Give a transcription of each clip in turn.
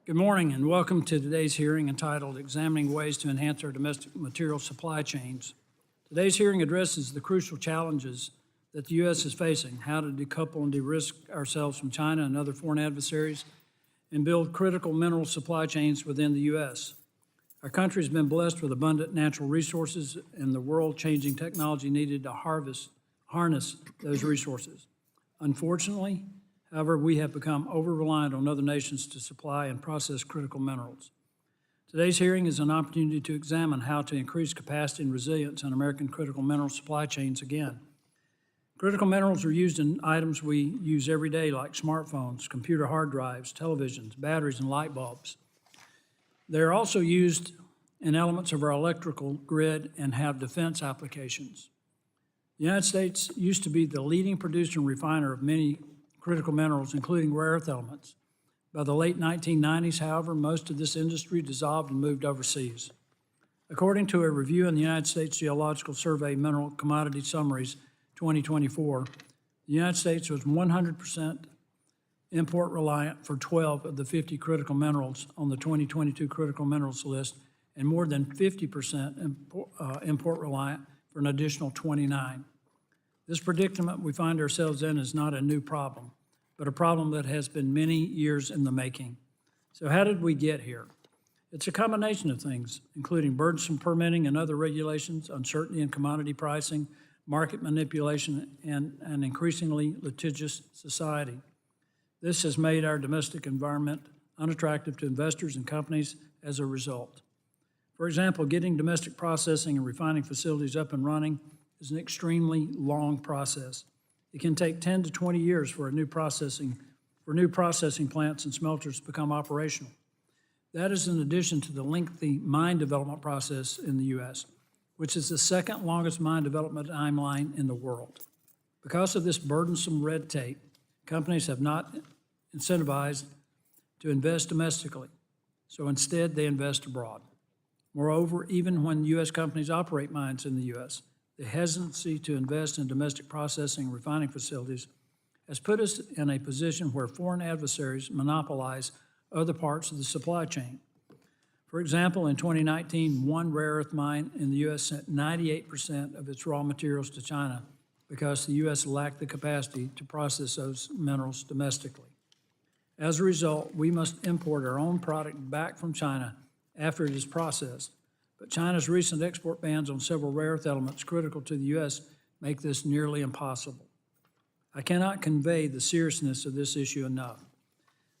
Good morning and welcome to today's hearing entitled Examining Ways to Enhance Our Domestic Material Supply Chains. Today's hearing addresses the crucial challenges that the U.S. is facing, how to decouple and de-risk ourselves from China and other foreign adversaries, and build critical mineral supply chains within the U.S. Our country has been blessed with abundant natural resources and the world-changing technology needed to harness those resources. Unfortunately, however, we have become over-reliant on other nations to supply and process critical minerals. Today's hearing is an opportunity to examine how to increase capacity and resilience in American critical mineral supply chains again. Critical minerals are used in items we use every day like smartphones, computer hard drives, televisions, batteries, and light bulbs. They are also used in elements of our electrical grid and have defense applications. The United States used to be the leading producer and refiner of many critical minerals, including rare earth elements. By the late 1990s, however, most of this industry dissolved and moved overseas. According to a review in the United States Geological Survey Mineral Commodity Summaries 2024, the United States was 100% import reliant for 12 of the 50 critical minerals on the 2022 critical minerals list, and more than 50% import reliant for an additional 29. This predicament we find ourselves in is not a new problem, but a problem that has been many years in the making. So how did we get here? It's a combination of things, including burdensome permitting and other regulations, uncertainty in commodity pricing, market manipulation, and an increasingly litigious society. This has made our domestic environment unattractive to investors and companies as a result. For example, getting domestic processing and refining facilities up and running is an extremely long process. It can take 10 to 20 years for new processing plants and smelters to become operational. That is in addition to the lengthy mine development process in the U.S., which is the second longest mine development timeline in the world. Because of this burdensome red tape, companies have not incentivized to invest domestically, so instead they invest abroad. Moreover, even when U.S. companies operate mines in the U.S., the hesitancy to invest in domestic processing and refining facilities has put us in a position where foreign adversaries monopolize other parts of the supply chain. For example, in 2019, one rare earth mine in the U.S. sent 98% of its raw materials to China because the U.S. lacked the capacity to process those minerals domestically. As a result, we must import our own product back from China after it is processed. But China's recent export bans on several rare earth elements critical to the U.S. make this nearly impossible. I cannot convey the seriousness of this issue enough.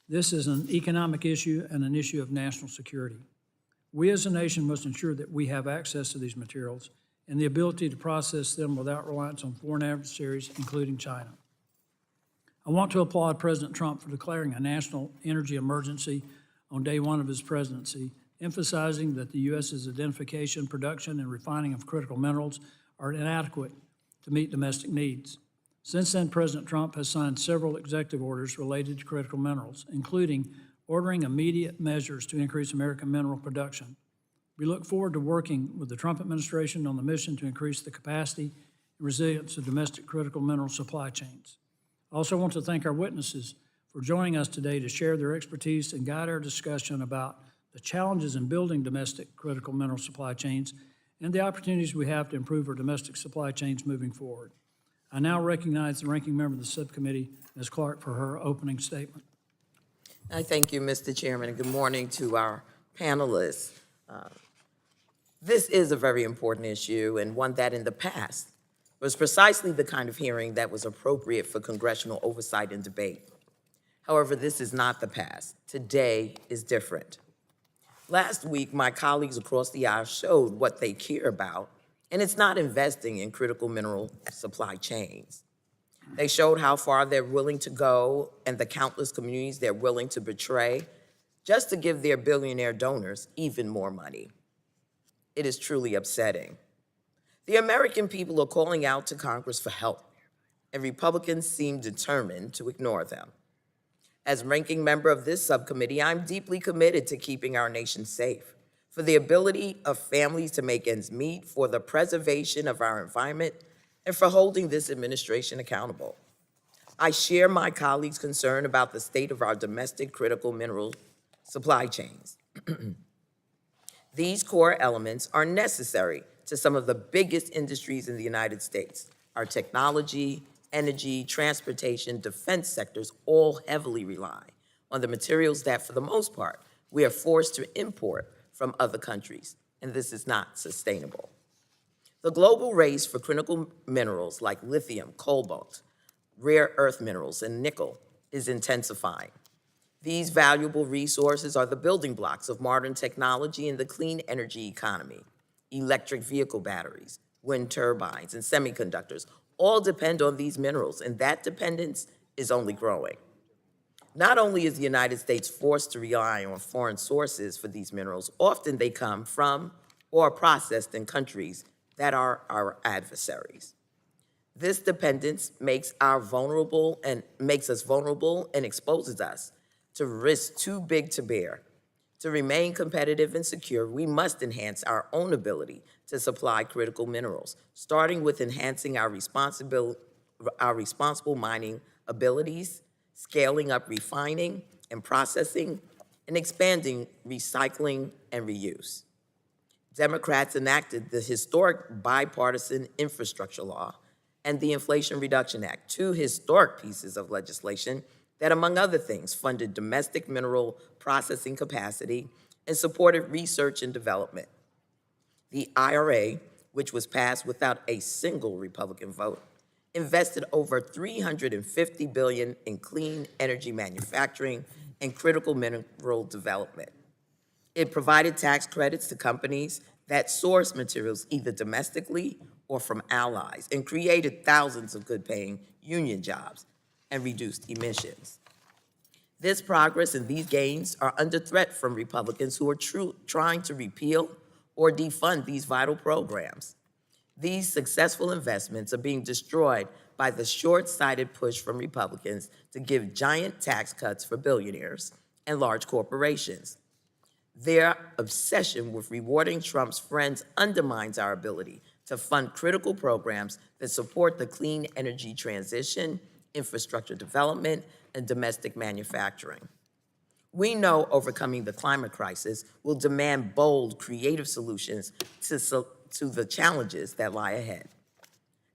This is an economic issue and an issue of national security. We as a nation must ensure that we have access to these materials and the ability to process them without reliance on foreign adversaries, including China. I want to applaud President Trump for declaring a national energy emergency on day one of his presidency, emphasizing that the U.S.'s identification, production, and refining of critical minerals are inadequate to meet domestic needs. Since then, President Trump has signed several executive orders related to critical minerals, including ordering immediate measures to increase American mineral production. We look forward to working with the Trump administration on the mission to increase the capacity and resilience of domestic critical mineral supply chains. I also want to thank our witnesses for joining us today to share their expertise and guide our discussion about the challenges in building domestic critical mineral supply chains, and the opportunities we have to improve our domestic supply chains moving forward. I now recognize the ranking member of the subcommittee, Ms. Clarke, for her opening statement. I thank you, Mr. Chairman, and good morning to our panelists. This is a very important issue and one that in the past was precisely the kind of hearing that was appropriate for congressional oversight and debate. However, this is not the past. Today is different. Last week, my colleagues across the aisle showed what they care about, and it's not investing in critical mineral supply chains. They showed how far they're willing to go and the countless communities they're willing to betray just to give their billionaire donors even more money. It is truly upsetting. The American people are calling out to Congress for help, and Republicans seem determined to ignore them. As ranking member of this subcommittee, I'm deeply committed to keeping our nation safe, for the ability of families to make ends meet, for the preservation of our environment, and for holding this administration accountable. I share my colleagues' concern about the state of our domestic critical mineral supply chains. These core elements are necessary to some of the biggest industries in the United States. Our technology, energy, transportation, defense sectors all heavily rely on the materials that, for the most part, we are forced to import from other countries, and this is not sustainable. The global race for critical minerals like lithium, cobalt, rare earth minerals, and nickel is intensifying. These valuable resources are the building blocks of modern technology and the clean energy economy. Electric vehicle batteries, wind turbines, and semiconductors all depend on these minerals, and that dependence is only growing. Not only is the United States forced to rely on foreign sources for these minerals, often they come from or are processed in countries that are our adversaries. This dependence makes us vulnerable and exposes us to risks too big to bear. To remain competitive and secure, we must enhance our own ability to supply critical minerals, starting with enhancing our responsible mining abilities, scaling up refining and processing, and expanding recycling and reuse. Democrats enacted the historic bipartisan infrastructure law and the Inflation Reduction Act, two historic pieces of legislation that, among other things, funded domestic mineral processing capacity and supported research and development. The IRA, which was passed without a single Republican vote, invested over $350 billion in clean energy manufacturing and critical mineral development. It provided tax credits to companies that source materials either domestically or from allies and created thousands of good-paying union jobs and reduced emissions. This progress and these gains are under threat from Republicans who are trying to repeal or defund these vital programs. These successful investments are being destroyed by the short-sighted push from Republicans to give giant tax cuts for billionaires and large corporations. Their obsession with rewarding Trump's friends undermines our ability to fund critical programs that support the clean energy transition, infrastructure development, and domestic manufacturing. We know overcoming the climate crisis will demand bold, creative solutions to the challenges that lie ahead.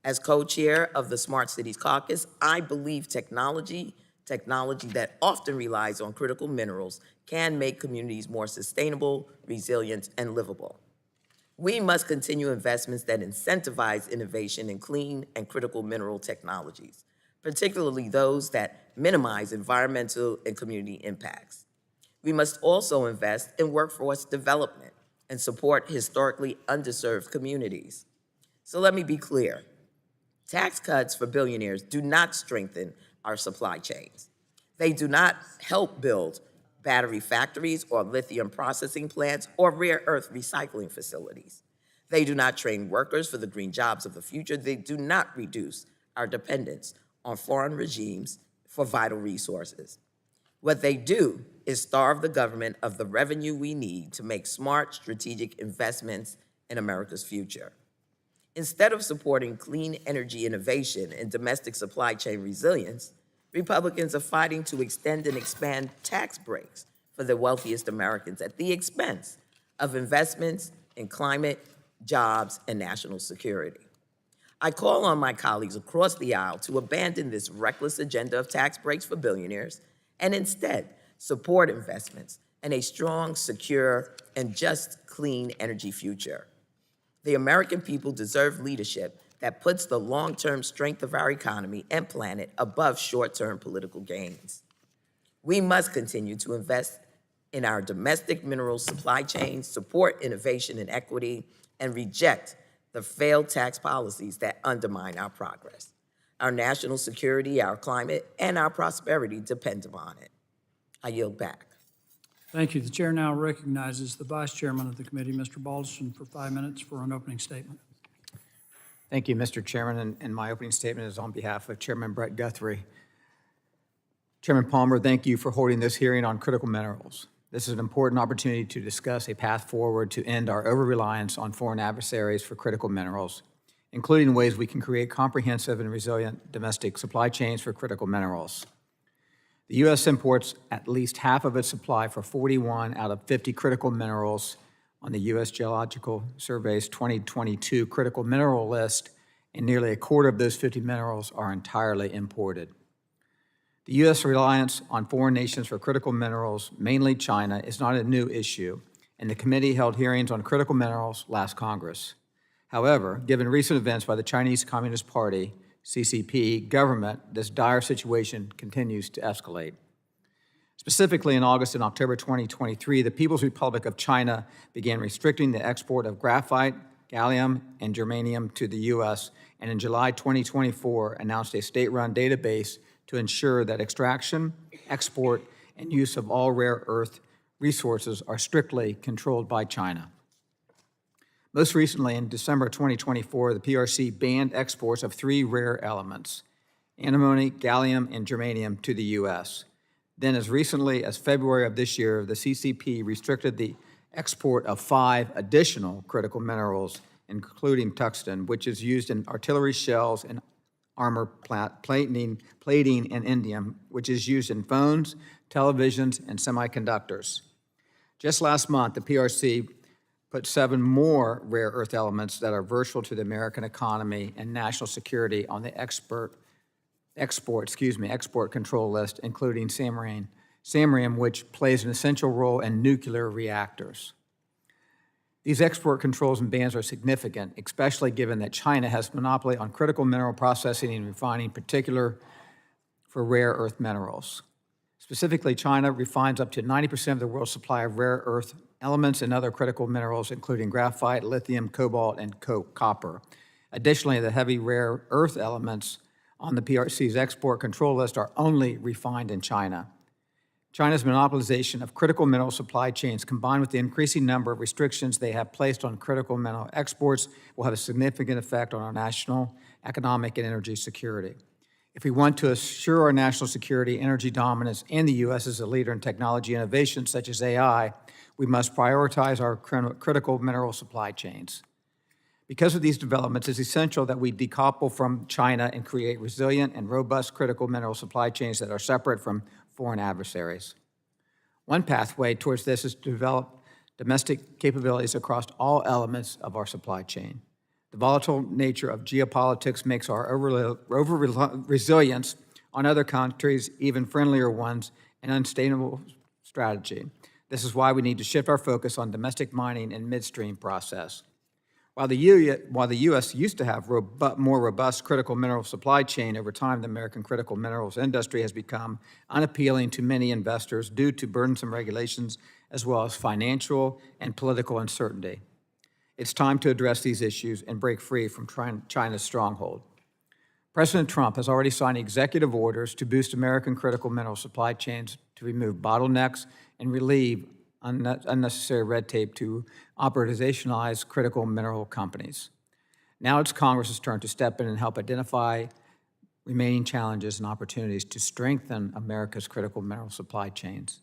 As co-chair of the Smart Cities Caucus, I believe technology that often relies on critical minerals can make communities more sustainable, resilient, and livable. We must continue investments that incentivize innovation in clean and critical mineral technologies, particularly those that minimize environmental and community impacts. We must also invest in workforce development and support historically underserved communities. So let me be clear. Tax cuts for billionaires do not strengthen our supply chains. They do not help build battery factories or lithium processing plants or rare earth recycling facilities. They do not train workers for the green jobs of the future. They do not reduce our dependence on foreign regimes for vital resources. What they do is starve the government of the revenue we need to make smart, strategic investments in America's future. Instead of supporting clean energy innovation and domestic supply chain resilience, Republicans are fighting to extend and expand tax breaks for the wealthiest Americans at the expense of investments in climate, jobs, and national security. I call on my colleagues across the aisle to abandon this reckless agenda of tax breaks for billionaires and instead support investments in a strong, secure, and just clean energy future. The American people deserve leadership that puts the long-term strength of our economy and planet above short-term political gains. We must continue to invest in our domestic mineral supply chains, support innovation and equity, and reject the failed tax policies that undermine our progress. Our national security, our climate, and our prosperity depend upon it. I yield back. Thank you. The chair now recognizes the vice chairman of the committee, Mr. Balderson, for 5 minutes for an opening statement. Thank you, Mr. Chairman, and my opening statement is on behalf of Chairman Brett Guthrie. Chairman Palmer, thank you for holding this hearing on critical minerals. This is an important opportunity to discuss a path forward to end our over-reliance on foreign adversaries for critical minerals, including ways we can create comprehensive and resilient domestic supply chains for critical minerals. The U.S. imports at least half of its supply for 41 out of 50 critical minerals on the U.S. Geological Survey's 2022 critical mineral list, and nearly a quarter of those 50 minerals are entirely imported. The U.S. reliance on foreign nations for critical minerals, mainly China, is not a new issue, and the committee held hearings on critical minerals last Congress. However, given recent events by the Chinese Communist Party, CCP, government, this dire situation continues to escalate. Specifically, in August and October 2023, the People's Republic of China began restricting the export of graphite, gallium, and germanium to the U.S., and in July 2024 announced a state-run database to ensure that extraction, export, and use of all rare earth resources are strictly controlled by China. Most recently, in December 2024, the PRC banned exports of 3 rare elements, antimony, gallium, and germanium, to the U.S. Then, as recently as February of this year, the CCP restricted the export of 5 additional critical minerals, including tungsten, which is used in artillery shells and armor plating, and indium, which is used in phones, televisions, and semiconductors. Just last month, the PRC put 7 more rare earth elements that are vital to the American economy and national security on the export control list, including samarium, which plays an essential role in nuclear reactors. These export controls and bans are significant, especially given that China has monopoly on critical mineral processing and refining, particularly for rare earth minerals. Specifically, China refines up to 90% of the world's supply of rare earth elements and other critical minerals, including graphite, lithium, cobalt, and copper. Additionally, the heavy rare earth elements on the PRC's export control list are only refined in China. China's monopolization of critical mineral supply chains, combined with the increasing number of restrictions they have placed on critical mineral exports, will have a significant effect on our national economic and energy security. If we want to assure our national security, energy dominance, and the U.S. as a leader in technology innovation such as AI, we must prioritize our critical mineral supply chains. Because of these developments, it's essential that we decouple from China and create resilient and robust critical mineral supply chains that are separate from foreign adversaries. One pathway towards this is to develop domestic capabilities across all elements of our supply chain. The volatile nature of geopolitics makes our over-resilience on other countries, even friendlier ones, an unsustainable strategy. This is why we need to shift our focus on domestic mining and midstream process. While the U.S. used to have more robust critical mineral supply chain, over time the American critical minerals industry has become unappealing to many investors due to burdensome regulations as well as financial and political uncertainty. It's time to address these issues and break free from China's stronghold. President Trump has already signed executive orders to boost American critical mineral supply chains, to remove bottlenecks and relieve unnecessary red tape to operationalize critical mineral companies. Now it's Congress's turn to step in and help identify remaining challenges and opportunities to strengthen America's critical mineral supply chains.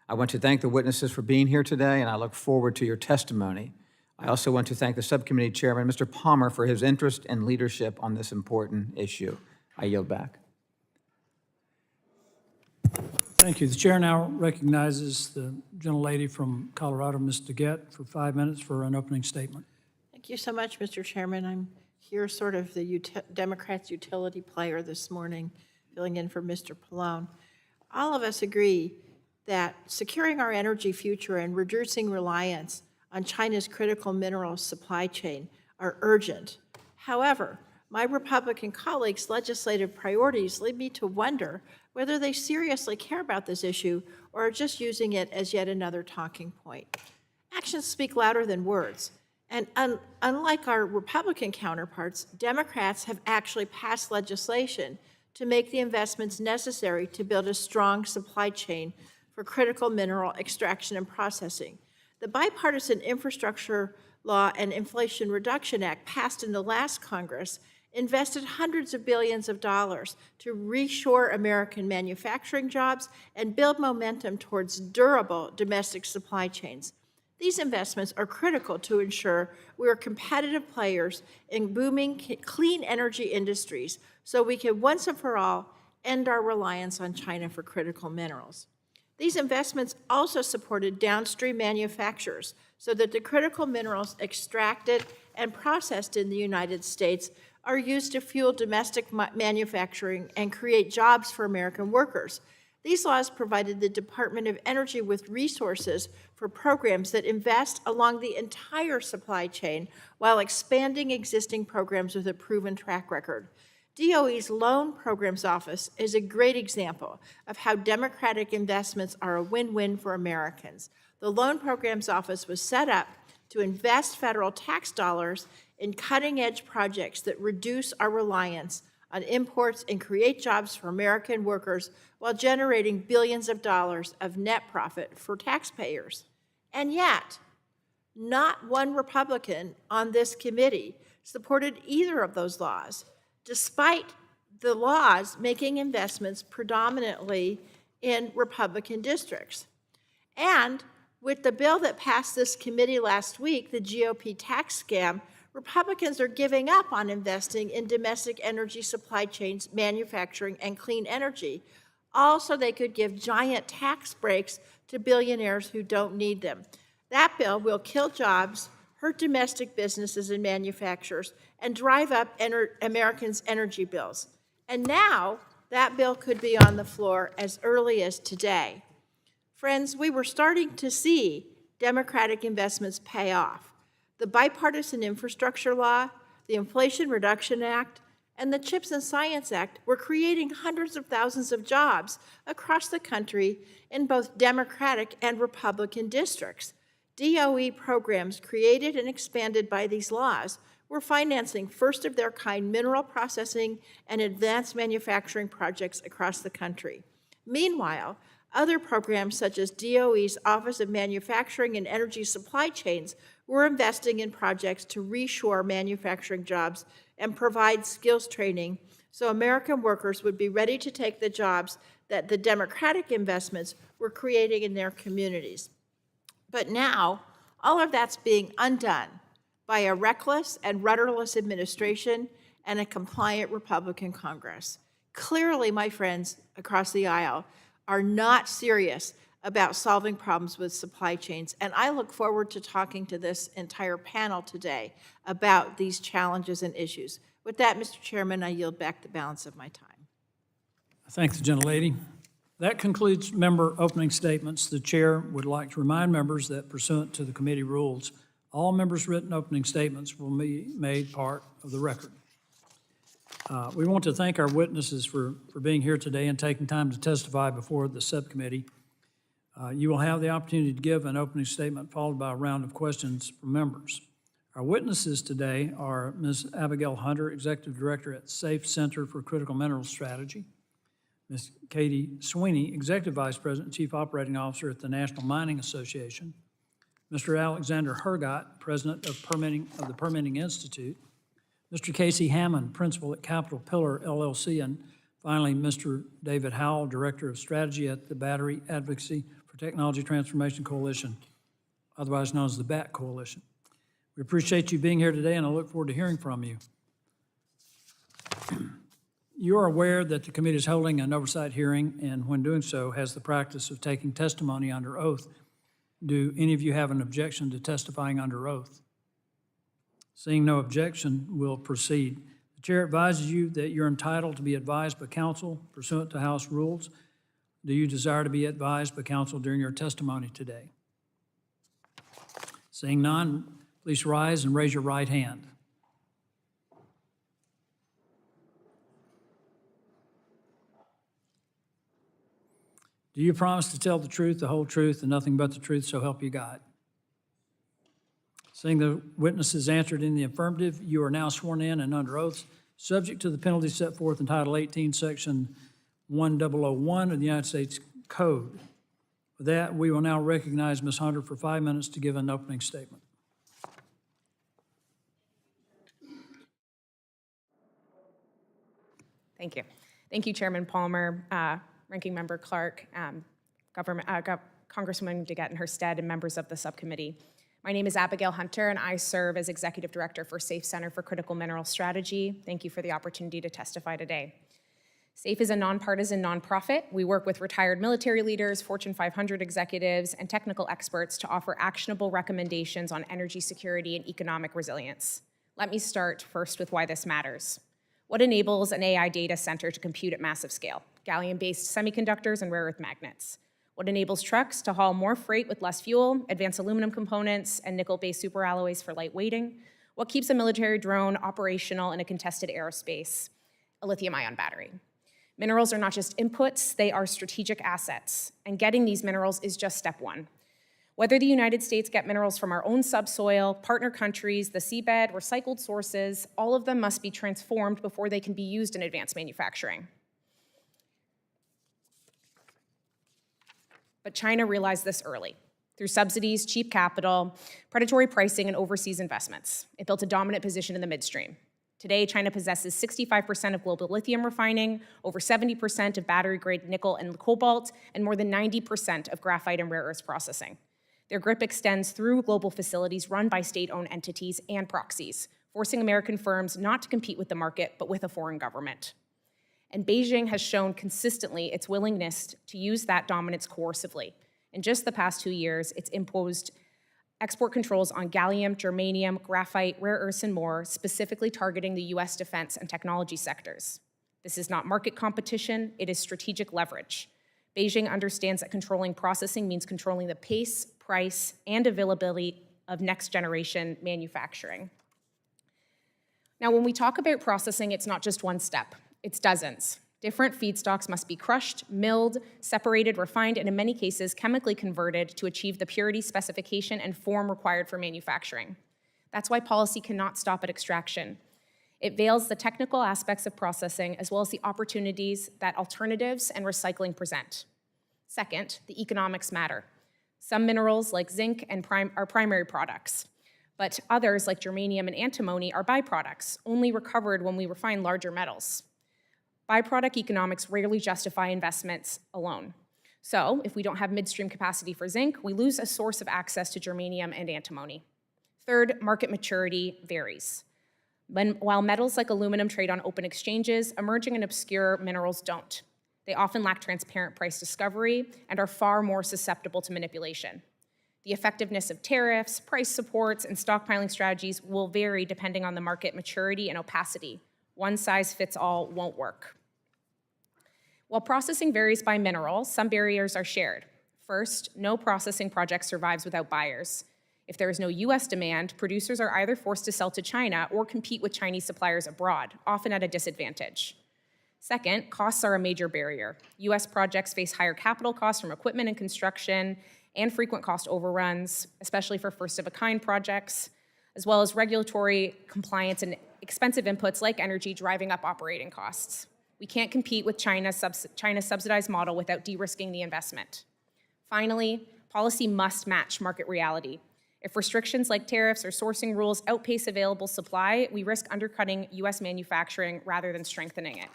I want to thank the witnesses for being here today, and I look forward to your testimony. I also want to thank the subcommittee chairman, Mr. Palmer, for his interest and leadership on this important issue. I yield back. Thank you. The chair now recognizes the gentlelady from Colorado, Ms. DeGette, for 5 minutes for an opening statement. Thank you so much, Mr. Chairman. I'm here sort of the Democrats' utility player this morning, filling in for Mr. Pallone. All of us agree that securing our energy future and reducing reliance on China's critical mineral supply chain are urgent. However, my Republican colleagues' legislative priorities lead me to wonder whether they seriously care about this issue or are just using it as yet another talking point. Actions speak louder than words, and unlike our Republican counterparts, Democrats have actually passed legislation to make the investments necessary to build a strong supply chain for critical mineral extraction and processing. The Bipartisan Infrastructure Law and Inflation Reduction Act, passed in the last Congress, invested hundreds of billions of dollars to reshore American manufacturing jobs and build momentum towards durable domestic supply chains. These investments are critical to ensure we are competitive players in booming clean energy industries so we can once and for all end our reliance on China for critical minerals. These investments also supported downstream manufacturers so that the critical minerals extracted and processed in the United States are used to fuel domestic manufacturing and create jobs for American workers. These laws provided the Department of Energy with resources for programs that invest along the entire supply chain while expanding existing programs with a proven track record. DOE's Loan Programs Office is a great example of how democratic investments are a win-win for Americans. The Loan Programs Office was set up to invest federal tax dollars in cutting-edge projects that reduce our reliance on imports and create jobs for American workers while generating billions of dollars of net profit for taxpayers. And yet, not one Republican on this committee supported either of those laws, despite the laws making investments predominantly in Republican districts. And with the bill that passed this committee last week, the GOP tax scam, Republicans are giving up on investing in domestic energy supply chains, manufacturing, and clean energy, all so they could give giant tax breaks to billionaires who don't need them. That bill will kill jobs, hurt domestic businesses and manufacturers, and drive up Americans' energy bills. And now, that bill could be on the floor as early as today. Friends, we were starting to see Democratic investments pay off. The Bipartisan Infrastructure Law, the Inflation Reduction Act, and the CHIPS and Science Act were creating hundreds of thousands of jobs across the country in both Democratic and Republican districts. DOE programs created and expanded by these laws were financing first-of-their-kind mineral processing and advanced manufacturing projects across the country. Meanwhile, other programs such as DOE's Office of Manufacturing and Energy Supply Chains were investing in projects to reshore manufacturing jobs and provide skills training so American workers would be ready to take the jobs that the Democratic investments were creating in their communities. But now, all of that's being undone by a reckless and rudderless administration and a compliant Republican Congress. Clearly, my friends across the aisle are not serious about solving problems with supply chains, and I look forward to talking to this entire panel today about these challenges and issues. With that, Mr. Chairman, I yield back the balance of my time. I thank the gentlelady. That concludes member opening statements. The chair would like to remind members that pursuant to the committee rules, all members' written opening statements will be made part of the record. We want to thank our witnesses for being here today and taking time to testify before the subcommittee. You will have the opportunity to give an opening statement followed by a round of questions from members. Our witnesses today are Ms. Abigail Hunter, Executive Director at SAFE Center for Critical Minerals Strategy, Ms. Katie Sweeney, Executive Vice President and Chief Operating Officer at the National Mining Association, Mr. Alexander Herrgott, President of the Permitting Institute, Mr. Casey Hammond, Principal at Capital Pillar LLC, and finally, Mr. David Howell, Director of Strategy at the Battery Advocacy for Technology Transformation Coalition, otherwise known as the BAT Coalition. We appreciate you being here today, and I look forward to hearing from you. You are aware that the committee is holding an oversight hearing, and when doing so, has the practice of taking testimony under oath. Do any of you have an objection to testifying under oath? Seeing no objection, we'll proceed. The chair advises you that you're entitled to be advised by counsel pursuant to House rules. Do you desire to be advised by counsel during your testimony today? Seeing none, please rise and raise your right hand. Do you promise to tell the truth, the whole truth, and nothing but the truth, so help you God? Seeing the witnesses answered in the affirmative, you are now sworn in and under oath, subject to the penalties set forth in Title 18, Section 1001 of the United States Code. With that, we will now recognize Ms. Hunter for 5 minutes to give an opening statement. Thank you. Thank you, Chairman Palmer, Ranking Member Clarke, Congresswoman Yvette and her stead, and members of the subcommittee. My name is Abigail Hunter, and I serve as Executive Director for SAFE Center for Critical Mineral Strategy. Thank you for the opportunity to testify today. SAFE is a nonpartisan nonprofit. We work with retired military leaders, Fortune 500 executives, and technical experts to offer actionable recommendations on energy security and economic resilience. Let me start first with why this matters. What enables an AI data center to compute at massive scale? Gallium-based semiconductors and rare earth magnets. What enables trucks to haul more freight with less fuel, advanced aluminum components, and nickel-based superalloys for lightweighting? What keeps a military drone operational in a contested aerospace? A lithium-ion battery. Minerals are not just inputs, they are strategic assets, and getting these minerals is just step one. Whether the United States get minerals from our own subsoil, partner countries, the seabed, recycled sources, all of them must be transformed before they can be used in advanced manufacturing. But China realized this early. Through subsidies, cheap capital, predatory pricing, and overseas investments, it built a dominant position in the midstream. Today, China possesses 65% of global lithium refining, over 70% of battery-grade nickel and cobalt, and more than 90% of graphite and rare earths processing. Their grip extends through global facilities run by state-owned entities and proxies, forcing American firms not to compete with the market, but with a foreign government. And Beijing has shown consistently its willingness to use that dominance coercively. In just the past 2 years, it's imposed export controls on gallium, germanium, graphite, rare earths, and more, specifically targeting the US defense and technology sectors. This is not market competition, it is strategic leverage. Beijing understands that controlling processing means controlling the pace, price, and availability of next-generation manufacturing. Now, when we talk about processing, it's not just one step, it's dozens. Different feedstocks must be crushed, milled, separated, refined, and in many cases, chemically converted to achieve the purity, specification, and form required for manufacturing. That's why policy cannot stop at extraction. It veils the technical aspects of processing as well as the opportunities that alternatives and recycling present. Second, the economics matter. Some minerals, like zinc, are primary products, but others, like germanium and antimony, are byproducts, only recovered when we refine larger metals. Byproduct economics rarely justify investments alone. So, if we don't have midstream capacity for zinc, we lose a source of access to germanium and antimony. Third, market maturity varies. While metals like aluminum trade on open exchanges, emerging and obscure minerals don't. They often lack transparent price discovery and are far more susceptible to manipulation. The effectiveness of tariffs, price supports, and stockpiling strategies will vary depending on the market maturity and opacity. One size fits all won't work. While processing varies by mineral, some barriers are shared. First, no processing project survives without buyers. If there is no US demand, producers are either forced to sell to China or compete with Chinese suppliers abroad, often at a disadvantage. Second, costs are a major barrier. US projects face higher capital costs from equipment and construction and frequent cost overruns, especially for first-of-a-kind projects, as well as regulatory compliance and expensive inputs like energy driving up operating costs. We can't compete with China's subsidized model without de-risking the investment. Finally, policy must match market reality. If restrictions like tariffs or sourcing rules outpace available supply, we risk undercutting US manufacturing rather than strengthening it.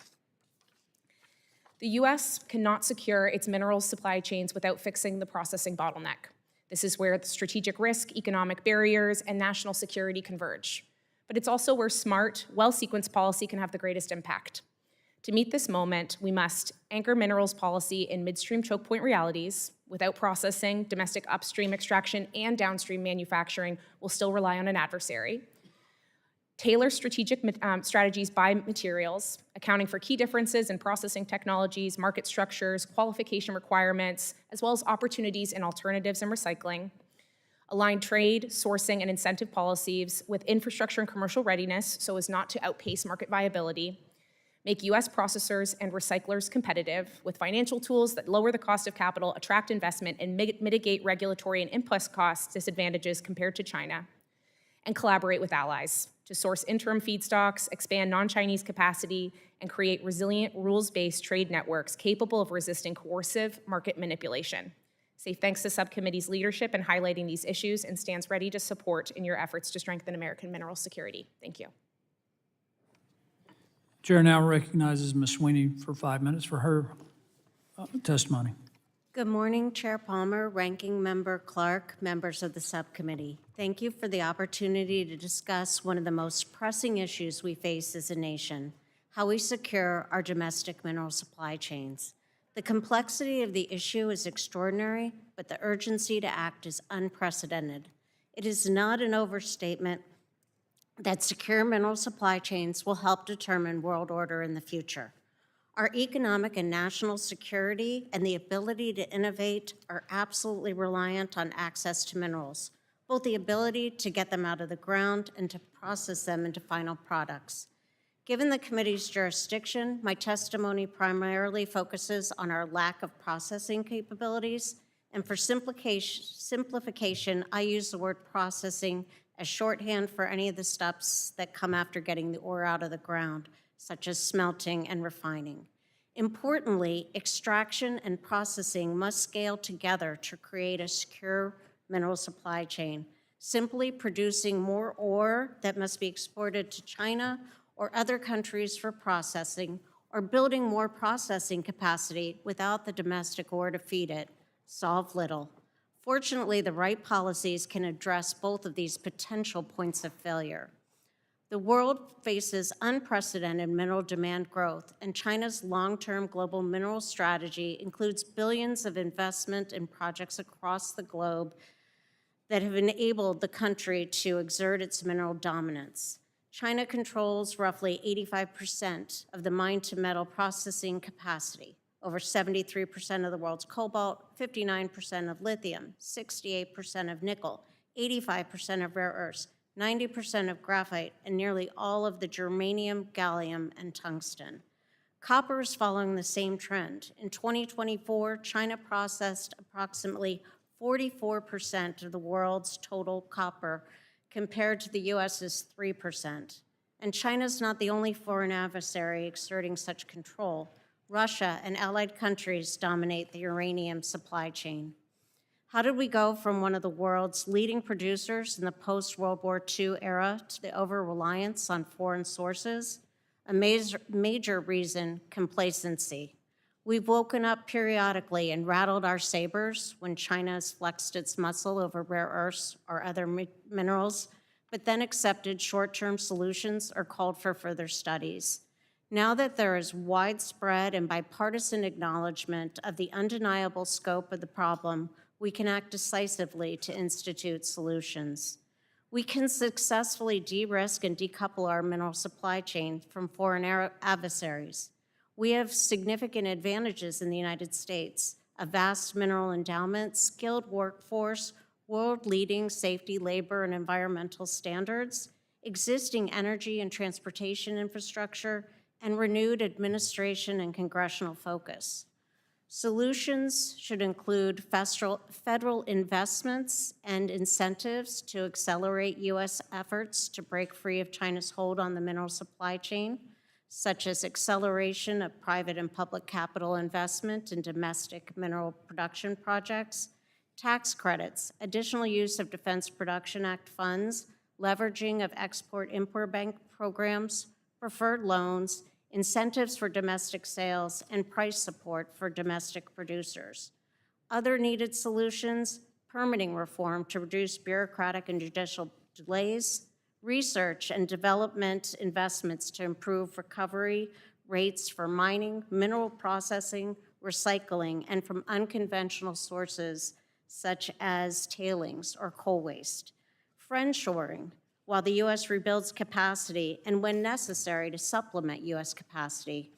The US cannot secure its minerals supply chains without fixing the processing bottleneck. This is where the strategic risk, economic barriers, and national security converge. But it's also where smart, well-sequenced policy can have the greatest impact. To meet this moment, we must anchor minerals policy in midstream choke point realities. Without processing, domestic upstream extraction and downstream manufacturing will still rely on an adversary. Tailor strategic strategies by materials, accounting for key differences in processing technologies, market structures, qualification requirements, as well as opportunities in alternatives and recycling. Align trade, sourcing, and incentive policies with infrastructure and commercial readiness so as not to outpace market viability. Make US processors and recyclers competitive with financial tools that lower the cost of capital, attract investment, and mitigate regulatory and input cost disadvantages compared to China. And collaborate with allies to source interim feedstocks, expand non-Chinese capacity, and create resilient, rules-based trade networks capable of resisting coercive market manipulation. SAFE thanks the subcommittee's leadership in highlighting these issues and stands ready to support in your efforts to strengthen American mineral security. Thank you. Chair now recognizes Ms. Sweeney for 5 minutes for her testimony. Good morning, Chair Palmer, Ranking Member Clarke, members of the subcommittee. Thank you for the opportunity to discuss one of the most pressing issues we face as a nation, how we secure our domestic mineral supply chains. The complexity of the issue is extraordinary, but the urgency to act is unprecedented. It is not an overstatement that secure mineral supply chains will help determine world order in the future. Our economic and national security and the ability to innovate are absolutely reliant on access to minerals, both the ability to get them out of the ground and to process them into final products. Given the committee's jurisdiction, my testimony primarily focuses on our lack of processing capabilities, and for simplification, I use the word processing as shorthand for any of the steps that come after getting the ore out of the ground, such as smelting and refining. Importantly, extraction and processing must scale together to create a secure mineral supply chain. Simply producing more ore that must be exported to China or other countries for processing, or building more processing capacity without the domestic ore to feed it, solve little. Fortunately, the right policies can address both of these potential points of failure. The world faces unprecedented mineral demand growth, and China's long-term global mineral strategy includes billions of investment in projects across the globe that have enabled the country to exert its mineral dominance. China controls roughly 85% of the mine-to-metal processing capacity, over 73% of the world's cobalt, 59% of lithium, 68% of nickel, 85% of rare earths, 90% of graphite, and nearly all of the germanium, gallium, and tungsten. Copper is following the same trend. In 2024, China processed approximately 44% of the world's total copper, compared to the US's 3%. And China's not the only foreign adversary exerting such control. Russia and allied countries dominate the uranium supply chain. How did we go from one of the world's leading producers in the post-World War II era to the over-reliance on foreign sources? A major reason, complacency. We've woken up periodically and rattled our sabers when China has flexed its muscle over rare earths or other minerals, but then accepted short-term solutions or called for further studies. Now that there is widespread and bipartisan acknowledgement of the undeniable scope of the problem, we can act decisively to institute solutions. We can successfully de-risk and decouple our mineral supply chain from foreign adversaries. We have significant advantages in the United States: a vast mineral endowment, skilled workforce, world-leading safety, labor, and environmental standards, existing energy and transportation infrastructure, and renewed administration and congressional focus. Solutions should include federal investments and incentives to accelerate U.S. efforts to break free of China's hold on the mineral supply chain, such as acceleration of private and public capital investment in domestic mineral production projects, tax credits, additional use of Defense Production Act funds, leveraging of Export-Import Bank programs, preferred loans, incentives for domestic sales, and price support for domestic producers. Other needed solutions: permitting reform to reduce bureaucratic and judicial delays, research and development investments to improve recovery rates for mining, mineral processing, recycling, and from unconventional sources such as tailings or coal waste. Friendshoring, while the U.S. rebuilds capacity and when necessary to supplement U.S. capacity.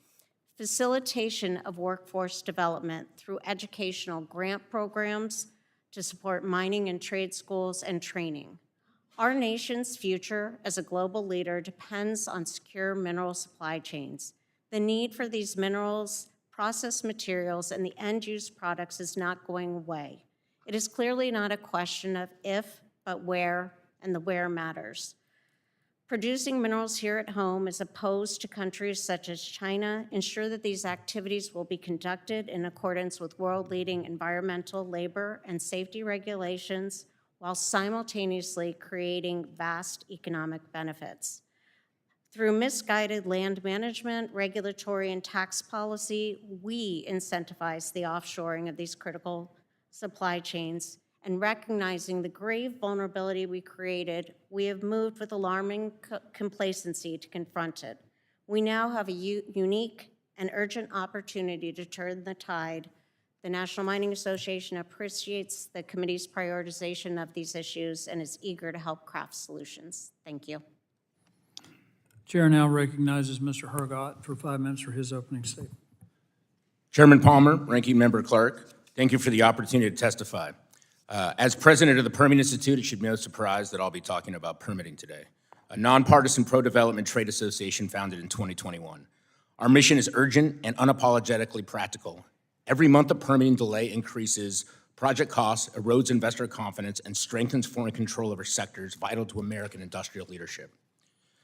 Facilitation of workforce development through educational grant programs to support mining and trade schools and training. Our nation's future as a global leader depends on secure mineral supply chains. The need for these minerals, processed materials, and the end-use products is not going away. It is clearly not a question of if, but where, and the where matters. Producing minerals here at home, as opposed to countries such as China, ensure that these activities will be conducted in accordance with world-leading environmental, labor, and safety regulations, while simultaneously creating vast economic benefits. Through misguided land management, regulatory, and tax policy, we incentivize the offshoring of these critical supply chains, and recognizing the grave vulnerability we created, we have moved with alarming complacency to confront it. We now have a unique and urgent opportunity to turn the tide. The National Mining Association appreciates the committee's prioritization of these issues and is eager to help craft solutions. Thank you. Chair now recognizes Mr. Herrgott for 5 minutes for his opening statement. Chairman Palmer, Ranking Member Clarke, thank you for the opportunity to testify. As president of the Permitting Institute, it should be no surprise that I'll be talking about permitting today, a nonpartisan pro-development trade association founded in 2021. Our mission is urgent and unapologetically practical. Every month a permitting delay increases project costs, erodes investor confidence, and strengthens foreign control over sectors vital to American industrial leadership.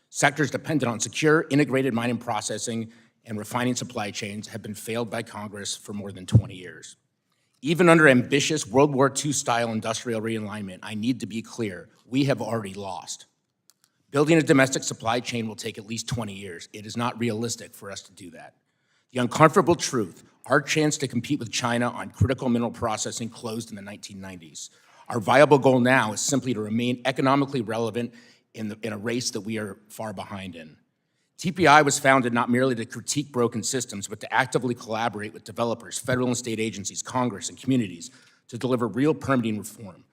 Sectors dependent on secure, integrated mining processing and refining supply chains have been failed by Congress for more than 20 years. Even under ambitious World War II-style industrial realignment, I need to be clear, we have already lost. Building a domestic supply chain will take at least 20 years. It is not realistic for us to do that. The uncomfortable truth, our chance to compete with China on critical mineral processing closed in the 1990s. Our viable goal now is simply to remain economically relevant in a race that we are far behind in. TPI was founded not merely to critique broken systems, but to actively collaborate with developers, federal and state agencies, Congress, and communities to deliver real permitting reform.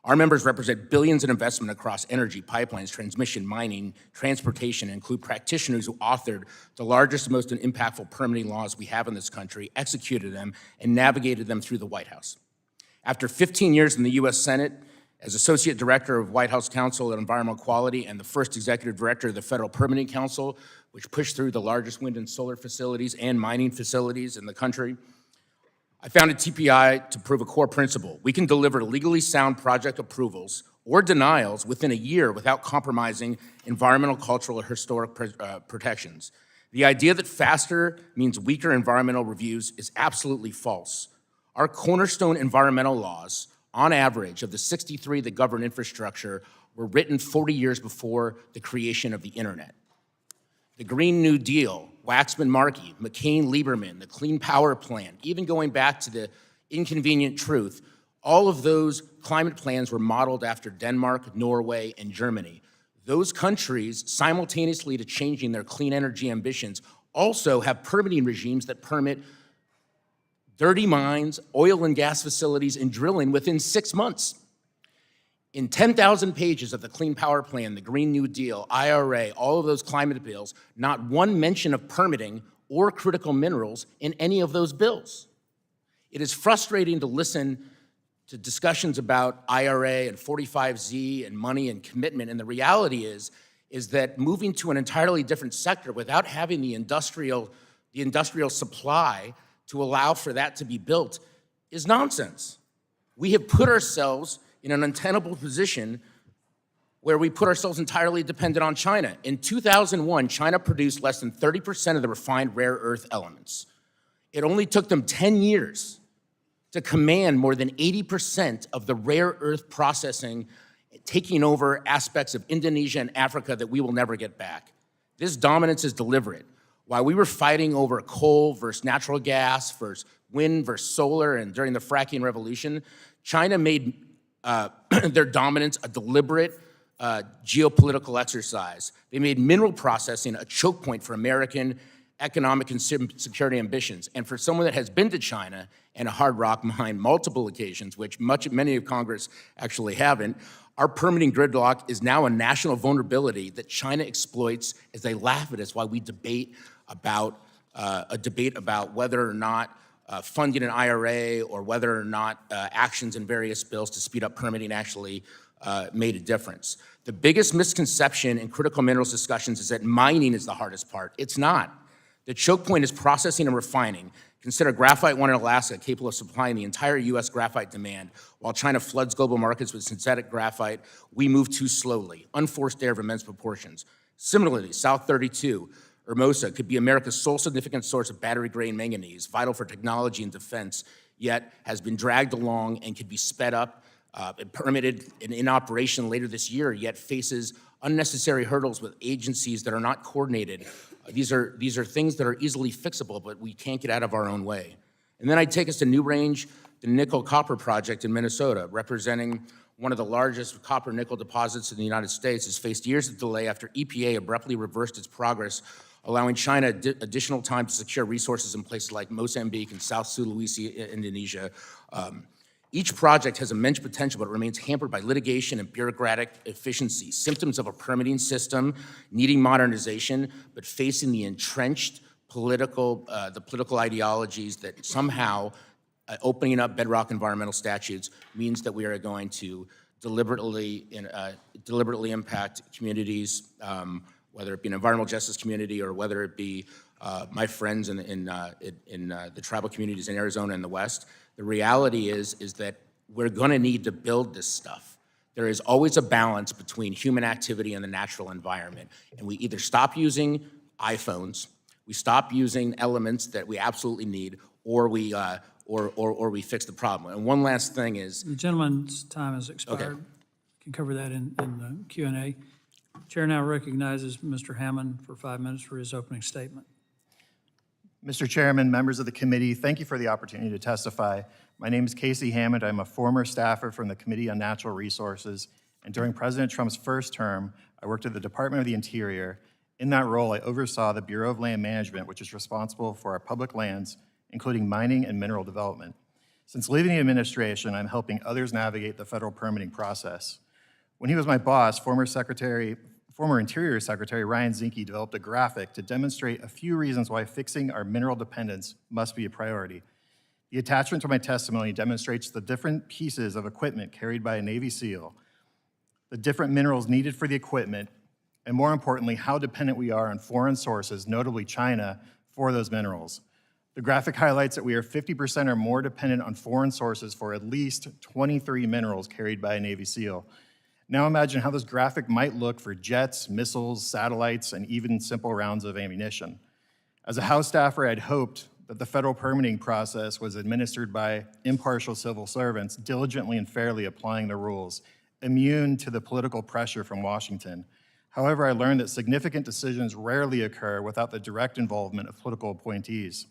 Our members represent billions in investment across energy, pipelines, transmission, mining, transportation, and include practitioners who authored the largest and most impactful permitting laws we have in this country, executed them, and navigated them through the White House. After 15 years in the U.S. Senate, as Associate Director of White House Council on Environmental Quality and the first Executive Director of the Federal Permitting Council, which pushed through the largest wind and solar facilities and mining facilities in the country, I founded TPI to prove a core principle. We can deliver legally sound project approvals or denials within a year without compromising environmental, cultural, or historic protections. The idea that faster means weaker environmental reviews is absolutely false. Our cornerstone environmental laws, on average, of the 63 that govern infrastructure, were written 40 years before the creation of the internet. The Green New Deal, Waxman-Markey, McCain-Lieberman, the Clean Power Plan, even going back to the Inconvenient Truth, all of those climate plans were modeled after Denmark, Norway, and Germany. Those countries, simultaneously to changing their clean energy ambitions, also have permitting regimes that permit dirty mines, oil and gas facilities, and drilling within 6 months. In 10,000 pages of the Clean Power Plan, the Green New Deal, IRA, all of those climate bills, not one mention of permitting or critical minerals in any of those bills. It is frustrating to listen to discussions about IRA and 45Z and money and commitment, and the reality is that moving to an entirely different sector without having the industrial supply to allow for that to be built is nonsense. We have put ourselves in an untenable position where we put ourselves entirely dependent on China. In 2001, China produced less than 30% of the refined rare earth elements. It only took them 10 years to command more than 80% of the rare earth processing, taking over aspects of Indonesia and Africa that we will never get back. This dominance is deliberate. While we were fighting over coal versus natural gas versus wind versus solar, and during the fracking revolution, China made their dominance a deliberate geopolitical exercise. They made mineral processing a choke point for American economic and security ambitions. And for someone that has been to China and a hard rock mine multiple occasions, which many of Congress actually haven't, our permitting gridlock is now a national vulnerability that China exploits as they laugh at us while we debate about whether or not funding an IRA or whether or not actions in various bills to speed up permitting actually made a difference. The biggest misconception in critical minerals discussions is that mining is the hardest part. It's not. The choke point is processing and refining. Consider Graphite One in Alaska capable of supplying the entire US graphite demand. While China floods global markets with synthetic graphite, we move too slowly, unforced air of immense proportions. Similarly, South 32, Hermosa, could be America's sole significant source of battery-grade manganese, vital for technology and defense, yet has been dragged along and could be sped up, permitted and in operation later this year, yet faces unnecessary hurdles with agencies that are not coordinated. These are things that are easily fixable, but we can't get out of our own way. And then I'd take us to New Range, the nickel-copper project in Minnesota, representing one of the largest copper-nickel deposits in the United States, has faced years of delay after EPA abruptly reversed its progress allowing China additional time to secure resources in places like Mozambique and South Sulawesi, Indonesia. Each project has immense potential, but remains hampered by litigation and bureaucratic efficiency, symptoms of a permitting system needing modernization, but facing the entrenched political ideologies that somehow opening up bedrock environmental statutes means that we are going to deliberately impact communities, whether it be an environmental justice community or whether it be my friends in the tribal communities in Arizona and the West. The reality is that we're going to need to build this stuff. There is always a balance between human activity and the natural environment, and we either stop using iPhones, we stop using elements that we absolutely need, or we fix the problem. And one last thing is, The gentleman's time has expired. Can cover that in the Q&A. Chair now recognizes Mr. Hammond for 5 minutes for his opening statement. Mr. Chairman, members of the committee, thank you for the opportunity to testify. My name is Casey Hammond. I'm a former staffer from the Committee on Natural Resources, and during President Trump's first term, I worked at the Department of the Interior. In that role, I oversaw the Bureau of Land Management, which is responsible for our public lands, including mining and mineral development. Since leaving the administration, I'm helping others navigate the federal permitting process. When he was my boss, former Interior Secretary Ryan Zinke developed a graphic to demonstrate a few reasons why fixing our mineral dependence must be a priority. The attachment to my testimony demonstrates the different pieces of equipment carried by a Navy SEAL, the different minerals needed for the equipment, and more importantly, how dependent we are on foreign sources, notably China, for those minerals. The graphic highlights that we are 50% or more dependent on foreign sources for at least 23 minerals carried by a Navy SEAL. Now imagine how this graphic might look for jets, missiles, satellites, and even simple rounds of ammunition. As a House staffer, I'd hoped that the federal permitting process was administered by impartial civil servants, diligently and fairly applying the rules, immune to the political pressure from Washington. However, I learned that significant decisions rarely occur without the direct involvement of political appointees.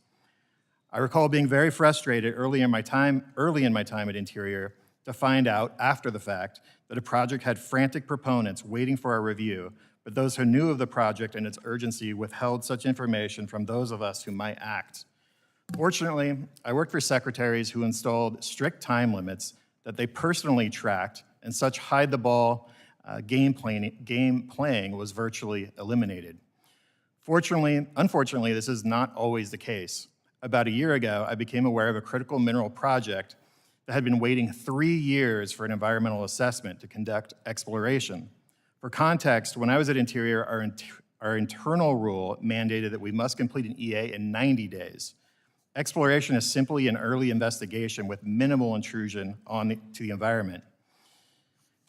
I recall being very frustrated early in my time at Interior to find out, after the fact, that a project had frantic proponents waiting for our review, but those who knew of the project and its urgency withheld such information from those of us who might act. Fortunately, I worked for secretaries who installed strict time limits that they personally tracked, and such hide-the-ball game playing was virtually eliminated. Unfortunately, this is not always the case. About a year ago, I became aware of a critical mineral project that had been waiting 3 years for an environmental assessment to conduct exploration. For context, when I was at Interior, our internal rule mandated that we must complete an EA in 90 days. Exploration is simply an early investigation with minimal intrusion to the environment.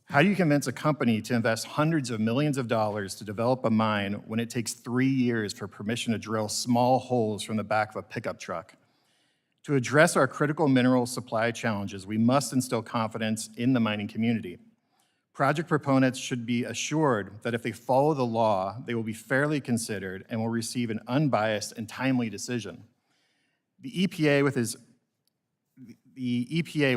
How do you convince a company to invest hundreds of millions of dollars to develop a mine when it takes 3 years for permission to drill small holes from the back of a pickup truck? To address our critical mineral supply challenges, we must instill confidence in the mining community. Project proponents should be assured that if they follow the law, they will be fairly considered and will receive an unbiased and timely decision. The EPA, with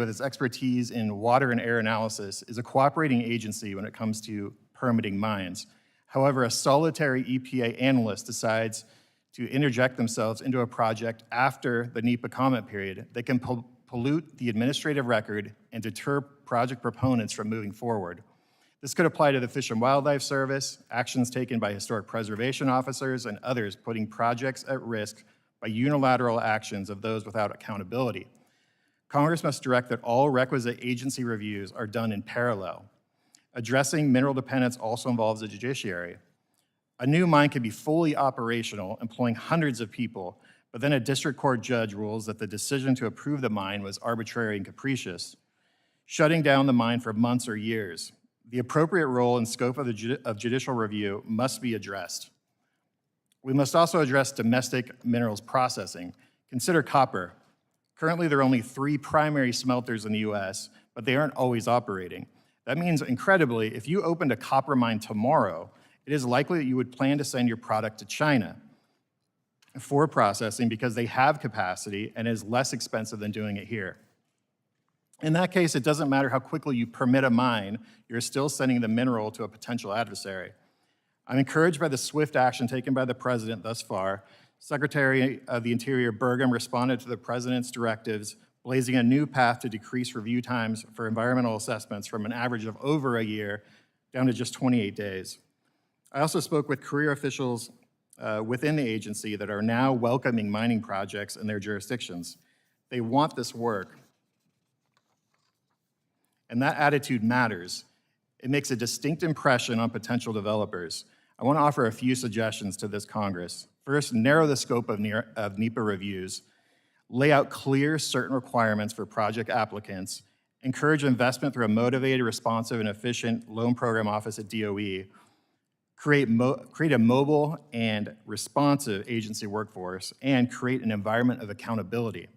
its expertise in water and air analysis, is a cooperating agency when it comes to permitting mines. However, a solitary EPA analyst decides to interject themselves into a project after the NEPA comment period that can pollute the administrative record and deter project proponents from moving forward. This could apply to the Fish and Wildlife Service, actions taken by historic preservation officers, and others putting projects at risk by unilateral actions of those without accountability. Congress must direct that all requisite agency reviews are done in parallel. Addressing mineral dependence also involves the judiciary. A new mine can be fully operational, employing hundreds of people, but then a district court judge rules that the decision to approve the mine was arbitrary and capricious, shutting down the mine for months or years. The appropriate role and scope of judicial review must be addressed. We must also address domestic minerals processing. Consider copper. Currently, there are only 3 primary smelters in the US, but they aren't always operating. That means, incredibly, if you opened a copper mine tomorrow, it is likely that you would plan to send your product to China for processing because they have capacity and it is less expensive than doing it here. In that case, it doesn't matter how quickly you permit a mine, you're still sending the mineral to a potential adversary. I'm encouraged by the swift action taken by the President thus far. Secretary of the Interior Burgum responded to the President's directives, blazing a new path to decrease review times for environmental assessments from an average of over a year down to just 28 days. I also spoke with career officials within the agency that are now welcoming mining projects in their jurisdictions. They want this work. And that attitude matters. It makes a distinct impression on potential developers. I want to offer a few suggestions to this Congress. First, narrow the scope of NEPA reviews, lay out clear, certain requirements for project applicants, encourage investment through a motivated, responsive, and efficient loan program office at DOE, create a mobile and responsive agency workforce, and create an environment of accountability.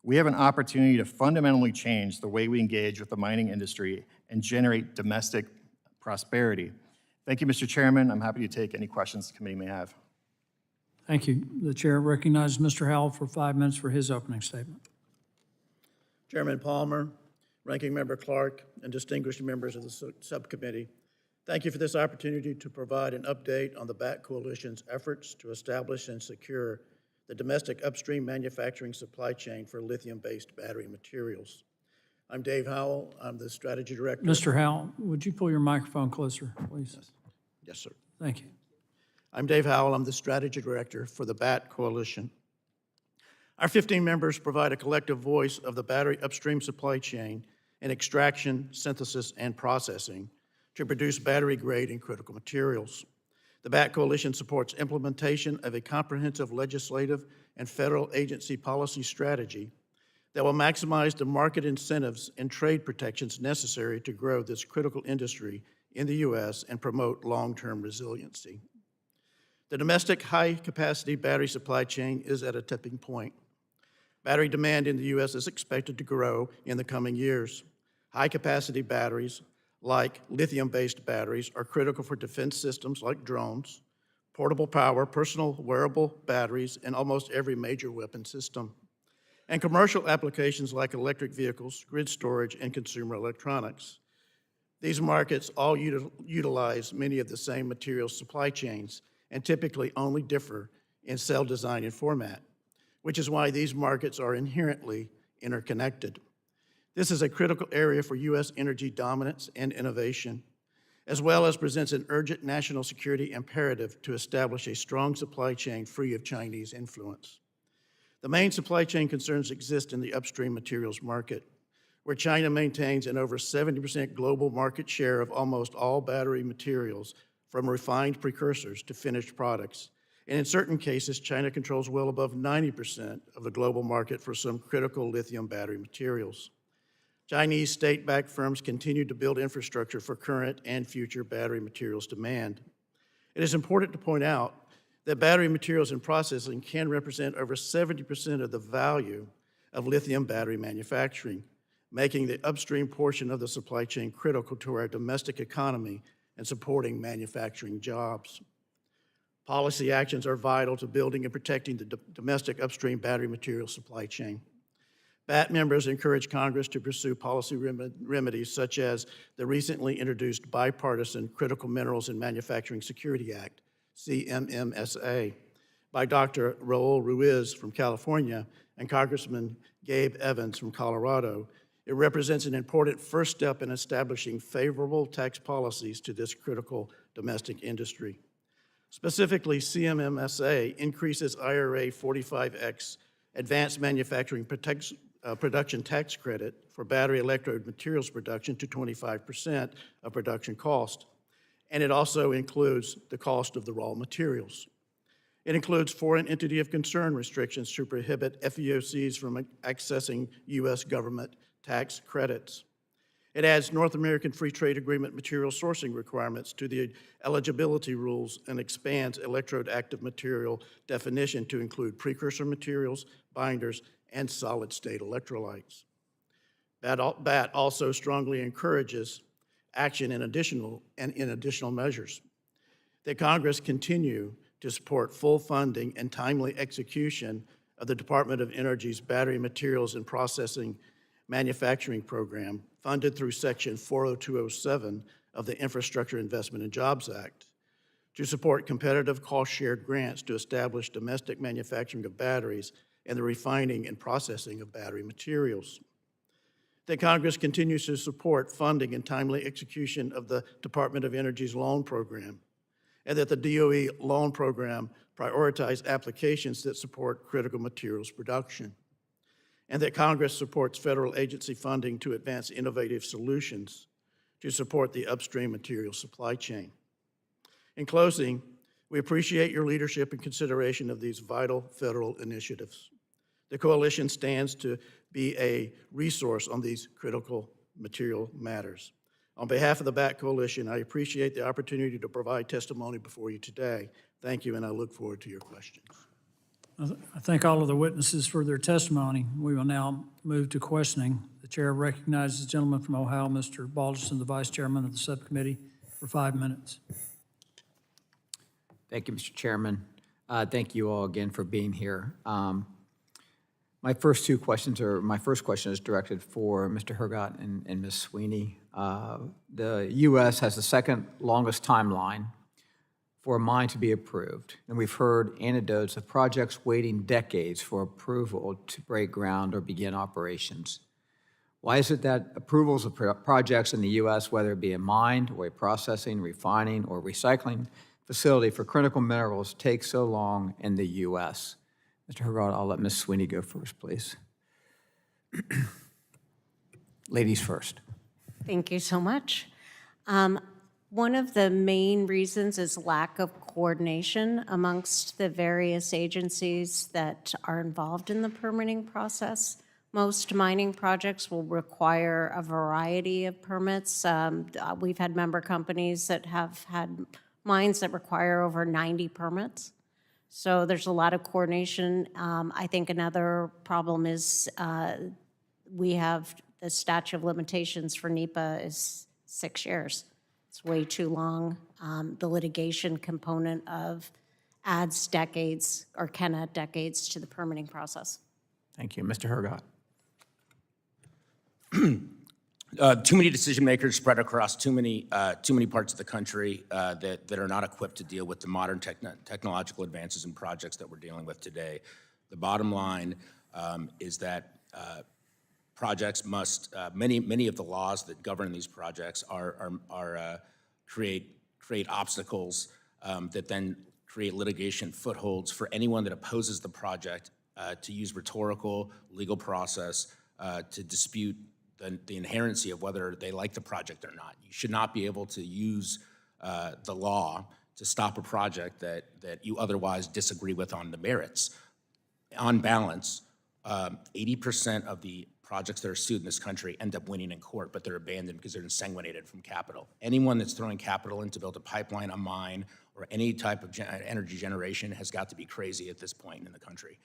We have an opportunity to fundamentally change the way we engage with the mining industry and generate domestic prosperity. Thank you, Mr. Chairman. I'm happy to take any questions the committee may have. Thank you. The chair recognizes Mr. Howell for 5 minutes for his opening statement. Chairman Palmer, Ranking Member Clarke, and distinguished members of the subcommittee, thank you for this opportunity to provide an update on the BAT Coalition's efforts to establish and secure the domestic upstream manufacturing supply chain for lithium-based battery materials. I'm Dave Howell. I'm the strategy director. Mr. Howell, would you pull your microphone closer, please? Yes, sir. Thank you. I'm Dave Howell. I'm the strategy director for the BAT Coalition. Our 15 members provide a collective voice of the battery upstream supply chain in extraction, synthesis, and processing to produce battery-grade and critical materials. The BAT Coalition supports implementation of a comprehensive legislative and federal agency policy strategy that will maximize the market incentives and trade protections necessary to grow this critical industry in the U.S. and promote long-term resiliency. The domestic high-capacity battery supply chain is at a tipping point. Battery demand in the U.S. is expected to grow in the coming years. High-capacity batteries, like lithium-based batteries, are critical for defense systems like drones, portable power, personal wearable batteries, and almost every major weapon system, and commercial applications like electric vehicles, grid storage, and consumer electronics. These markets all utilize many of the same material supply chains and typically only differ in cell design and format, which is why these markets are inherently interconnected. This is a critical area for U.S. energy dominance and innovation, as well as presents an urgent national security imperative to establish a strong supply chain free of Chinese influence. The main supply chain concerns exist in the upstream materials market, where China maintains an over 70% global market share of almost all battery materials, from refined precursors to finished products. And in certain cases, China controls well above 90% of the global market for some critical lithium battery materials. Chinese state-backed firms continue to build infrastructure for current and future battery materials demand. It is important to point out that battery materials and processing can represent over 70% of the value of lithium battery manufacturing, making the upstream portion of the supply chain critical to our domestic economy and supporting manufacturing jobs. Policy actions are vital to building and protecting the domestic upstream battery material supply chain. BAT members encourage Congress to pursue policy remedies such as the recently introduced Bipartisan Critical Minerals and Manufacturing Security Act, CMMSA, by Dr. Raul Ruiz from California and Congressman Gabe Evans from Colorado. It represents an important first step in establishing favorable tax policies to this critical domestic industry. Specifically, CMMSA increases IRA 45X advanced manufacturing production tax credit for battery electrode materials production to 25% of production cost. And it also includes the cost of the raw materials. It includes foreign entity of concern restrictions to prohibit FEOCs from accessing U.S. government tax credits. It adds North American Free Trade Agreement material sourcing requirements to the eligibility rules and expands electrode active material definition to include precursor materials, binders, and solid-state electrolytes. BAT also strongly encourages action in additional measures. That Congress continue to support full funding and timely execution of the Department of Energy's Battery Materials and Processing Manufacturing Program, funded through Section 40207 of the Infrastructure Investment and Jobs Act, to support competitive cost-shared grants to establish domestic manufacturing of batteries and the refining and processing of battery materials. That Congress continues to support funding and timely execution of the Department of Energy's loan program, and that the DOE loan program prioritize applications that support critical materials production, and that Congress supports federal agency funding to advance innovative solutions to support the upstream material supply chain. In closing, we appreciate your leadership and consideration of these vital federal initiatives. The coalition stands to be a resource on these critical material matters. On behalf of the BAT Coalition, I appreciate the opportunity to provide testimony before you today. Thank you, and I look forward to your questions. I thank all of the witnesses for their testimony. We will now move to questioning. The chair recognizes the gentleman from Ohio, Mr. Balderson, the vice chairman of the subcommittee, for 5 minutes. Thank you, Mr. Chairman. Thank you all again for being here. My first question is directed for Mr. Herrgott and Ms. Sweeney. The U.S. has the second longest timeline for a mine to be approved, and we've heard anecdotes of projects waiting decades for approval to break ground or begin operations. Why is it that approvals of projects in the U.S., whether it be a mine or a processing, refining, or recycling facility for critical minerals, take so long in the U.S.? Mr. Herrgott, I'll let Ms. Sweeney go first, please. Ladies first. Thank you so much. One of the main reasons is lack of coordination amongst the various agencies that are involved in the permitting process. Most mining projects will require a variety of permits. We've had member companies that have had mines that require over 90 permits. So there's a lot of coordination. I think another problem is we have the statute of limitations for NEPA is 6 years. It's way too long. The litigation component adds decades or can add decades to the permitting process. Thank you. Mr. Herrgott. Too many decision makers spread across too many parts of the country that are not equipped to deal with the modern technological advances and projects that we're dealing with today. The bottom line is that projects must, many of the laws that govern these projects create obstacles that then create litigation footholds for anyone that opposes the project to use rhetorical legal process to dispute the inherency of whether they like the project or not. You should not be able to use the law to stop a project that you otherwise disagree with on the merits. On balance, 80% of the projects that are sued in this country end up winning in court, but they're abandoned because they're insanguinated from capital. Anyone that's throwing capital in to build a pipeline, a mine, or any type of energy generation has got to be crazy at this point in the country.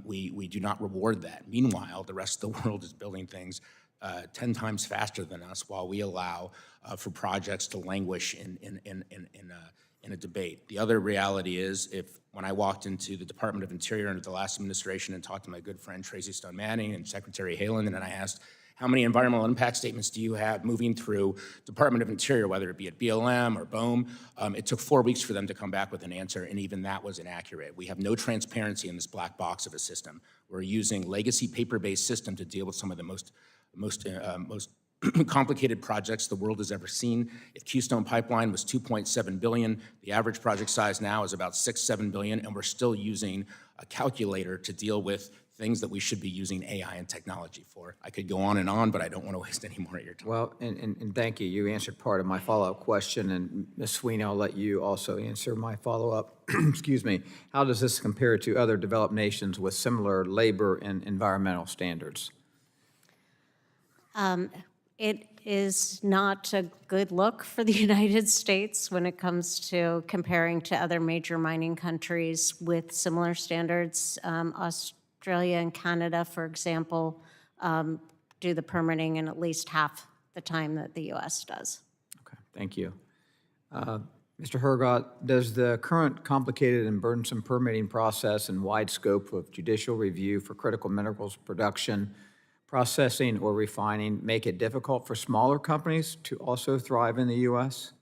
We do not reward that. Meanwhile, the rest of the world is building things 10 times faster than us while we allow for projects to languish in a debate. The other reality is when I walked into the Department of Interior under the last administration and talked to my good friend Tracy Stone Manning and Secretary Haaland, and I asked, how many environmental impact statements do you have moving through Department of Interior, whether it be at BLM or BOEM? It took 4 weeks for them to come back with an answer, and even that was inaccurate. We have no transparency in this black box of a system. We're using legacy paper-based system to deal with some of the most complicated projects the world has ever seen. If Keystone Pipeline was $2.7 billion, the average project size now is about $6-7 billion, and we're still using a calculator to deal with things that we should be using AI and technology for. I could go on, but I don't want to waste any more of your time. Well, and thank you. You answered part of my follow-up question, and Ms. Sweeney, I'll let you also answer my follow-up. Excuse me. How does this compare to other developed nations with similar labor and environmental standards? It is not a good look for the United States when it comes to comparing to other major mining countries with similar standards. Australia and Canada, for example, do the permitting in at least half the time that the U.S. does. Okay, thank you. Mr. Herrgott, does the current complicated and burdensome permitting process and wide scope of judicial review for critical minerals production, processing, or refining make it difficult for smaller companies to also thrive in the U.S.?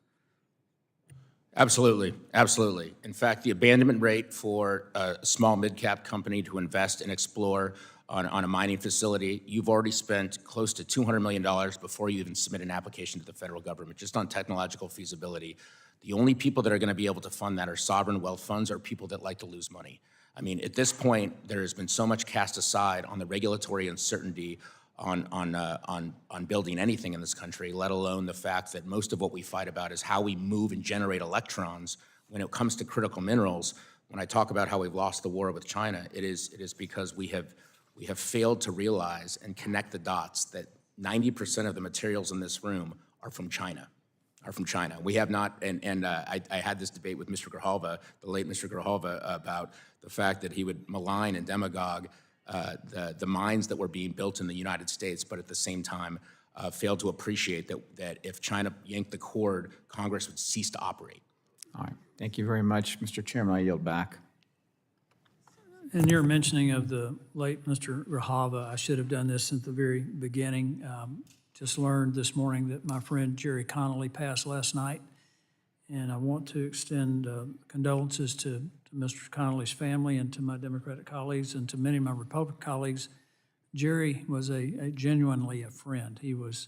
Absolutely, absolutely. In fact, the abandonment rate for a small mid-cap company to invest and explore on a mining facility, you've already spent close to $200 million before you even submit an application to the federal government, just on technological feasibility. The only people that are going to be able to fund that are sovereign wealth funds or people that like to lose money. I mean, at this point, there has been so much cast aside on the regulatory uncertainty on building anything in this country, let alone the fact that most of what we fight about is how we move and generate electrons. When it comes to critical minerals, when I talk about how we've lost the war with China, it is because we have failed to realize and connect the dots that 90% of the materials in this room are from China. We have not, and I had this debate with Mr. Grijalva, the late Mr. Grijalva, about the fact that he would malign and demagogue the mines that were being built in the United States, but at the same time failed to appreciate that if China yanked the cord, Congress would cease to operate. All right, thank you very much, Mr. Chairman. I yield back. In your mentioning of the late Mr. Grijalva, I should have done this at the very beginning. Just learned this morning that my friend Jerry Connolly passed last night, and I want to extend condolences to Mr. Connolly's family and to my Democratic colleagues and to many of my Republican colleagues. Jerry was genuinely a friend. He was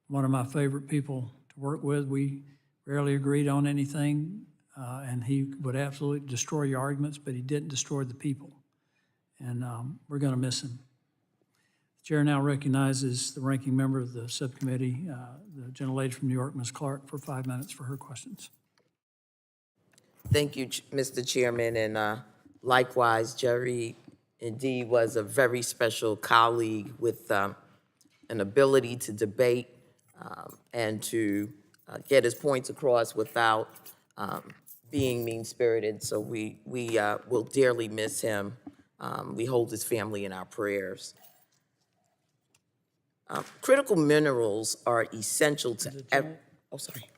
one of my favorite people to work with. We rarely agreed on anything, and he would absolutely destroy your arguments, but he didn't destroy the people. And we're going to miss him. The chair now recognizes the ranking member of the subcommittee, the gentlelady from New York, Ms. Clarke, for 5 minutes for her questions. Thank you, Mr. Chairman, and likewise, Jerry indeed was a very special colleague with an ability to debate and to get his points across without being mean-spirited. So we will dearly miss him. We hold his family in our prayers. Critical minerals are essential to. Oh, sorry.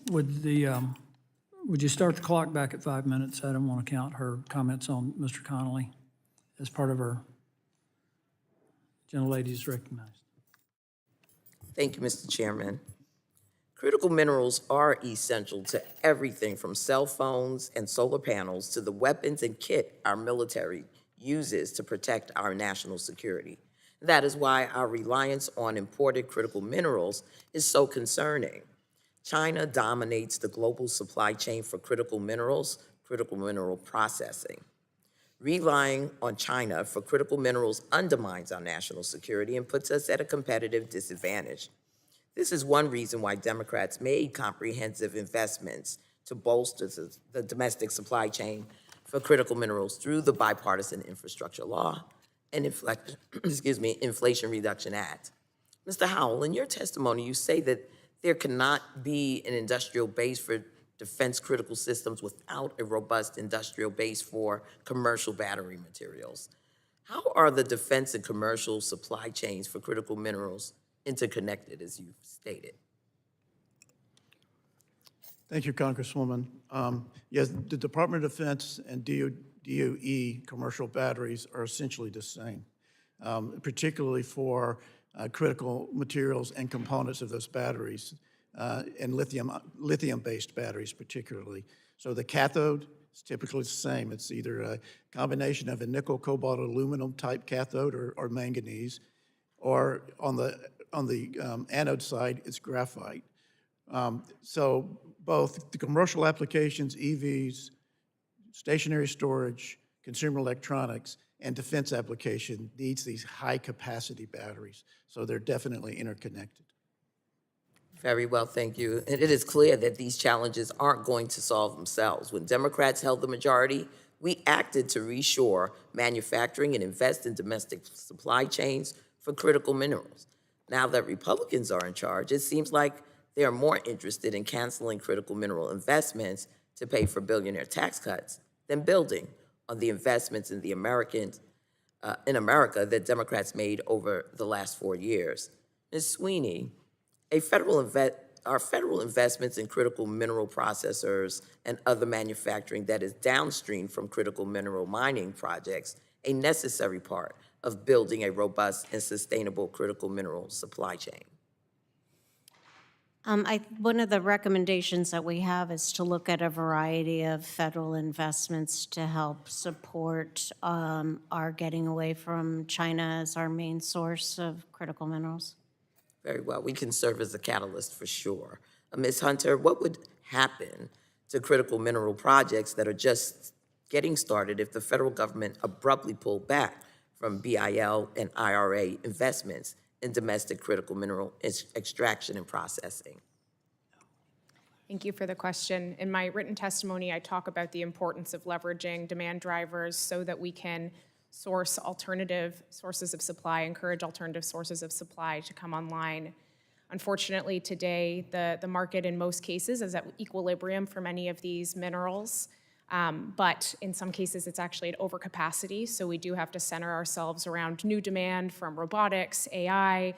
Would you start the clock back at 5 minutes? I don't want to count her comments on Mr. Connolly as part of her gentlelady's recognized. Thank you, Mr. Chairman. Critical minerals are essential to everything from cell phones and solar panels to the weapons and kit our military uses to protect our national security. That is why our reliance on imported critical minerals is so concerning. China dominates the global supply chain for critical minerals, critical mineral processing. Relying on China for critical minerals undermines our national security and puts us at a competitive disadvantage. This is one reason why Democrats made comprehensive investments to bolster the domestic supply chain for critical minerals through the Bipartisan Infrastructure Law and Inflation Reduction Act. Mr. Howell, in your testimony, you say that there cannot be an industrial base for defense critical systems without a robust industrial base for commercial battery materials. How are the defense and commercial supply chains for critical minerals interconnected, as you've stated? Thank you, Congresswoman. Yes, the Department of Defense and DOE commercial batteries are essentially the same, particularly for critical materials and components of those batteries, and lithium-based batteries particularly. So the cathode is typically the same. It's either a combination of a nickel, cobalt, aluminum type cathode or manganese, or on the anode side, it's graphite. So both the commercial applications, EVs, stationary storage, consumer electronics, and defense application needs these high-capacity batteries. So they're definitely interconnected. Very well, thank you. And it is clear that these challenges aren't going to solve themselves. When Democrats held the majority, we acted to reshore manufacturing and invest in domestic supply chains for critical minerals. Now that Republicans are in charge, it seems like they are more interested in canceling critical mineral investments to pay for billionaire tax cuts than building on the investments in America that Democrats made over the last 4 years. Ms. Sweeney, are federal investments in critical mineral processors and other manufacturing that is downstream from critical mineral mining projects a necessary part of building a robust and sustainable critical mineral supply chain? One of the recommendations that we have is to look at a variety of federal investments to help support our getting away from China as our main source of critical minerals. Very well. We can serve as a catalyst for sure. Ms. Hunter, what would happen to critical mineral projects that are just getting started if the federal government abruptly pulled back from BIL and IRA investments in domestic critical mineral extraction and processing? Thank you for the question. In my written testimony, I talk about the importance of leveraging demand drivers so that we can source alternative sources of supply, encourage alternative sources of supply to come online. Unfortunately, today, the market in most cases is at equilibrium for many of these minerals, but in some cases, it's actually at overcapacity, so we do have to center ourselves around new demand from robotics, AI,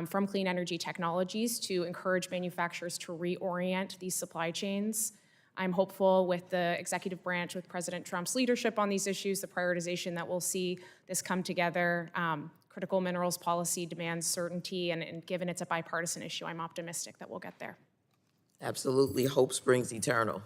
from clean energy technologies to encourage manufacturers to reorient these supply chains. I'm hopeful with the executive branch, with President Trump's leadership on these issues, the prioritization that we'll see this come together. Critical minerals policy demands certainty, and given it's a bipartisan issue, I'm optimistic that we'll get there. Absolutely. Hope springs eternal.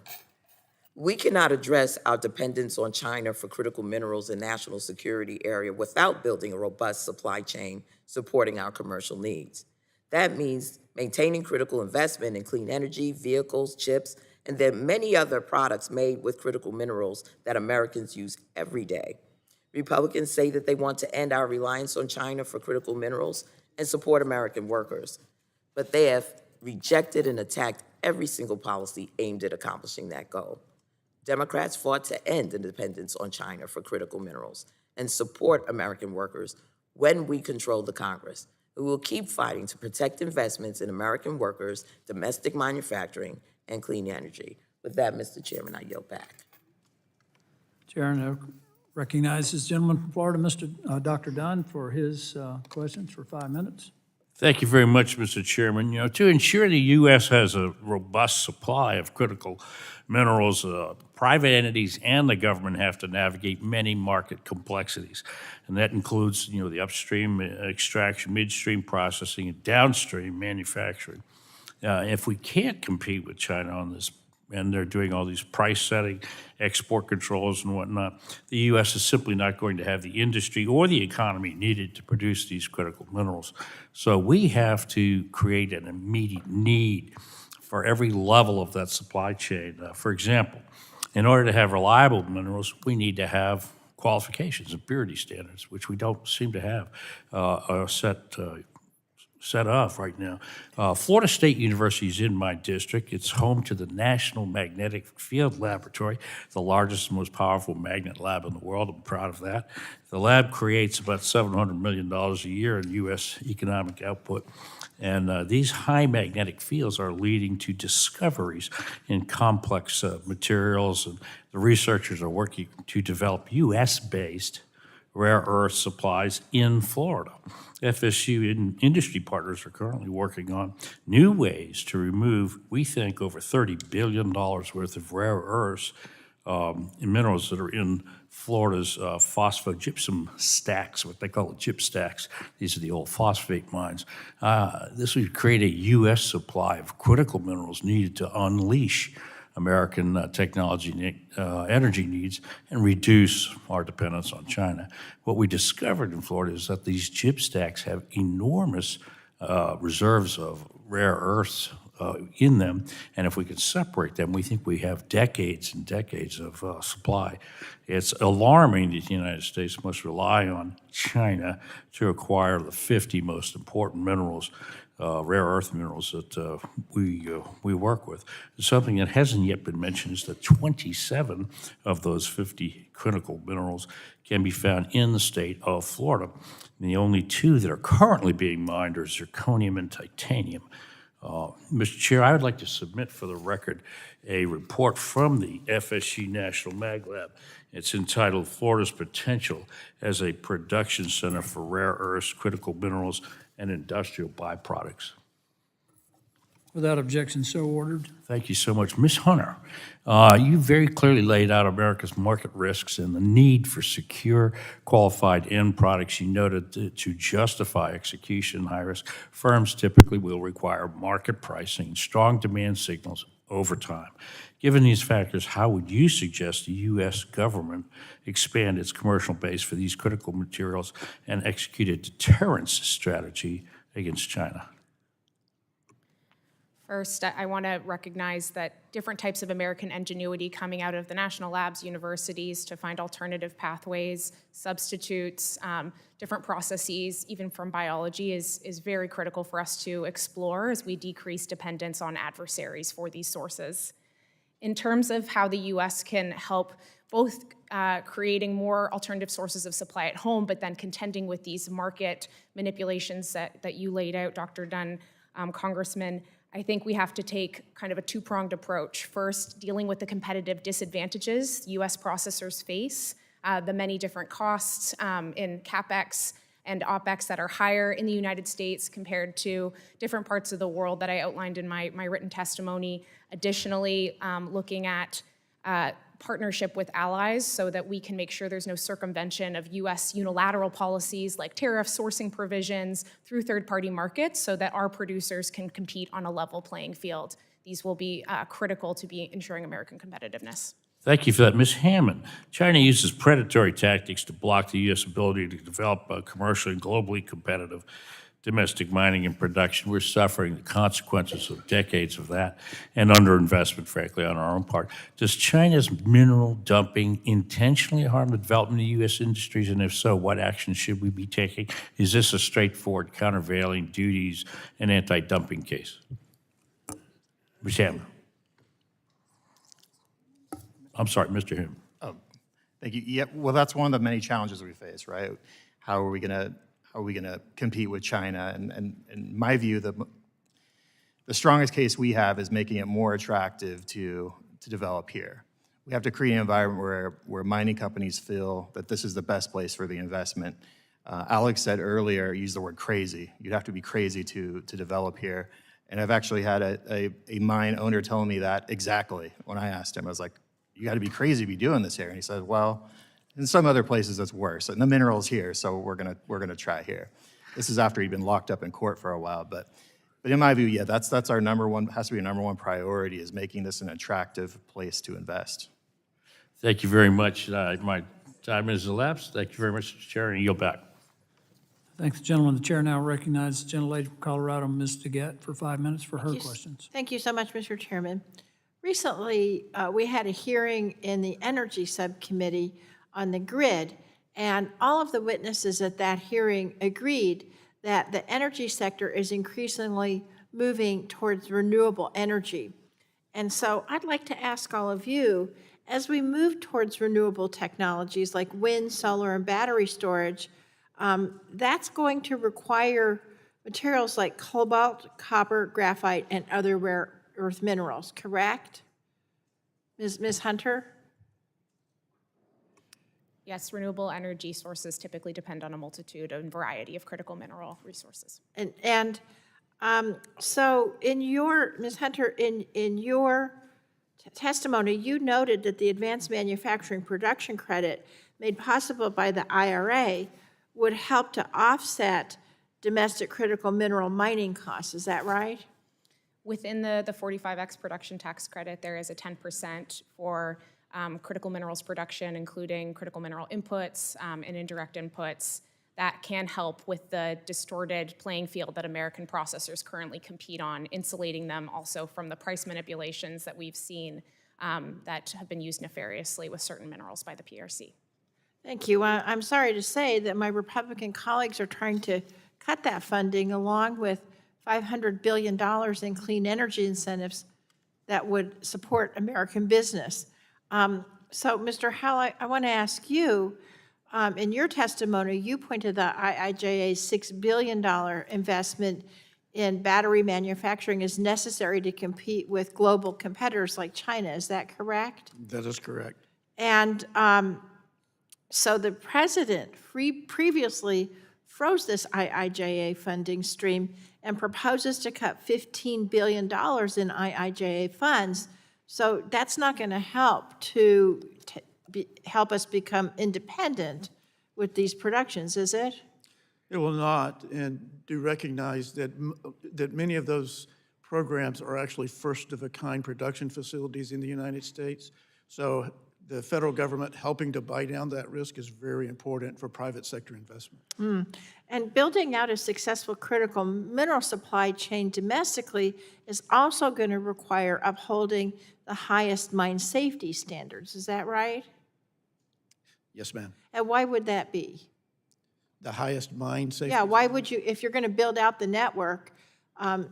We cannot address our dependence on China for critical minerals in national security area without building a robust supply chain supporting our commercial needs. That means maintaining critical investment in clean energy, vehicles, chips, and there are many other products made with critical minerals that Americans use every day. Republicans say that they want to end our reliance on China for critical minerals and support American workers, but they have rejected and attacked every single policy aimed at accomplishing that goal. Democrats fought to end the dependence on China for critical minerals and support American workers when we control the Congress. We will keep fighting to protect investments in American workers, domestic manufacturing, and clean energy. With that, Mr. Chairman, I yield back. Chair now recognizes the gentleman from Florida, Dr. Dunn, for his questions for 5 minutes. Thank you very much, Mr. Chairman. You know, to ensure the U.S. has a robust supply of critical minerals, private entities and the government have to navigate many market complexities. And that includes, you know, the upstream extraction, midstream processing, and downstream manufacturing. If we can't compete with China on this, and they're doing all these price setting, export controls and whatnot, the U.S. is simply not going to have the industry or the economy needed to produce these critical minerals. So we have to create an immediate need for every level of that supply chain. For example, in order to have reliable minerals, we need to have qualifications and purity standards, which we don't seem to have set off right now. Florida State University is in my district. It's home to the National Magnetic Field Laboratory, the largest and most powerful magnet lab in the world. I'm proud of that. The lab creates about $700 million a year in U.S. economic output. And these high magnetic fields are leading to discoveries in complex materials. And the researchers are working to develop U.S.-based rare earth supplies in Florida. FSU and industry partners are currently working on new ways to remove, we think, over $30 billion worth of rare earths minerals that are in Florida's phosphogypsum stacks, what they call the gyp stacks. These are the old phosphate mines. This would create a U.S. supply of critical minerals needed to unleash American technology energy needs and reduce our dependence on China. What we discovered in Florida is that these gyp stacks have enormous reserves of rare earths in them, and if we can separate them, we think we have decades and decades of supply. It's alarming that the United States must rely on China to acquire the 50 most important minerals, rare earth minerals that we work with. Something that hasn't yet been mentioned is that 27 of those 50 critical minerals can be found in the state of Florida. And the only two that are currently being mined are zirconium and titanium. Mr. Chair, I would like to submit for the record a report from the FSU National Mag Lab. It's entitled Florida's Potential as a Production Center for Rare Earths, Critical Minerals, and Industrial Byproducts. Without objection, so ordered. Thank you so much. Ms. Hunter, you very clearly laid out America's market risks and the need for secure, qualified end products. You noted that to justify execution in high-risk, firms typically will require market pricing and strong demand signals over time. Given these factors, how would you suggest the U.S. government expand its commercial base for these critical materials and execute a deterrence strategy against China? First, I want to recognize that different types of American ingenuity coming out of the national labs, universities, to find alternative pathways, substitutes, different processes, even from biology, is very critical for us to explore as we decrease dependence on adversaries for these sources. In terms of how the U.S. can help both creating more alternative sources of supply at home, but then contending with these market manipulations that you laid out, Dr. Dunn, Congressman, I think we have to take kind of a two-pronged approach. First, dealing with the competitive disadvantages U.S. processors face, the many different costs in CapEx and OpEx that are higher in the United States compared to different parts of the world that I outlined in my written testimony. Additionally, looking at partnership with allies so that we can make sure there's no circumvention of U.S. unilateral policies like tariff sourcing provisions through third-party markets so that our producers can compete on a level playing field. These will be critical to be ensuring American competitiveness. Thank you for that. Ms. Hammond, China uses predatory tactics to block the U.S. ability to develop a commercially and globally competitive domestic mining and production. We're suffering the consequences of decades of that and underinvestment, frankly, on our own part. Does China's mineral dumping intentionally harm the development of U.S. industries? And if so, what action should we be taking? Is this a straightforward countervailing duties and anti-dumping case? Ms. Hammond. I'm sorry, Mr. Hammond. Thank you. Yeah, well, that's one of the many challenges we face, right? How are we going to compete with China? And in my view, the strongest case we have is making it more attractive to develop here. We have to create an environment where mining companies feel that this is the best place for the investment. Alex said earlier, used the word crazy. You'd have to be crazy to develop here. And I've actually had a mine owner telling me that exactly when I asked him. I was like, you got to be crazy to be doing this here. And he said, well, in some other places it's worse. And the mineral's here, so we're gonna try here. This is after he'd been locked up in court for a while. But in my view, yeah, that's our number one, has to be a number one priority, is making this an attractive place to invest. Thank you very much. My time has elapsed. Thank you very much, Mr. Chair, and yield back. Thank the gentleman. The chair now recognizes the gentlelady from Colorado, Ms. DeGette, for 5 minutes for her questions. Thank you so much, Mr. Chairman. Recently, we had a hearing in the Energy Subcommittee on the grid, and all of the witnesses at that hearing agreed that the energy sector is increasingly moving towards renewable energy. And so I'd like to ask all of you, as we move towards renewable technologies like wind, solar, and battery storage, that's going to require materials like cobalt, copper, graphite, and other rare earth minerals, correct? Ms. Hunter? Yes, renewable energy sources typically depend on a multitude and variety of critical mineral resources. So in your, Ms. Hunter, in your testimony, you noted that the Advanced Manufacturing Production Credit made possible by the IRA would help to offset domestic critical mineral mining costs. Is that right? Within the 45X production tax credit, there is a 10% for critical minerals production, including critical mineral inputs and indirect inputs, that can help with the distorted playing field that American processors currently compete on, insulating them also from the price manipulations that we've seen that have been used nefariously with certain minerals by the PRC. Thank you. I'm sorry to say that my Republican colleagues are trying to cut that funding along with $500 billion in clean energy incentives that would support American business. So, Mr. Howell, I want to ask you, in your testimony, you pointed the IIJA's $6 billion investment in battery manufacturing is necessary to compete with global competitors like China. Is that correct? That is correct. And so the president previously froze this IIJA funding stream and proposes to cut $15 billion in IIJA funds. So that's not going to help to help us become independent with these productions, is it? It will not, and do recognize that, that many of those programs are actually first-of-a-kind production facilities in the United States. So the federal government helping to buy down that risk is very important for private sector investment. And building out a successful critical mineral supply chain domestically is also going to require upholding the highest mine safety standards. Is that right? Yes, ma'am. And why would that be? The highest mine safety. Yeah, why would you, if you're going to build out the network,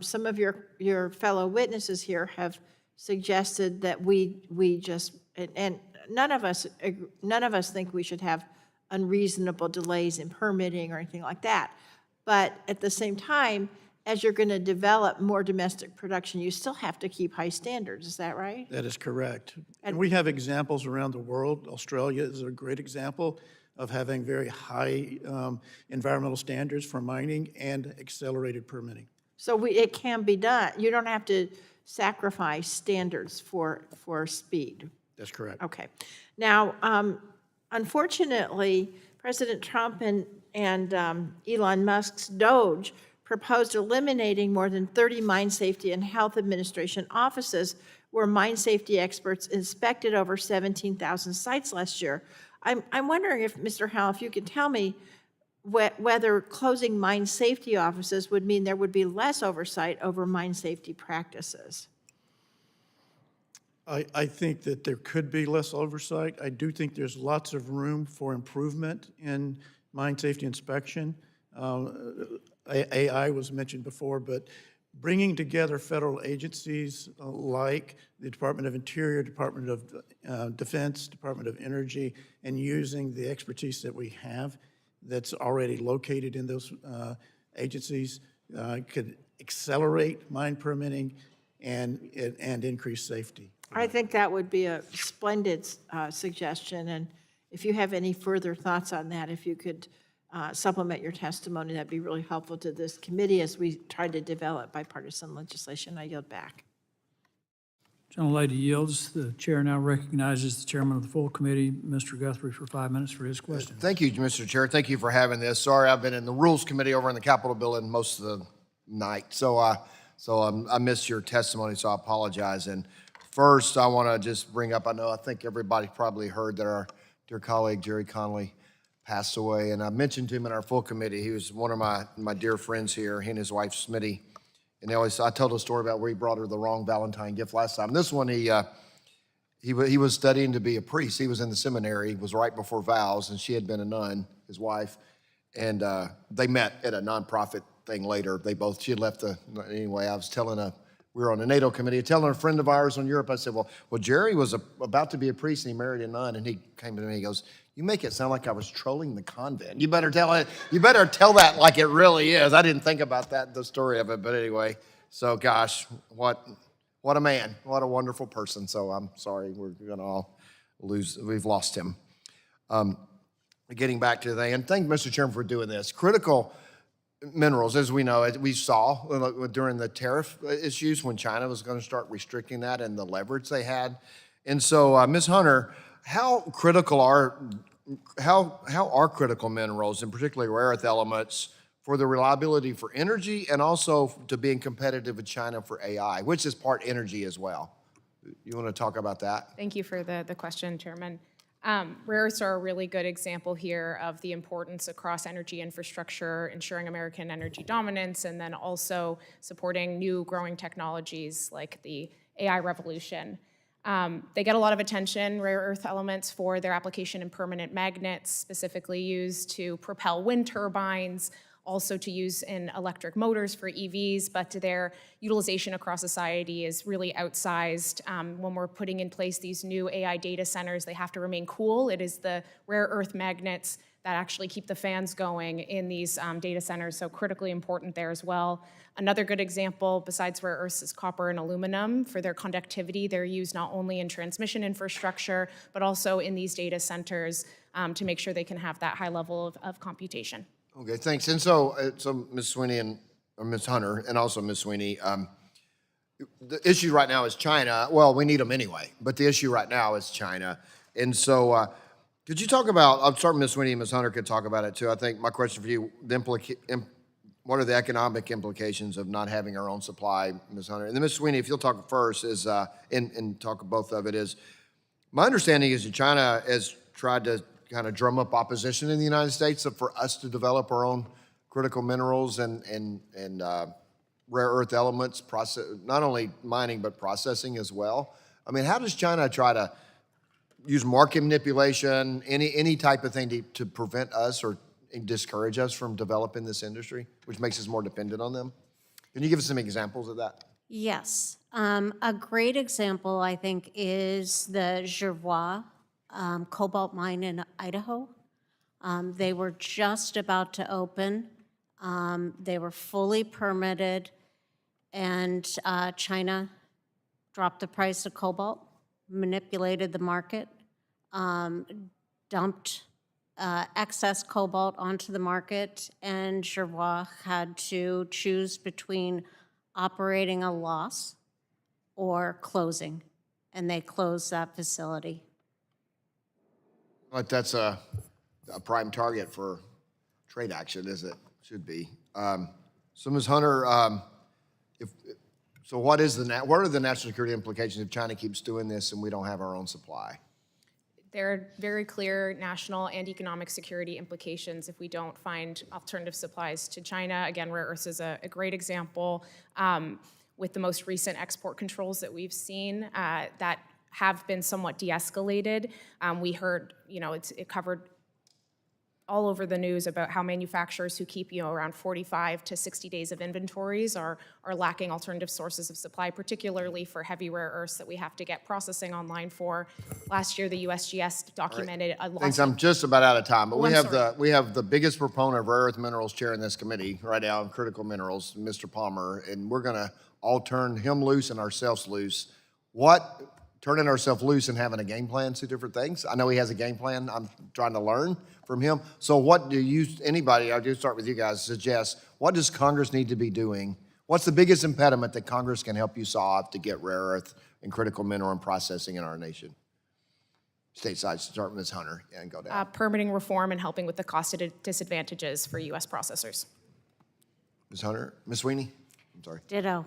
some of your fellow witnesses here have suggested that we just, and none of us think we should have unreasonable delays in permitting or anything like that. But at the same time, as you're going to develop more domestic production, you still have to keep high standards. Is that right? That is correct. And we have examples around the world. Australia is a great example of having very high environmental standards for mining and accelerated permitting. So it can be done. You don't have to sacrifice standards for speed. That's correct. Okay. Now, unfortunately, President Trump and Elon Musk's DOGE proposed eliminating more than 30 mine safety and health administration offices where mine safety experts inspected over 17,000 sites last year. I'm wondering if, Mr. Howell, if you could tell me whether closing mine safety offices would mean there would be less oversight over mine safety practices. I think that there could be less oversight. I do think there's lots of room for improvement in mine safety inspection. AI was mentioned before, but bringing together federal agencies like the Department of Interior, Department of Defense, Department of Energy, and using the expertise that we have that's already located in those agencies could accelerate mine permitting and increase safety. I think that would be a splendid suggestion, and if you have any further thoughts on that, if you could supplement your testimony, that'd be really helpful to this committee as we try to develop bipartisan legislation. I yield back. Gentlelady yields. The chair now recognizes the chairman of the full committee, Mr. Guthrie, for 5 minutes for his question. Thank you, Mr. Chair. Thank you for having this. Sorry, I've been in the Rules Committee over in the Capitol building most of the night, so I missed your testimony, so I apologize. And first, I want to just bring up, I think everybody probably heard that our dear colleague, Jerry Connolly, passed away, and I mentioned to him in our full committee. He was one of my dear friends here, he and his wife, Smitty. And I told a story about where he brought her the wrong Valentine gift last time. This one, he was studying to be a priest. He was in the seminary, was right before vows, and she had been a nun, his wife. And they met at a nonprofit thing later. She had left anyway, I was telling we were on the NATO committee, telling a friend of ours in Europe, I said, well, Jerry was about to be a priest and he married a nun, and he came to me, he goes, you make it sound like I was trolling the convent. You better tell that like it really is. I didn't think about that, the story of it, but anyway. So gosh, what a man, what a wonderful person. So I'm sorry, we're gonna all we've lost him. Getting back to the thing, and thank Mr. Chairman for doing this. Critical minerals, as we know, we saw during the tariff issues when China was gonna start restricting that and the leverage they had. And so, Ms. Hunter, how are critical minerals, and particularly rare earth elements, for the reliability for energy and also to being competitive with China for AI, which is part energy as well? You want to talk about that? Thank you for the question, Chairman. Rare earths are a really good example here of the importance across energy infrastructure, ensuring American energy dominance, and then also supporting new growing technologies like the AI revolution. They get a lot of attention, rare earth elements, for their application in permanent magnets, specifically used to propel wind turbines, also to use in electric motors for EVs, but their utilization across society is really outsized. When we're putting in place these new AI data centers, they have to remain cool. It is the rare earth magnets that actually keep the fans going in these data centers, so critically important there as well. Another good example, besides rare earths, is copper and aluminum. For their conductivity, they're used not only in transmission infrastructure, but also in these data centers to make sure they can have that high level of computation. Okay, thanks. And so Ms. Sweeney or Ms. Hunter, and also Ms. Sweeney, the issue right now is China. Well, we need them anyway, but the issue right now is China. And so, could you talk about, I'll start with Ms. Sweeney and Ms. Hunter could talk about it too. I think my question for you, what are the economic implications of not having our own supply, Ms. Hunter? And then Ms. Sweeney, if you'll talk first, is, and talk both of it, is, my understanding is that China has tried to kind of drum up opposition in the United States for us to develop our own critical minerals and rare earth elements, process, not only mining, but processing as well. I mean, how does China try to use market manipulation, any type of thing to prevent us or discourage us from developing this industry, which makes us more dependent on them? Can you give us some examples of that? Yes. A great example, I think, is the Jervois cobalt mine in Idaho. They were just about to open. They were fully permitted, and China dropped the price of cobalt, manipulated the market, dumped excess cobalt onto the market, and Jervois had to choose between operating a loss or closing, and they closed that facility. But that's a prime target for trade action, as it should be. So Ms. Hunter, what are the national security implications if China keeps doing this and we don't have our own supply? There are very clear national and economic security implications if we don't find alternative supplies to China. Again, rare earths is a great example. With the most recent export controls that we've seen that have been somewhat de-escalated. We heard, it covered all over the news about how manufacturers who keep, around 45 to 60 days of inventories are lacking alternative sources of supply, particularly for heavy rare earths that we have to get processing online for. Last year, the USGS documented a loss. Thanks, I'm just about out of time, but Oh, we have the biggest proponent of rare earth minerals chair in this committee right now, critical minerals, Mr. Palmer, and we're gonna all turn him loose and ourselves loose. Turning ourselves loose and having a game plan, two different things? I know he has a game plan. I'm trying to learn from him. So what do you, anybody, I'll just start with you guys, suggest, what does Congress need to be doing? What's the biggest impediment that Congress can help you solve to get rare earth and critical mineral and processing in our nation? Stateside, start with Ms. Hunter and go down. Permitting reform and helping with the cost disadvantages for U.S. processors. Ms. Hunter, Ms. Sweeney? I'm sorry. Ditto.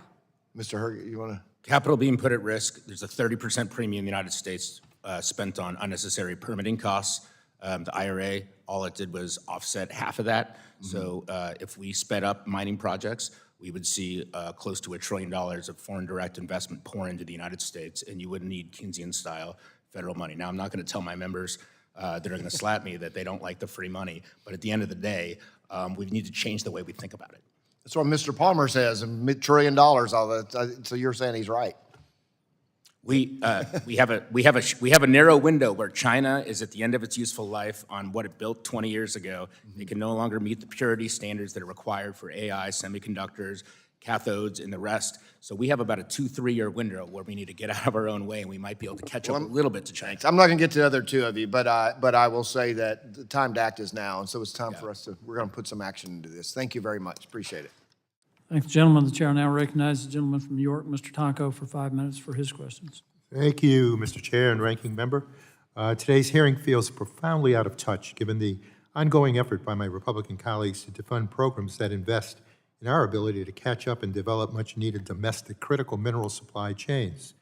Mr. Herrgott, you wanna? Capital being put at risk. There's a 30% premium in the United States spent on unnecessary permitting costs. The IRA, all it did was offset half of that. So if we sped up mining projects, we would see close to $1 trillion of foreign direct investment pour into the United States, and you wouldn't need Keynesian-style federal money. Now, I'm not going to tell my members that are going to slap me that they don't like the free money, but at the end of the day, we need to change the way we think about it. That's what Mr. Palmer says, $1 trillion, all that. So you're saying he's right. We have a narrow window where China is at the end of its useful life on what it built 20 years ago. It can no longer meet the purity standards that are required for AI, semiconductors, cathodes, and the rest. So we have about a 2-3 year window where we need to get out of our own way, and we might be able to catch up a little bit to China. I'm not going to get to the other two of you, but I will say that the time to act is now, and so it's time for us to, we're going to put some action into this. Thank you very much. Appreciate it. Thanks, gentlemen. The chair now recognizes the gentleman from New York, Mr. Tonko, for 5 minutes for his questions. Thank you, Mr. Chair and Ranking Member. Today's hearing feels profoundly out of touch given the ongoing effort by my Republican colleagues to defund programs that invest in our ability to catch up and develop much-needed domestic critical mineral supply chains.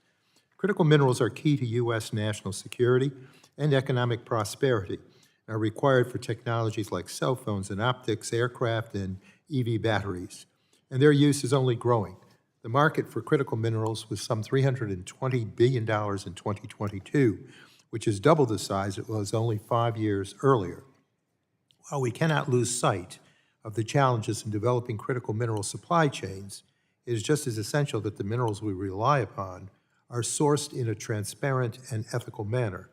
Critical minerals are key to U.S. national security and economic prosperity and are required for technologies like cell phones and optics, aircraft, and EV batteries. And their use is only growing. The market for critical minerals was some $320 billion in 2022, which is double the size it was only 5 years earlier. While we cannot lose sight of the challenges in developing critical mineral supply chains, it is just as essential that the minerals we rely upon are sourced in a transparent and ethical manner.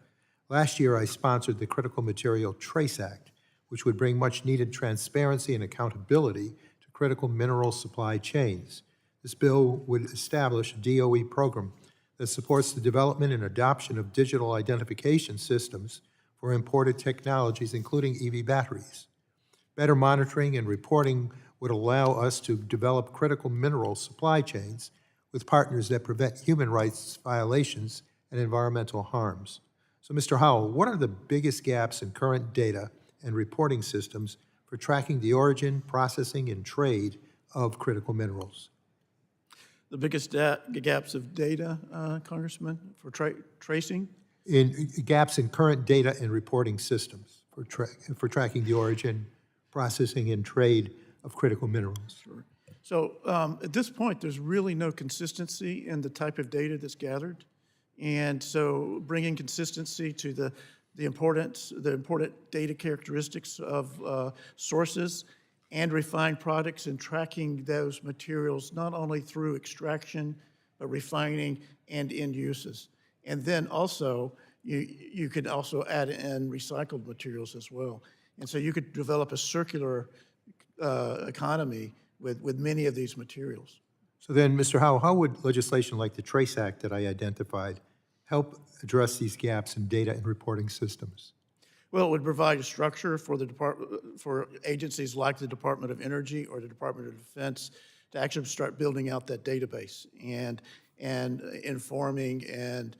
Last year, I sponsored the Critical Material Trace Act, which would bring much-needed transparency and accountability to critical mineral supply chains. This bill would establish a DOE program that supports the development and adoption of digital identification systems for imported technologies, including EV batteries. Better monitoring and reporting would allow us to develop critical mineral supply chains with partners that prevent human rights violations and environmental harms. So, Mr. Howell, what are the biggest gaps in current data and reporting systems for tracking the origin, processing, and trade of critical minerals? The biggest gaps of data, Congressman, for tracing? Gaps in current data and reporting systems for tracking the origin, processing, and trade of critical minerals. So at this point, there's really no consistency in the type of data that's gathered. And so bringing consistency to the important data characteristics of sources and refined products and tracking those materials not only through extraction, but refining and end uses. And then also, you could also add in recycled materials as well. And so you could develop a circular economy with many of these materials. So then, Mr. Howell, how would legislation like the TRACE Act that I identified help address these gaps in data and reporting systems? Well, it would provide a structure for for agencies like the Department of Energy or the Department of Defense to actually start building out that database and informing and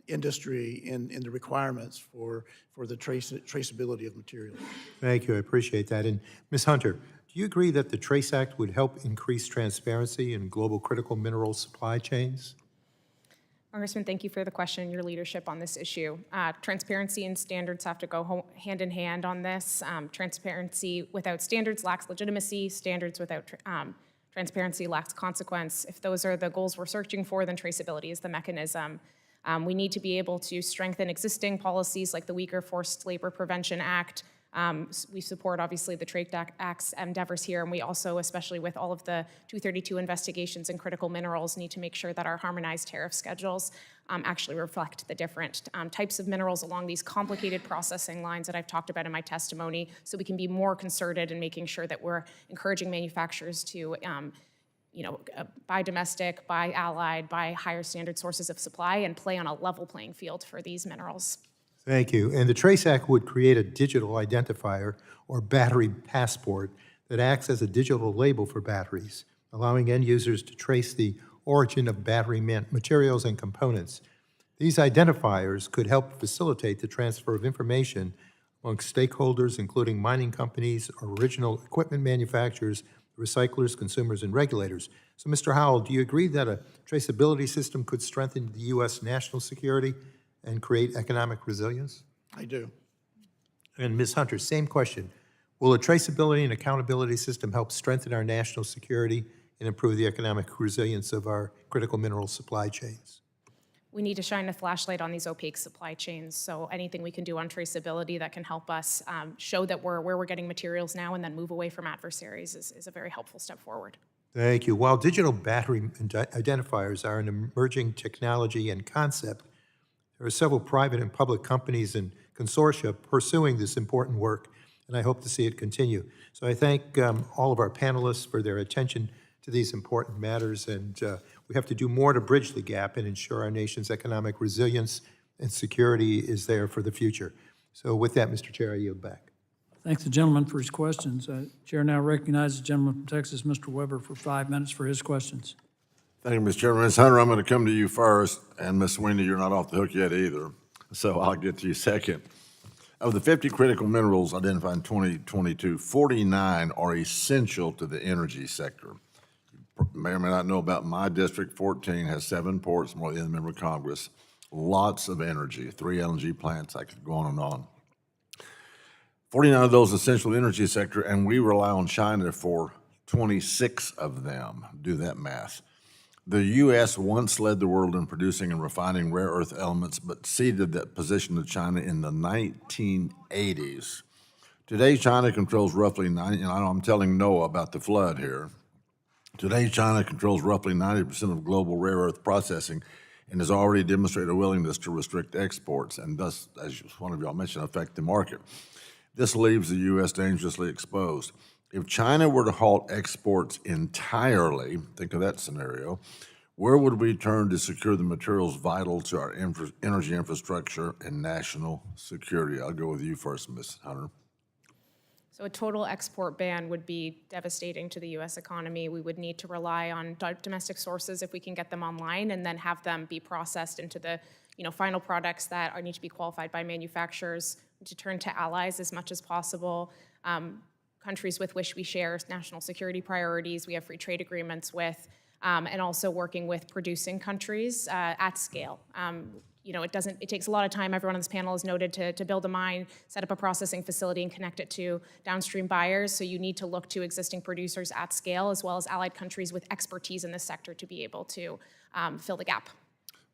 industry in the requirements for the traceability of materials. Thank you, I appreciate that. And Ms. Hunter, do you agree that the TRACE Act would help increase transparency in global critical mineral supply chains? Congressman, thank you for the question and your leadership on this issue. Transparency and standards have to go hand in hand on this. Transparency without standards lacks legitimacy. Standards without transparency lacks consequence. If those are the goals we're searching for, then traceability is the mechanism. We need to be able to strengthen existing policies like the Weaker Forced Labor Prevention Act. We support, obviously, the Trade Act's endeavors here, and we also, especially with all of the 232 investigations in critical minerals, need to make sure that our harmonized tariff schedules actually reflect the different types of minerals along these complicated processing lines that I've talked about in my testimony, so we can be more concerted in making sure that we're encouraging manufacturers to buy domestic, buy allied, buy higher standard sources of supply, and play on a level playing field for these minerals. Thank you. And the TRACE Act would create a digital identifier or battery passport that acts as a digital label for batteries, allowing end users to trace the origin of battery materials and components. These identifiers could help facilitate the transfer of information amongst stakeholders, including mining companies, original equipment manufacturers, recyclers, consumers, and regulators. So, Mr. Howell, do you agree that a traceability system could strengthen the U.S. national security and create economic resilience? I do. And Ms. Hunter, same question. Will a traceability and accountability system help strengthen our national security and improve the economic resilience of our critical mineral supply chains? We need to shine a flashlight on these opaque supply chains, so anything we can do on traceability that can help us show that where we're getting materials now and then move away from adversaries is a very helpful step forward. Thank you. While digital battery identifiers are an emerging technology and concept, there are several private and public companies and consortia pursuing this important work, and I hope to see it continue. So I thank all of our panelists for their attention to these important matters, and we have to do more to bridge the gap and ensure our nation's economic resilience and security is there for the future. So with that, Mr. Chair, I yield back. Thank the gentleman for his questions. Chair now recognizes the gentleman from Texas, Mr. Weber, for 5 minutes for his questions. Thank you, Mr. Chairman. Ms. Hunter, I'm going to come to you first, and Ms. Sweeney, you're not off the hook yet either, so I'll get to you second. Of the 50 critical minerals identified in 2022, 49 are essential to the energy sector. You may or may not know about my district. 14 has 7 ports, more than the member of Congress. Lots of energy, 3 LNG plants. I could go on and on. 49 of those essential to the energy sector, and we rely on China for 26 of them. Do that math. The U.S. once led the world in producing and refining rare earth elements, but ceded that position to China in the 1980s. Today, China controls roughly 90, and I know I'm telling Noah about the flood here. Today, China controls roughly 90% of global rare earth processing and has already demonstrated a willingness to restrict exports and thus, as one of y'all mentioned, affect the market. This leaves the U.S. dangerously exposed. If China were to halt exports entirely, think of that scenario, where would we turn to secure the materials vital to our energy infrastructure and national security? I'll go with you first, Ms. Hunter. So a total export ban would be devastating to the U.S. economy. We would need to rely on domestic sources if we can get them online, and then have them be processed into the final products that need to be qualified by manufacturers, to turn to allies as much as possible, countries with which we share national security priorities, we have free trade agreements with, and also working with producing countries at scale. It takes a lot of time, everyone on this panel has noted, to build a mine, set up a processing facility, and connect it to downstream buyers. So you need to look to existing producers at scale, as well as allied countries with expertise in this sector to be able to fill the gap.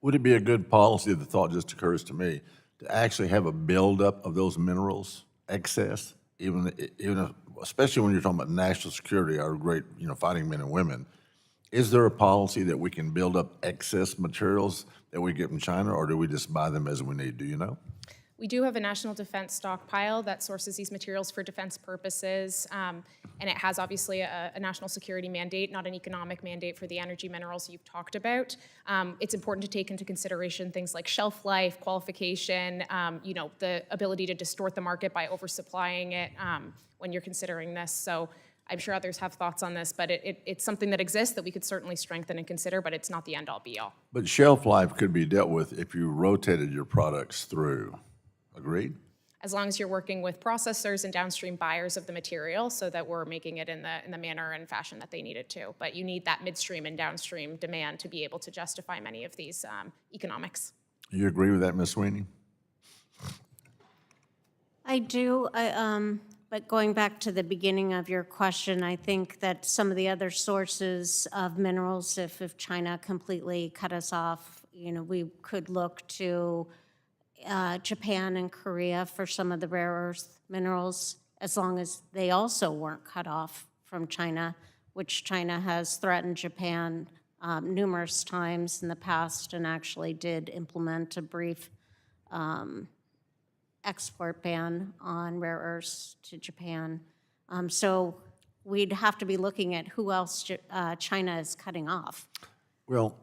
Would it be a good policy, the thought just occurs to me, to actually have a buildup of those minerals, excess, even if, especially when you're talking about national security, our great, fighting men and women? Is there a policy that we can build up excess materials that we get from China, or do we just buy them as we need? Do you know? We do have a national defense stockpile that sources these materials for defense purposes, and it has obviously a national security mandate, not an economic mandate for the energy minerals you've talked about. It's important to take into consideration things like shelf life, qualification, the ability to distort the market by oversupplying it when you're considering this. So I'm sure others have thoughts on this, but it's something that exists that we could certainly strengthen and consider, but it's not the end-all be-all. But shelf life could be dealt with if you rotated your products through. Agreed? As long as you're working with processors and downstream buyers of the material so that we're making it in the manner and fashion that they need it to. But you need that midstream and downstream demand to be able to justify many of these economics. You agree with that, Ms. Sweeney? I do, but going back to the beginning of your question, I think that some of the other sources of minerals, if China completely cut us off, we could look to Japan and Korea for some of the rare earth minerals, as long as they also weren't cut off from China, which China has threatened Japan numerous times in the past and actually did implement a brief export ban on rare earths to Japan. So we'd have to be looking at who else China is cutting off. Well,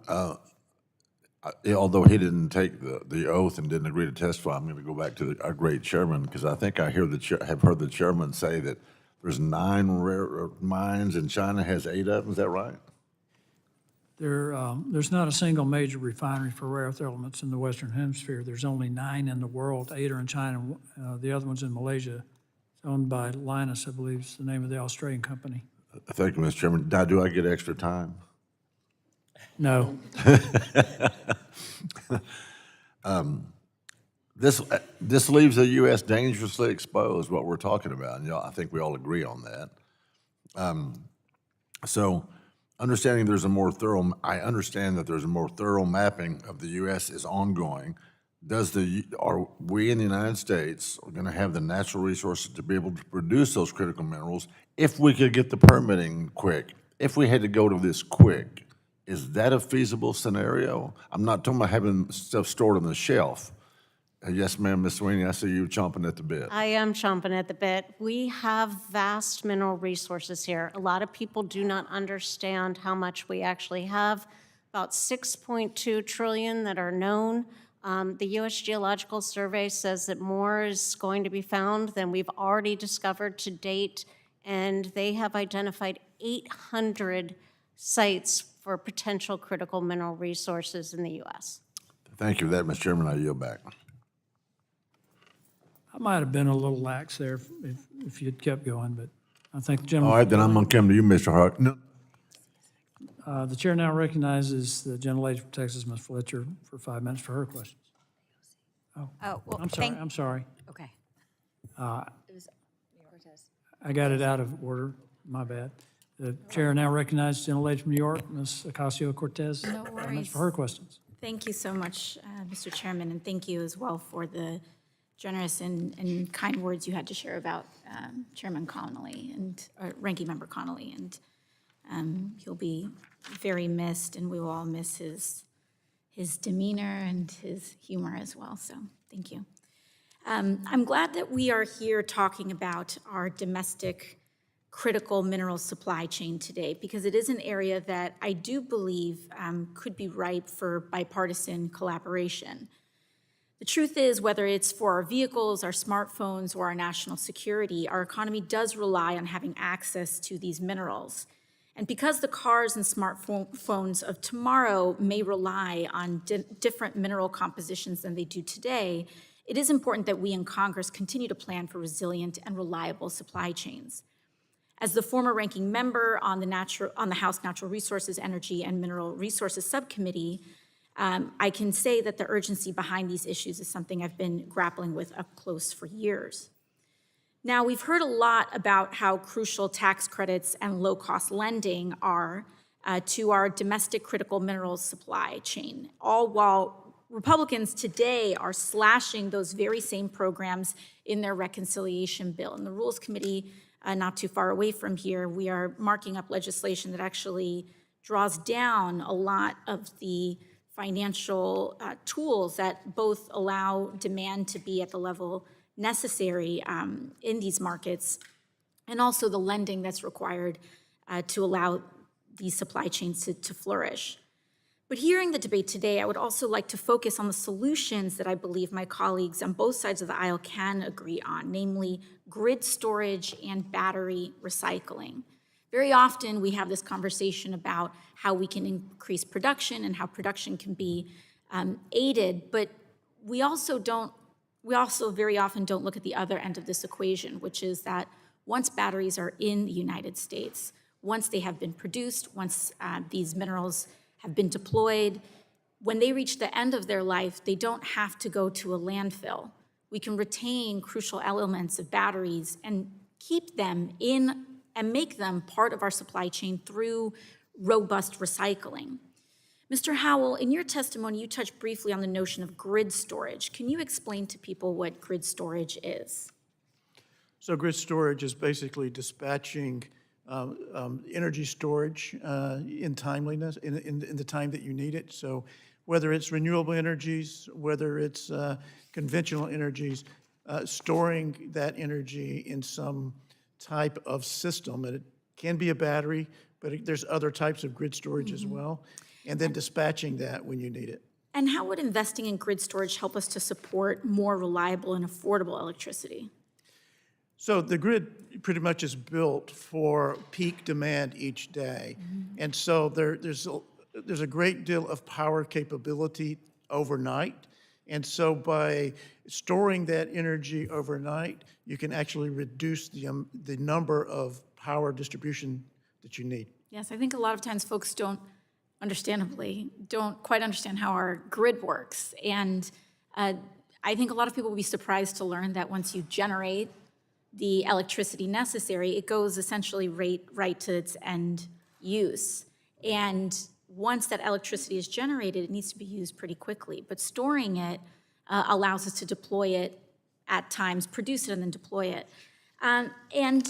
although he didn't take the oath and didn't agree to testify, I'm going to go back to our great chairman, because I think I have heard the chairman say that there's 9 rare earth mines and China has 8 of them. Is that right? There's not a single major refinery for rare earth elements in the Western Hemisphere. There's only 9 in the world. 8 are in China. The other one's in Malaysia. It's owned by Linus, I believe is the name of the Australian company. Thank you, Mr. Chairman. Now, do I get extra time? No. This leaves the U.S. dangerously exposed, what we're talking about, and I think we all agree on that. So, understanding I understand that there's a more thorough mapping of the U.S. is ongoing. Are we in the United States going to have the natural resources to be able to produce those critical minerals if we could get the permitting quick? If we had to go to this quick, is that a feasible scenario? I'm not talking about having stuff stored on the shelf. Yes, ma'am, Ms. Sweeney, I see you chomping at the bit. I am chomping at the bit. We have vast mineral resources here. A lot of people do not understand how much we actually have. About 6.2 trillion that are known. The U.S. Geological Survey says that more is going to be found than we've already discovered to date, and they have identified 800 sites for potential critical mineral resources in the U.S. Thank you for that, Mr. Chairman. I yield back. I might have been a little lax there if you'd kept going, but I think the gentleman. All right, then I'm going to come to you, Mr. Hart. No. The chair now recognizes the gentlelady from Texas, Ms. Fletcher, for 5 minutes for her questions. Oh, well, I'm sorry. Okay. I got it out of order, my bad. The chair now recognizes the gentlelady from New York, Ms. Ocasio-Cortez. No 5 minutes worries. for her questions. Thank you so much, Mr. Chairman, and thank you as well for the generous and kind words you had to share about Chairman Connolly and Ranking Member Connolly. And he'll be very missed, and we will all miss his demeanor and his humor as well. So thank you. I'm glad that we are here talking about our domestic critical mineral supply chain today, because it is an area that I do believe could be ripe for bipartisan collaboration. The truth is, whether it's for our vehicles, our smartphones, or our national security, our economy does rely on having access to these minerals. And because the cars and smartphones of tomorrow may rely on different mineral compositions than they do today, it is important that we in Congress continue to plan for resilient and reliable supply chains. As the former ranking member on the House Natural Resources, Energy, and Mineral Resources Subcommittee, I can say that the urgency behind these issues is something I've been grappling with up close for years. Now, we've heard a lot about how crucial tax credits and low-cost lending are to our domestic critical minerals supply chain, all while Republicans today are slashing those very same programs in their reconciliation bill. In the Rules Committee, not too far away from here, we are marking up legislation that actually draws down a lot of the financial tools that both allow demand to be at the level necessary in these markets, and also the lending that's required to allow these supply chains to flourish. But hearing the debate today, I would also like to focus on the solutions that I believe my colleagues on both sides of the aisle can agree on, namely grid storage and battery recycling. Very often we have this conversation about how we can increase production and how production can be aided, but we also very often don't look at the other end of this equation, which is that once batteries are in the United States, once they have been produced, once these minerals have been deployed, when they reach the end of their life, they don't have to go to a landfill. We can retain crucial elements of batteries and keep them in and make them part of our supply chain through robust recycling. Mr. Howell, in your testimony, you touched briefly on the notion of grid storage. Can you explain to people what grid storage is? So grid storage is basically dispatching energy storage in timeliness, in the time that you need it. So whether it's renewable energies, whether it's conventional energies, storing that energy in some type of system. And it can be a battery, but there's other types of grid storage as well. And then dispatching that when you need it. And how would investing in grid storage help us to support more reliable and affordable electricity? So the grid pretty much is built for peak demand each day. And so there's a great deal of power capability overnight. And so by storing that energy overnight, you can actually reduce the number of power distribution that you need. Yes, I think a lot of times folks understandably don't quite understand how our grid works. And I think a lot of people will be surprised to learn that once you generate the electricity necessary, it goes essentially right to its end use. And once that electricity is generated, it needs to be used pretty quickly. But storing it allows us to deploy it at times, produce it and then deploy it. And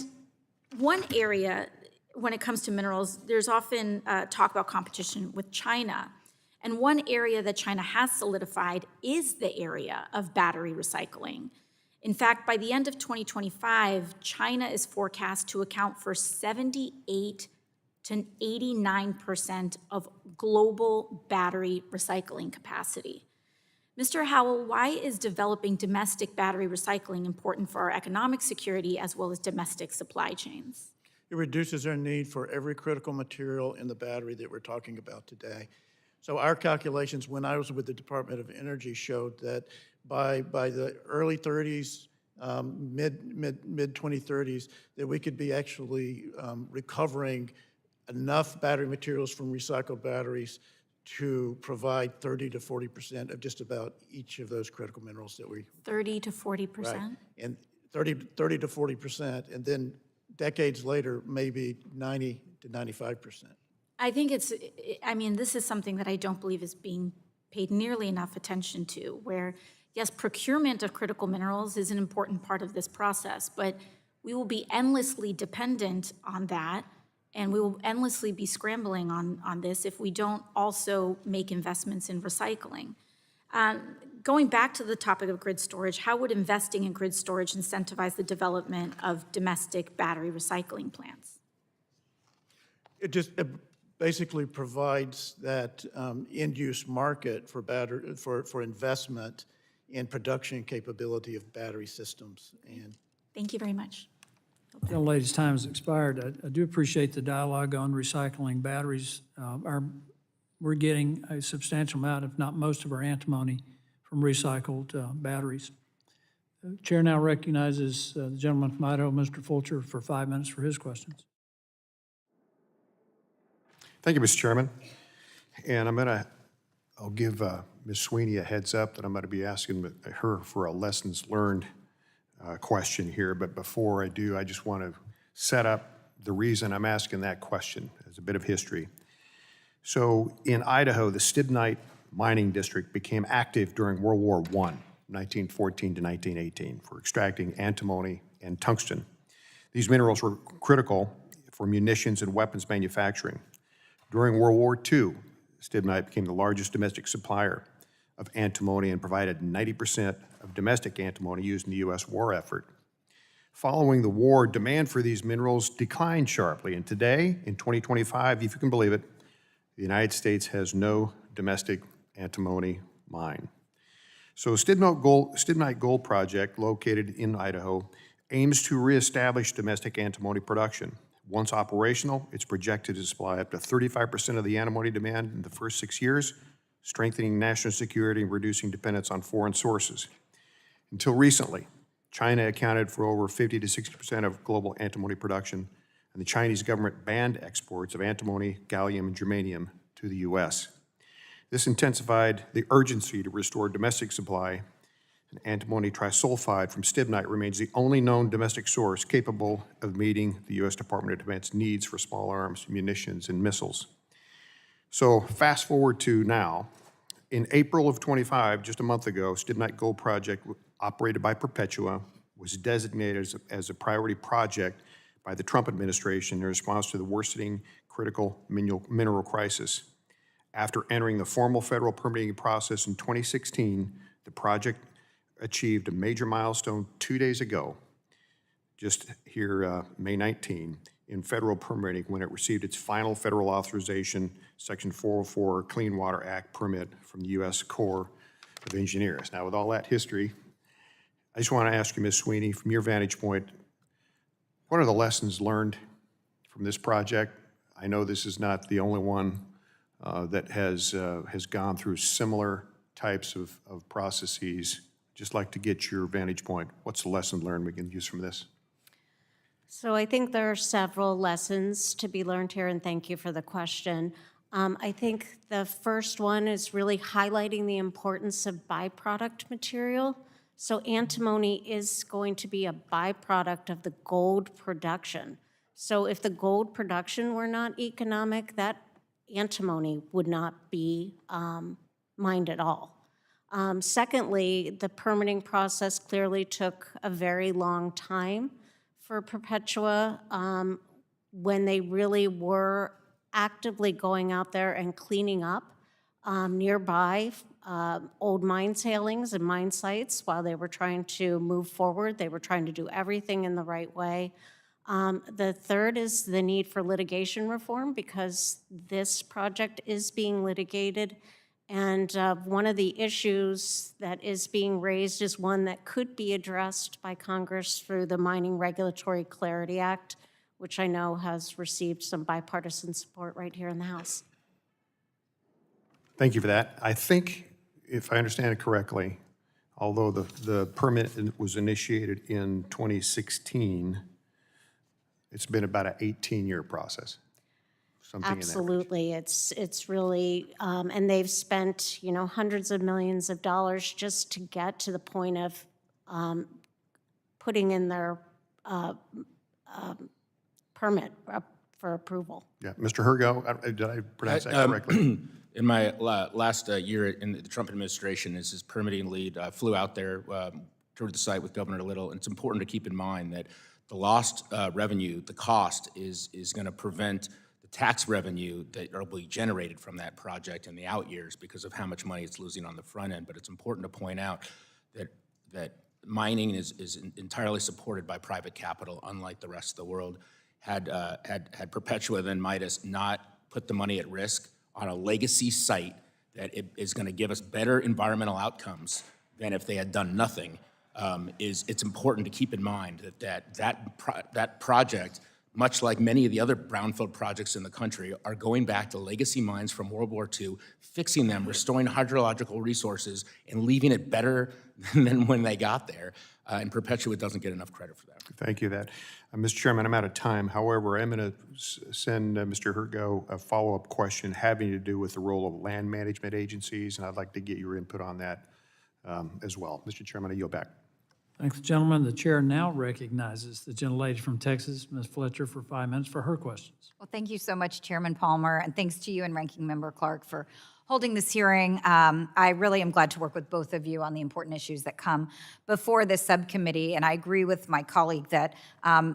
one area, when it comes to minerals, there's often talk about competition with China. And one area that China has solidified is the area of battery recycling. In fact, by the end of 2025, China is forecast to account for 78 to 89% of global battery recycling capacity. Mr. Howell, why is developing domestic battery recycling important for our economic security as well as domestic supply chains? It reduces our need for every critical material in the battery that we're talking about today. So our calculations when I was with the Department of Energy showed that by the early 30s, mid 2030s, that we could be actually recovering enough battery materials from recycled batteries to provide 30 to 40% of just about each of those critical minerals that we... 30 to 40%? Right. And 30 to 40%, and then decades later, maybe 90 to 95%. I think this is something that I don't believe is being paid nearly enough attention to, where, yes, procurement of critical minerals is an important part of this process, but we will be endlessly dependent on that, and we will endlessly be scrambling on this if we don't also make investments in recycling. Going back to the topic of grid storage, how would investing in grid storage incentivize the development of domestic battery recycling plants? It basically provides that end-use market for investment and production capability of battery systems. And Thank you very much. Young lady's time has expired. I do appreciate the dialogue on recycling batteries. We're getting a substantial amount, if not most, of our antimony from recycled batteries. The Chair now recognizes the gentleman from Idaho, Mr. Fulcher, for 5 minutes for his questions. Thank you, Mr. Chairman. And I'll give Ms. Sweeney a heads up that I'm going to be asking her for a lessons learned question here. But before I do, I just want to set up the reason I'm asking that question as a bit of history. So in Idaho, the Stibnite mining district became active during World War I, 1914 to 1918, for extracting antimony and tungsten. These minerals were critical for munitions and weapons manufacturing. During World War II, Stibnite became the largest domestic supplier of antimony and provided 90% of domestic antimony used in the U.S. war effort. Following the war, demand for these minerals declined sharply, and today, in 2025, if you can believe it, the United States has no domestic antimony mine. So Stibnite Gold Project, located in Idaho, aims to reestablish domestic antimony production. Once operational, it's projected to supply up to 35% of the antimony demand in the first 6 years, strengthening national security and reducing dependence on foreign sources. Until recently, China accounted for over 50 to 60% of global antimony production, and the Chinese government banned exports of antimony, gallium, and germanium to the U.S. This intensified the urgency to restore domestic supply, and antimony trisulfide from Stibnite remains the only known domestic source capable of meeting the U.S. Department of Defense needs for small arms, munitions, and missiles. So fast forward to now. In April of 25, just a month ago, Stibnite Gold Project, operated by Perpetua, was designated as a priority project by the Trump administration in response to the worsening critical mineral crisis. After entering the formal federal permitting process in 2016, the project achieved a major milestone 2 days ago, just here, May 19, in federal permitting when it received its final federal authorization, Section 404 Clean Water Act permit from the U.S. Corps of Engineers. Now, with all that history, I just want to ask you, Ms. Sweeney, from your vantage point, what are the lessons learned from this project? I know this is not the only one that has gone through similar types of processes. Just like to get your vantage point. What's the lesson learned we can use from this? So I think there are several lessons to be learned here, and thank you for the question. I think the first one is really highlighting the importance of byproduct material. So antimony is going to be a byproduct of the gold production. So if the gold production were not economic, that antimony would not be mined at all. Secondly, the permitting process clearly took a very long time for Perpetua when they really were actively going out there and cleaning up nearby old mine tailings and mine sites while they were trying to move forward. They were trying to do everything in the right way. The third is the need for litigation reform because this project is being litigated. And one of the issues that is being raised is one that could be addressed by Congress through the Mining Regulatory Clarity Act, which I know has received some bipartisan support right here in the House. Thank you for that. I think, if I understand it correctly, although the permit was initiated in 2016, it's been about an 18-year process. Absolutely, it's really, and they've spent, hundreds of millions of dollars just to get to the point of putting in their permit for approval. Yeah, Mr. Herrgott, did I pronounce that correctly? In my last year in the Trump administration, as his permitting lead, flew out there, toured the site with Governor Little, and it's important to keep in mind that the lost revenue, the cost, is going to prevent tax revenue that will be generated from that project in the out years because of how much money it's losing on the front end. But it's important to point out that mining is entirely supported by private capital, unlike the rest of the world. Had Perpetua then Midas not put the money at risk on a legacy site that is going to give us better environmental outcomes than if they had done nothing, it's important to keep in mind that project, much like many of the other brownfield projects in the country, are going back to legacy mines from World War II, fixing them, restoring hydrological resources, and leaving it better than when they got there. And Perpetuate doesn't get enough credit for that. Thank you that. Mr. Chairman, I'm out of time. However, I'm going to send Mr. Herrgott a follow-up question having to do with the role of land management agencies, and I'd like to get your input on that as well. Mr. Chairman, I yield back. Thanks, gentlemen. The chair now recognizes the gentlelady from Texas, Ms. Fletcher, for 5 minutes for her questions. Well, thank you so much, Chairman Palmer, and thanks to you and Ranking Member Clarke for holding this hearing. I really am glad to work with both of you on the important issues that come before this subcommittee, and I agree with my colleague that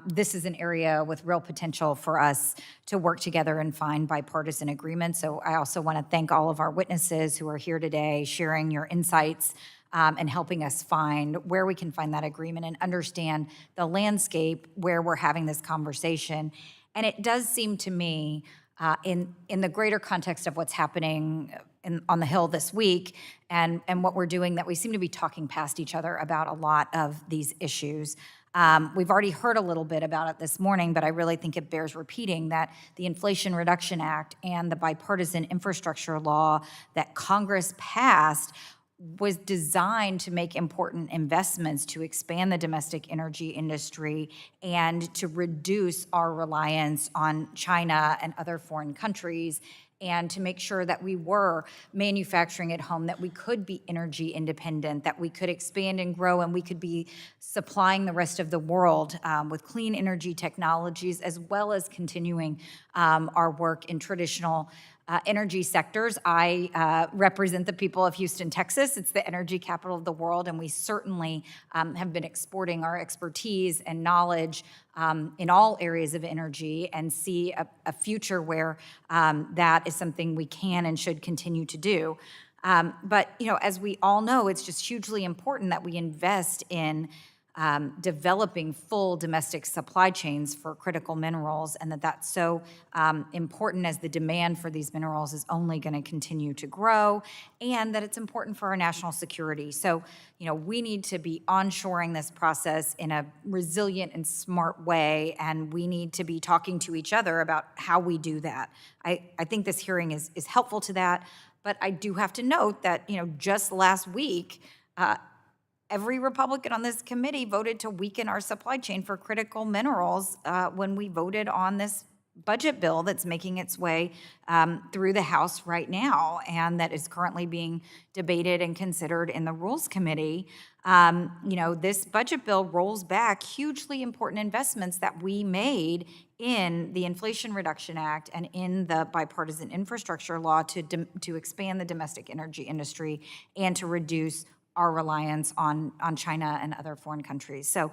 this is an area with real potential for us to work together and find bipartisan agreement. So I also want to thank all of our witnesses who are here today sharing your insights and helping us find where we can find that agreement and understand the landscape where we're having this conversation. And it does seem to me, in the greater context of what's happening on the Hill this week and what we're doing, that we seem to be talking past each other about a lot of these issues. We've already heard a little bit about it this morning, but I really think it bears repeating that the Inflation Reduction Act and the bipartisan infrastructure law that Congress passed was designed to make important investments to expand the domestic energy industry and to reduce our reliance on China and other foreign countries, and to make sure that we were manufacturing at home, that we could be energy independent, that we could expand and grow, and we could be supplying the rest of the world with clean energy technologies, as well as continuing our work in traditional energy sectors. I represent the people of Houston, Texas. It's the energy capital of the world, and we certainly have been exporting our expertise and knowledge in all areas of energy, and see a future where that is something we can and should continue to do. But as we all know, it's just hugely important that we invest in developing full domestic supply chains for critical minerals, and that's so important as the demand for these minerals is only going to continue to grow, and that it's important for our national security. So, we need to be onshoring this process in a resilient and smart way, and we need to be talking to each other about how we do that. I think this hearing is helpful to that, but I do have to note that, just last week, every Republican on this committee voted to weaken our supply chain for critical minerals when we voted on this budget bill that's making its way through the House right now, and that is currently being debated and considered in the Rules Committee. This budget bill rolls back hugely important investments that we made in the Inflation Reduction Act and in the bipartisan infrastructure law to expand the domestic energy industry and to reduce our reliance on China and other foreign countries. So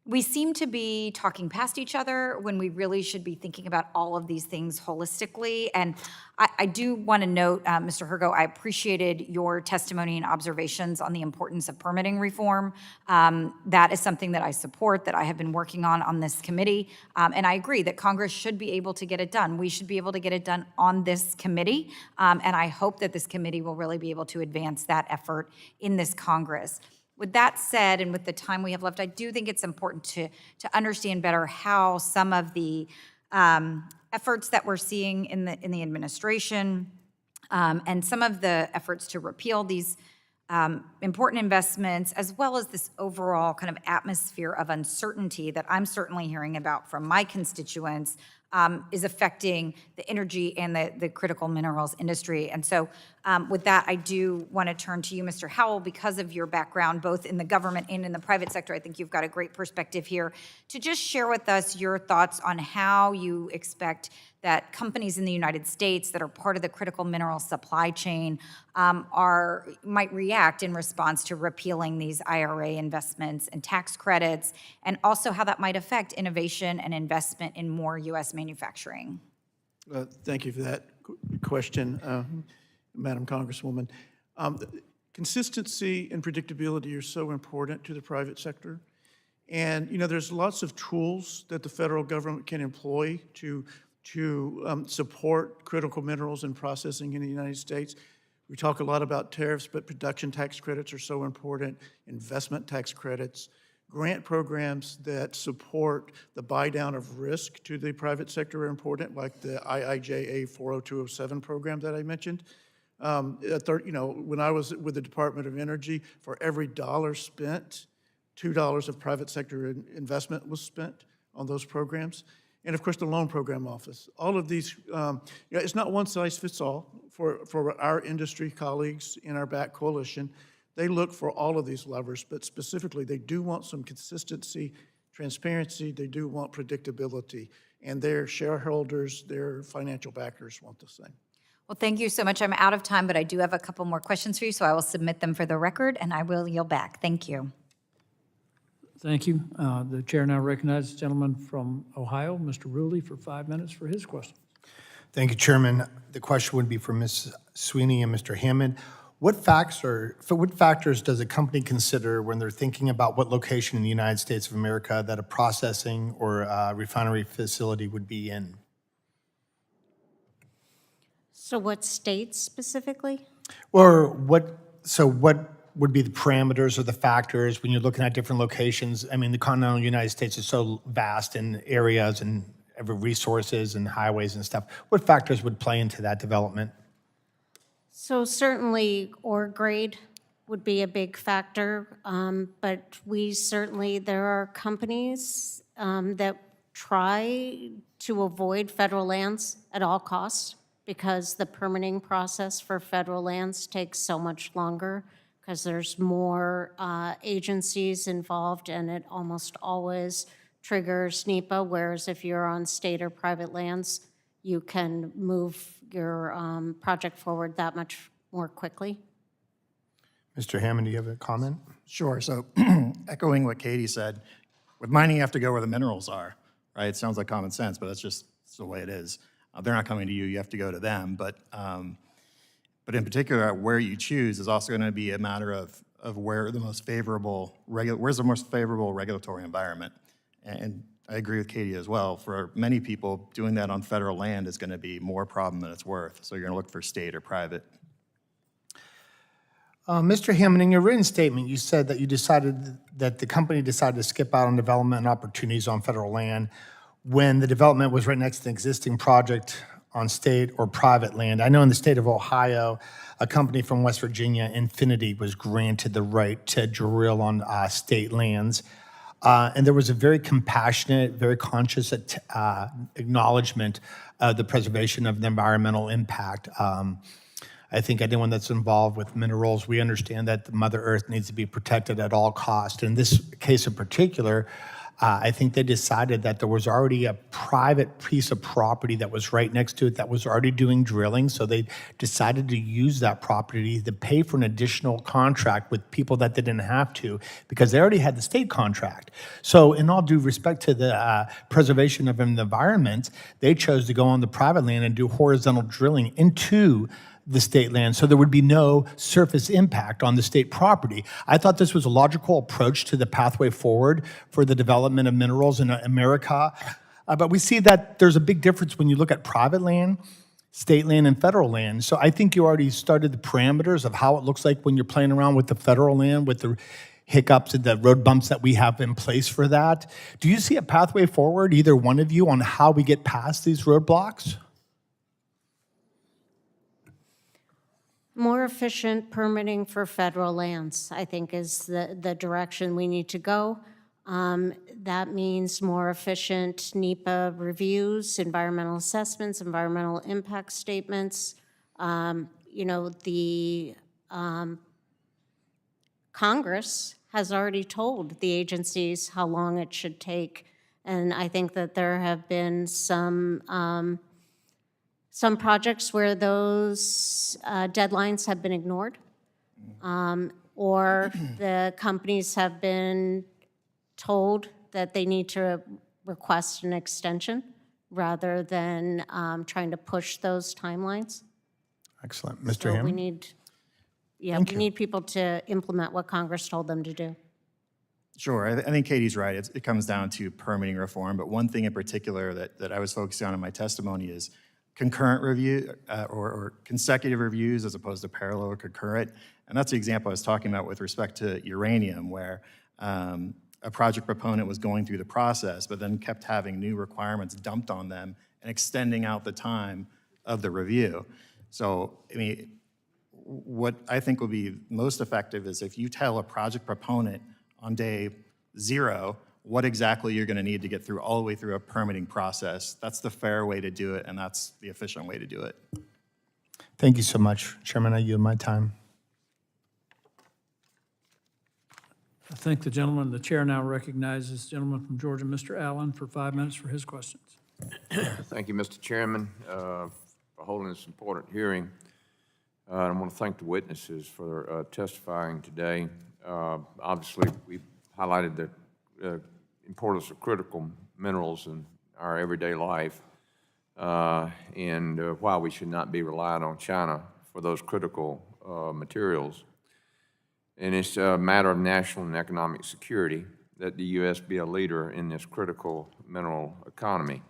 we seem to be talking past each other when we really should be thinking about all of these things holistically. And I do want to note, Mr. Herrgott, I appreciated your testimony and observations on the importance of permitting reform. That is something that I support, that I have been working on this committee. And I agree that Congress should be able to get it done. We should be able to get it done on this committee. And I hope that this committee will really be able to advance that effort in this Congress. With that said, and with the time we have left, I do think it's important to understand better how some of the efforts that we're seeing in the administration and some of the efforts to repeal these important investments, as well as this overall kind of atmosphere of uncertainty that I'm certainly hearing about from my constituents, is affecting the energy and the critical minerals industry. And so with that, I do want to turn to you, Mr. Howell, because of your background, both in the government and in the private sector. I think you've got a great perspective here to just share with us your thoughts on how you expect that companies in the United States that are part of the critical mineral supply chain might react in response to repealing these IRA investments and tax credits, and also how that might affect innovation and investment in more U.S. manufacturing. Thank you for that question, Madam Congresswoman. Consistency and predictability are so important to the private sector. And, there's lots of tools that the federal government can employ to support critical minerals and processing in the United States. We talk a lot about tariffs, but production tax credits are so important, investment tax credits, grant programs that support the buy-down of risk to the private sector are important, like the IIJA 40207 program that I mentioned. When I was with the Department of Energy, for every dollar spent, $2 of private sector investment was spent on those programs. And of course, the Loan Program Office. All of these, it's not one size fits all for our industry colleagues in our BAT coalition. They look for all of these levers, but specifically, they do want some consistency, transparency, they do want predictability, and their shareholders, their financial backers want the same. Well, thank you so much. I'm out of time, but I do have a couple more questions for you, so I will submit them for the record, and I will yield back. Thank you. Thank you. The chair now recognizes the gentleman from Ohio, Mr. Rulli, for 5 minutes for his question. Thank you, Chairman. The question would be for Ms. Sweeney and Mr. Hammond. What factors does a company consider when they're thinking about what location in the United States of America that a processing or a refinery facility would be in? So what states specifically? Or what would be the parameters or the factors when you're looking at different locations? I mean, the continental United States is so vast in areas and resources and highways and stuff. What factors would play into that development? So certainly ore grade would be a big factor, but there are companies that try to avoid federal lands at all costs because the permitting process for federal lands takes so much longer because there's more agencies involved and it almost always triggers NEPA, whereas if you're on state or private lands, you can move your project forward that much more quickly. Mr. Hammond, do you have a comment? Sure. So echoing what Katie said, with mining, you have to go where the minerals are, right? It sounds like common sense, but that's the way it is. They're not coming to you. You have to go to them. But in particular, where you choose is also going to be a matter of where's the most favorable regulatory environment. And I agree with Katie as well. For many people, doing that on federal land is going to be more problem than it's worth. So you're going to look for state or private. Mr. Hammond, in your written statement, you said that the company decided to skip out on development opportunities on federal land when the development was right next to an existing project on state or private land. I know in the state of Ohio, a company from West Virginia, Infinity, was granted the right to drill on state lands. And there was a very compassionate, very conscious acknowledgement of the preservation of the environmental impact. I think anyone that's involved with minerals, we understand that the Mother Earth needs to be protected at all costs. In this case in particular, I think they decided that there was already a private piece of property that was right next to it that was already doing drilling. So they decided to use that property to pay for an additional contract with people that they didn't have to because they already had the state contract. So in all due respect to the preservation of the environment, they chose to go on the private land and do horizontal drilling into the state land, so there would be no surface impact on the state property. I thought this was a logical approach to the pathway forward for the development of minerals in America. But we see that there's a big difference when you look at private land, state land, and federal land. So I think you already started the parameters of how it looks like when you're playing around with the federal land, with the hiccups and the road bumps that we have in place for that. Do you see a pathway forward, either one of you, on how we get past these roadblocks? More efficient permitting for federal lands, I think, is the direction we need to go. That means more efficient NEPA reviews, environmental assessments, environmental impact statements. The Congress has already told the agencies how long it should take, and I think that there have been some projects where those deadlines have been ignored, or the companies have been told that they need to request an extension rather than trying to push those timelines. Excellent. Mr. So we Hammond? need people to implement what Congress told them to do. Sure, I think Katie's right. It comes down to permitting reform, but one thing in particular that I was focusing on in my testimony is concurrent review or consecutive reviews as opposed to parallel or concurrent. And that's the example I was talking about with respect to uranium, where a project proponent was going through the process, but then kept having new requirements dumped on them and extending out the time of the review. So, I mean, what I think would be most effective is if you tell a project proponent on day 0 what exactly you're going to need to get through all the way through a permitting process. That's the fair way to do it, and that's the efficient way to do it. Thank you so much, Chairman. I yield my time. I thank the gentleman. The chair now recognizes the gentleman from Georgia, Mr. Allen, for 5 minutes for his questions. Thank you, Mr. Chairman, for holding this important hearing. I want to thank the witnesses for testifying today. Obviously, we highlighted the importance of critical minerals in our everyday life and why we should not be reliant on China for those critical materials. And it's a matter of national and economic security that the U.S. be a leader in this critical mineral economy.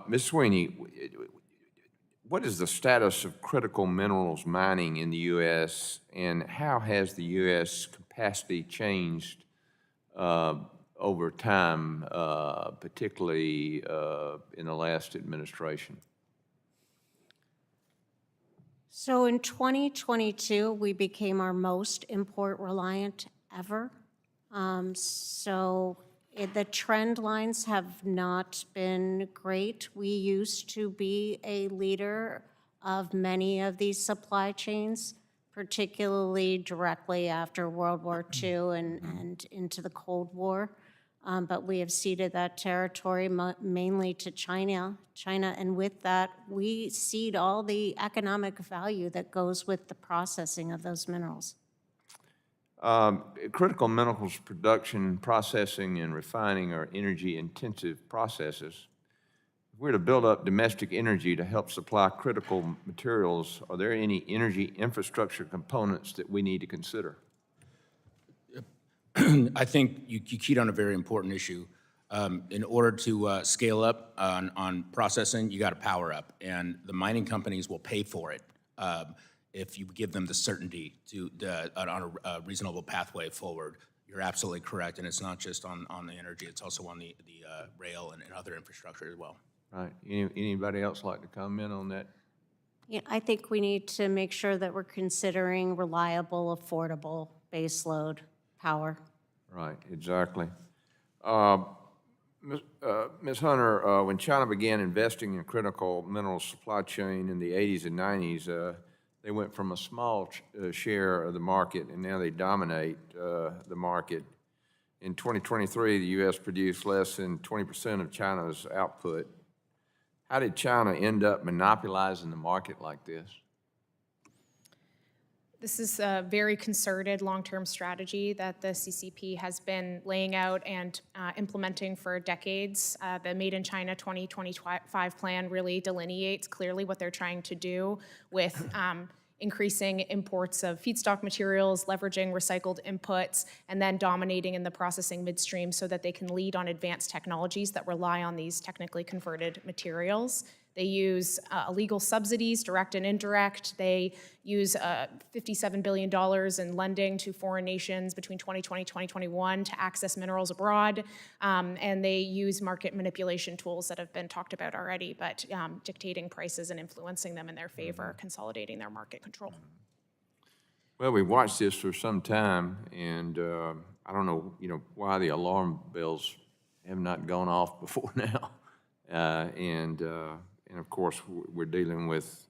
Ms. Sweeney, what is the status of critical minerals mining in the U.S., and how has the U.S. capacity changed over time, particularly in the last administration? So in 2022, we became our most import reliant ever. The trend lines have not been great. We used to be a leader of many of these supply chains, particularly directly after World War II and into the Cold War. But we have ceded that territory mainly to China, and with that, we cede all the economic value that goes with the processing of those minerals. Critical minerals production, processing, and refining are energy-intensive processes. If we're to build up domestic energy to help supply critical materials, are there any energy infrastructure components that we need to consider? I think you keyed on a very important issue. In order to scale up on processing, you got to power up, and the mining companies will pay for it if you give them the certainty on a reasonable pathway forward. You're absolutely correct, and it's not just on the energy; it's also on the rail and other infrastructure as well. Right. Anybody else like to comment on that? Yeah, I think we need to make sure that we're considering reliable, affordable baseload power. Right, exactly. Ms. Hunter, when China began investing in critical mineral supply chain in the 80s and 90s, they went from a small share of the market, and now they dominate the market. In 2023, the U.S. produced less than 20% of China's output. How did China end up monopolizing the market like this? This is a very concerted long-term strategy that the CCP has been laying out and implementing for decades. The Made in China 2025 plan really delineates clearly what they're trying to do with increasing imports of feedstock materials, leveraging recycled inputs, and then dominating in the processing midstream so that they can lead on advanced technologies that rely on these technically converted materials. They use illegal subsidies, direct and indirect. They use $57 billion in lending to foreign nations between 2020 and 2021 to access minerals abroad. And they use market manipulation tools that have been talked about already, but dictating prices and influencing them in their favor, consolidating their market control. Well, we've watched this for some time, and I don't know, why the alarm bells have not gone off before now. And of course, we're dealing with,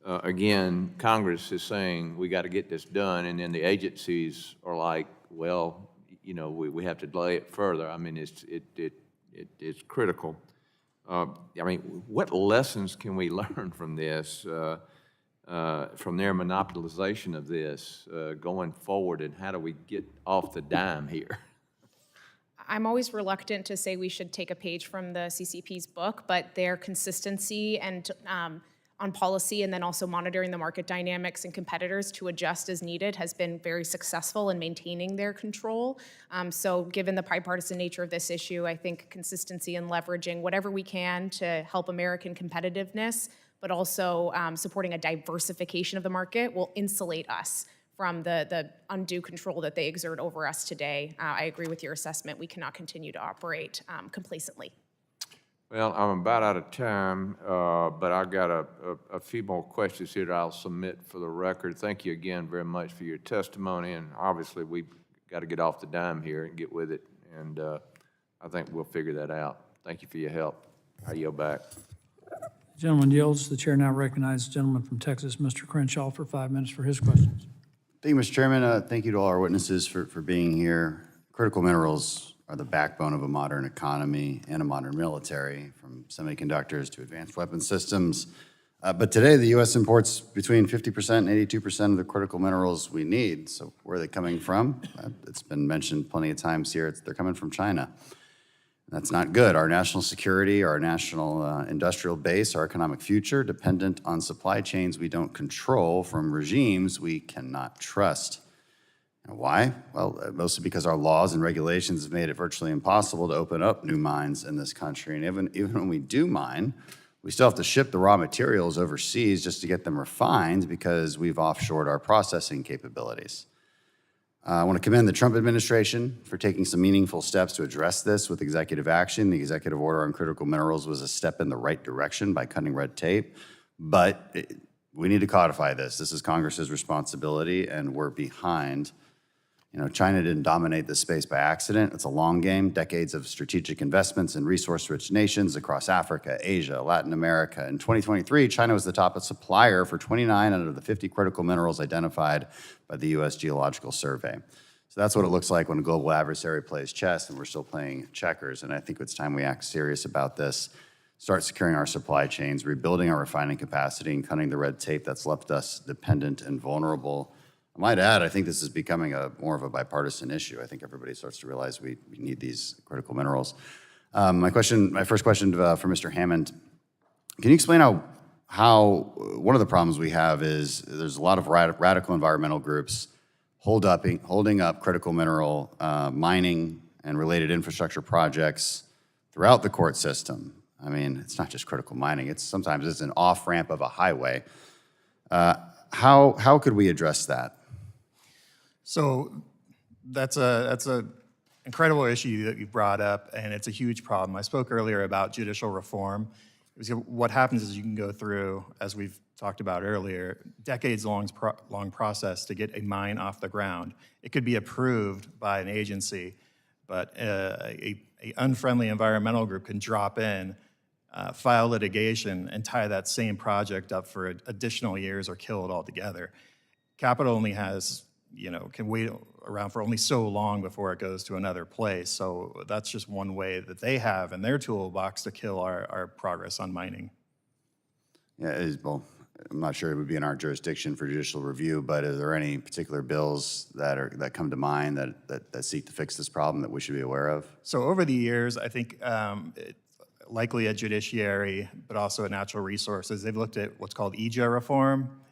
again, Congress is saying we got to get this done, and then the agencies are like, well, we have to delay it further. I mean, it's critical. I mean, what lessons can we learn from this, from their monopolization of this going forward, and how do we get off the dime here? I'm always reluctant to say we should take a page from the CCP's book, but their consistency and on policy and then also monitoring the market dynamics and competitors to adjust as needed has been very successful in maintaining their control. So given the bipartisan nature of this issue, I think consistency and leveraging whatever we can to help American competitiveness, but also supporting a diversification of the market will insulate us from the undue control that they exert over us today. I agree with your assessment. We cannot continue to operate complacently. Well, I'm about out of time, but I've got a few more questions here that I'll submit for the record. Thank you again very much for your testimony, and obviously we've got to get off the dime here and get with it, and I think we'll figure that out. Thank you for your help. I yield back. The gentleman yields. The chair now recognizes the gentleman from Texas, Mr. Crenshaw, for 5 minutes for his questions. Thank you, Mr. Chairman. Thank you to all our witnesses for being here. Critical minerals are the backbone of a modern economy and a modern military, from semiconductors to advanced weapon systems. But today, the U.S. imports between 50% and 82% of the critical minerals we need. So where are they coming from? It's been mentioned plenty of times here. They're coming from China. That's not good. Our national security, our national industrial base, our economic future, dependent on supply chains we don't control from regimes we cannot trust. And why? Well, mostly because our laws and regulations have made it virtually impossible to open up new mines in this country. And even when we do mine, we still have to ship the raw materials overseas just to get them refined because we've offshored our processing capabilities. I want to commend the Trump administration for taking some meaningful steps to address this with executive action. The executive order on critical minerals was a step in the right direction by cutting red tape, but we need to codify this. This is Congress's responsibility, and we're behind. You know, China didn't dominate this space by accident. It's a long game, decades of strategic investments in resource-rich nations across Africa, Asia, Latin America. In 2023, China was the top supplier for 29 out of the 50 critical minerals identified by the U.S. Geological Survey. So that's what it looks like when a global adversary plays chess and we're still playing checkers. And I think it's time we act serious about this, start securing our supply chains, rebuilding our refining capacity, and cutting the red tape that's left us dependent and vulnerable. I might add, I think this is becoming more of a bipartisan issue. I think everybody starts to realize we need these critical minerals. My first question for Mr. Hammond, can you explain how one of the problems we have is there's a lot of radical environmental groups holding up critical mineral mining and related infrastructure projects throughout the court system. I mean, it's not just critical mining. Sometimes it's an off-ramp of a highway. How could we address that? So that's a incredible issue that you brought up, and it's a huge problem. I spoke earlier about judicial reform. What happens is you can go through, as we've talked about earlier, decades-long process to get a mine off the ground. It could be approved by an agency, but a unfriendly environmental group can drop in, file litigation, and tie that same project up for additional years or kill it altogether. Capital only has, can wait around for only so long before it goes to another place. So that's just one way that they have in their toolbox to kill our progress on mining. Yeah, well, I'm not sure it would be in our jurisdiction for judicial review, but are there any particular bills that come to mind that seek to fix this problem that we should be aware of? So over the years, I think likely at judiciary, but also at natural resources, they've looked at what's called EJA reform.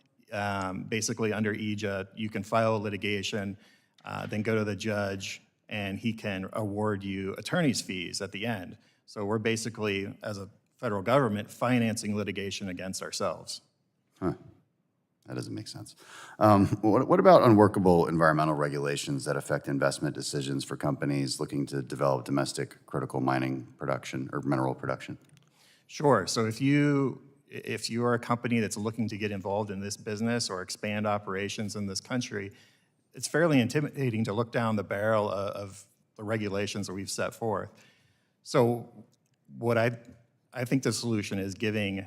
Basically, under EJA, you can file litigation, then go to the judge, and he can award you attorney's fees at the end. So we're basically, as a federal government, financing litigation against ourselves. Huh. That doesn't make sense. What about unworkable environmental regulations that affect investment decisions for companies looking to develop domestic critical mining production or mineral production? Sure. So if you are a company that's looking to get involved in this business or expand operations in this country, it's fairly intimidating to look down the barrel of the regulations that we've set forth. So what I think the solution is giving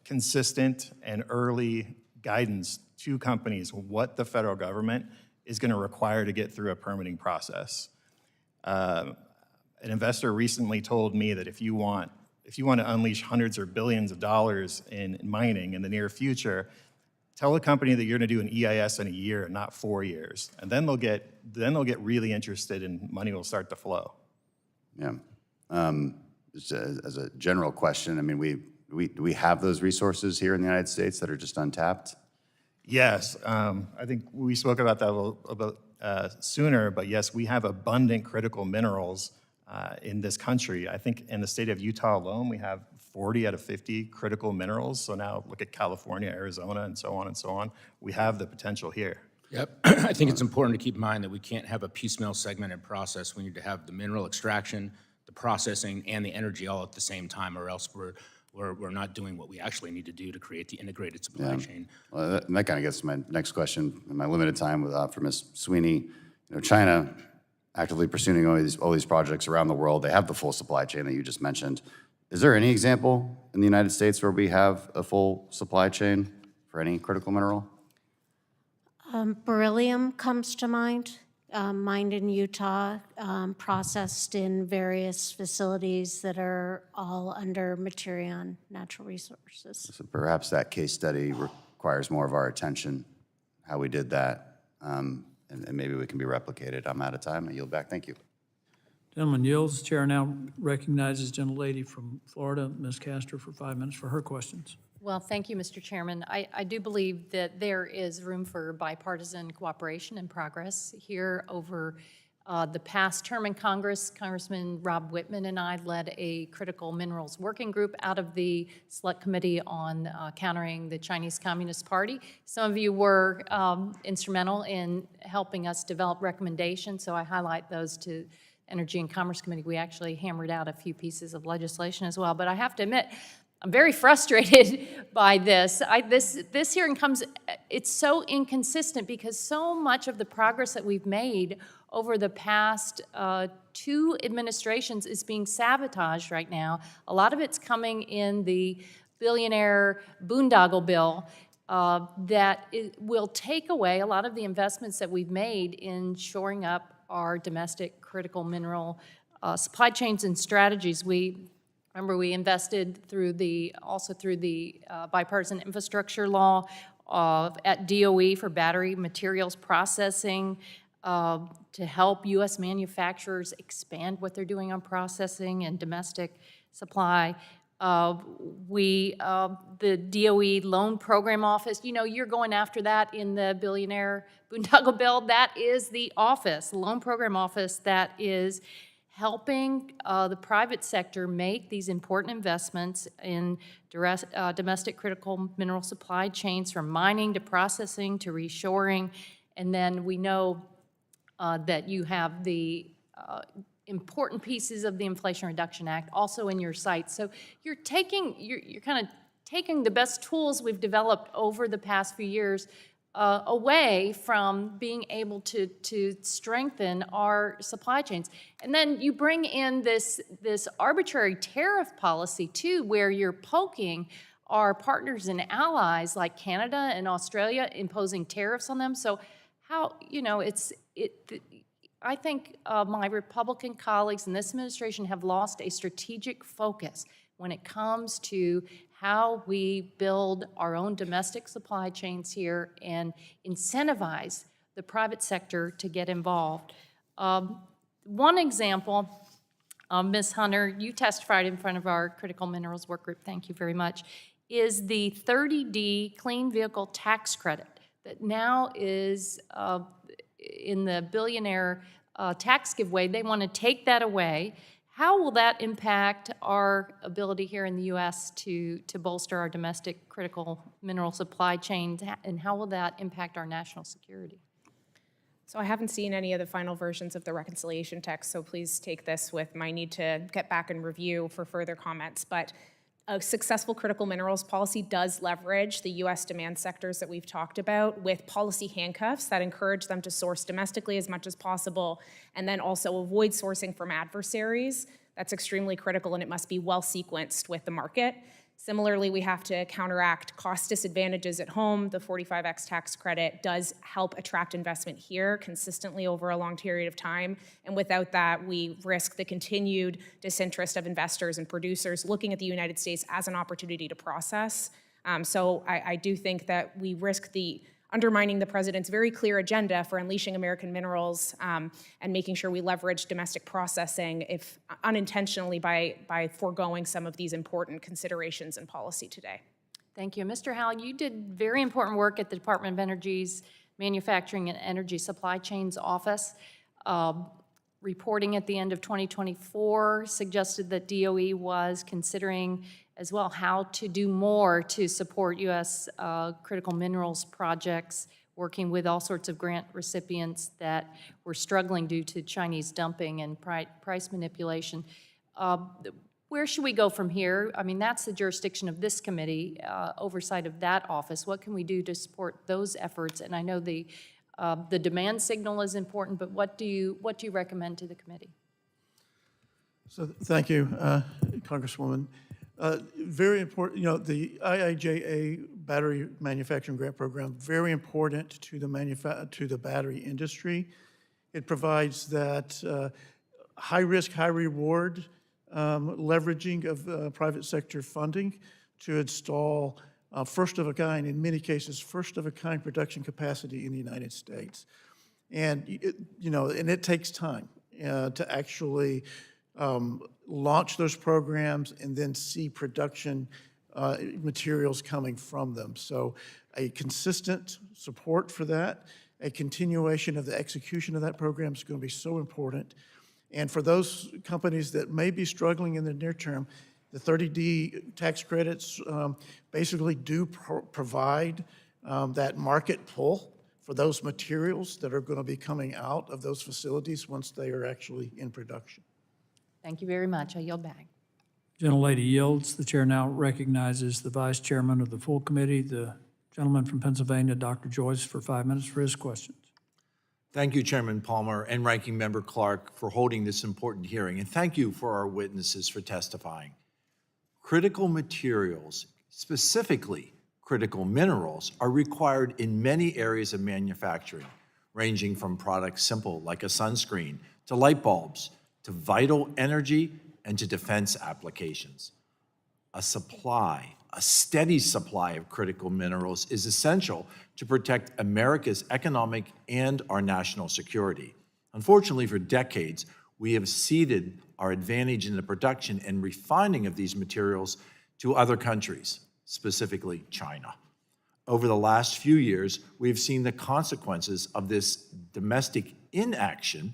consistent and early guidance to companies what the federal government is going to require to get through a permitting process. An investor recently told me that if you want to unleash hundreds or billions of dollars in mining in the near future, tell a company that you're going to do an EIS in a year, not 4 years, and then they'll get really interested and money will start to flow. Yeah. Just as a general question, I mean, Do we have those resources here in the United States that are just untapped? Yes, I think we spoke about that a little bit sooner, but yes, we have abundant critical minerals in this country. I think in the state of Utah alone, we have 40 out of 50 critical minerals. So now look at California, Arizona, and so on and so on. We have the potential here. Yep. I think it's important to keep in mind that we can't have a piecemeal segmented process. We need to have the mineral extraction, the processing, and the energy all at the same time, or else we're not doing what we actually need to do to create the integrated supply chain. Well, that kind of gets to my next question. In my limited time for Ms. Sweeney, China actively pursuing all these projects around the world. They have the full supply chain that you just mentioned. Is there any example in the United States where we have a full supply chain for any critical mineral? Beryllium comes to mind, mined in Utah, processed in various facilities that are all under Materion Natural Resources. So perhaps that case study requires more of our attention, how we did that, and maybe we can be replicated. I'm out of time. I yield back. Thank you. Gentleman yields. Chair now recognizes gentlelady from Florida, Ms. Castor, for 5 minutes for her questions. Well, thank you, Mr. Chairman. I do believe that there is room for bipartisan cooperation and progress here. Over the past term in Congress, Congressman Rob Whitman and I led a critical minerals working group out of the Select Committee on countering the Chinese Communist Party. Some of you were instrumental in helping us develop recommendations, so I highlight those to Energy and Commerce Committee. We actually hammered out a few pieces of legislation as well, but I have to admit, I'm very frustrated by this. This hearing comes, it's so inconsistent because so much of the progress that we've made over the past 2 administrations is being sabotaged right now. A lot of it's coming in the billionaire boondoggle bill that will take away a lot of the investments that we've made in shoring up our domestic critical mineral supply chains and strategies. Remember, we invested also through the bipartisan infrastructure law at DOE for battery materials processing to help U.S. manufacturers expand what they're doing on processing and domestic supply. The DOE Loan Program Office, you're going after that in the billionaire boondoggle bill. That is the office, the Loan Program Office, that is helping the private sector make these important investments in domestic critical mineral supply chains, from mining to processing to reshoring. And then we know that you have the important pieces of the Inflation Reduction Act also in your sights. So you're kind of taking the best tools we've developed over the past few years away from being able to strengthen our supply chains. And then you bring in this arbitrary tariff policy too, where you're poking our partners and allies like Canada and Australia, imposing tariffs on them. So I think my Republican colleagues in this administration have lost a strategic focus when it comes to how we build our own domestic supply chains here and incentivize the private sector to get involved. One example, Ms. Hunter, you testified in front of our Critical Minerals Work Group, thank you very much, is the 30D Clean Vehicle Tax Credit that now is in the billionaire tax giveaway. They want to take that away. How will that impact our ability here in the U.S. to bolster our domestic critical mineral supply chains, and how will that impact our national security? So I haven't seen any of the final versions of the reconciliation text, so please take this with my need to get back and review for further comments. But a successful critical minerals policy does leverage the U.S. demand sectors that we've talked about with policy handcuffs that encourage them to source domestically as much as possible, and then also avoid sourcing from adversaries. That's extremely critical, and it must be well sequenced with the market. Similarly, we have to counteract cost disadvantages at home. The 45X tax credit does help attract investment here consistently over a long period of time. And without that, we risk the continued disinterest of investors and producers looking at the United States as an opportunity to process. So I do think that we risk the undermining the president's very clear agenda for unleashing American minerals and making sure we leverage domestic processing, if unintentionally, by foregoing some of these important considerations in policy today. Thank you. Mr. Howell, you did very important work at the Department of Energy's Manufacturing and Energy Supply Chains Office. Reporting at the end of 2024 suggested that DOE was considering as well how to do more to support U.S. Critical minerals projects, working with all sorts of grant recipients that were struggling due to Chinese dumping and price manipulation. Where should we go from here? I mean, that's the jurisdiction of this committee, oversight of that office. What can we do to support those efforts? And I know the demand signal is important, but what do you recommend to the committee? So thank you, Congresswoman. Very important, the IIJA Battery Manufacturing Grant Program, very important to the battery industry. It provides that high risk, high reward leveraging of private sector funding to install first of a kind, in many cases, first of a kind production capacity in the United States. And, and it takes time to actually launch those programs and then see production materials coming from them. So a consistent support for that, a continuation of the execution of that program is going to be so important. And for those companies that may be struggling in the near term, the 30D tax credits basically do provide that market pull for those materials that are going to be coming out of those facilities once they are actually in production. Thank you very much. I yield back. Gentlelady yields. The chair now recognizes the vice chairman of the full committee, the gentleman from Pennsylvania, Dr. Joyce, for 5 minutes for his questions. Thank you, Chairman Palmer and Ranking Member Clarke, for holding this important hearing, and thank you for our witnesses for testifying. Critical materials, specifically critical minerals, are required in many areas of manufacturing, ranging from products simple like a sunscreen, to light bulbs, to vital energy, and to defense applications. A steady supply of critical minerals is essential to protect America's economic and our national security. Unfortunately, for decades, we have ceded our advantage in the production and refining of these materials to other countries, specifically China. Over the last few years, we've seen the consequences of this domestic inaction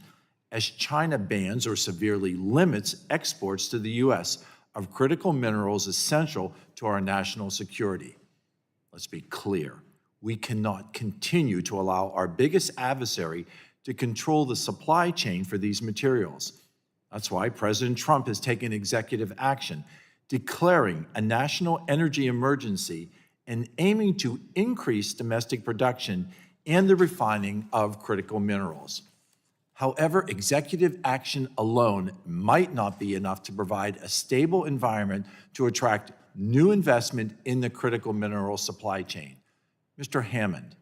as China bans or severely limits exports to the U.S. of critical minerals essential to our national security. Let's be clear. We cannot continue to allow our biggest adversary to control the supply chain for these materials. That's why President Trump has taken executive action, declaring a national energy emergency and aiming to increase domestic production and the refining of critical minerals. However, executive action alone might not be enough to provide a stable environment to attract new investment in the critical mineral supply chain. Mr. Hammond,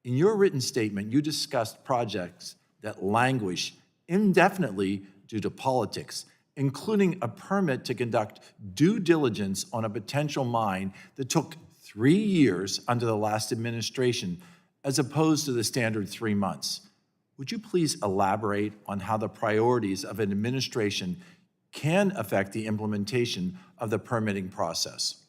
in your written statement, you discussed projects that languish indefinitely due to politics, including a permit to conduct due diligence on a potential mine that took 3 years under the last administration, as opposed to the standard 3 months. Would you please elaborate on how the priorities of an administration can affect the implementation of the permitting process?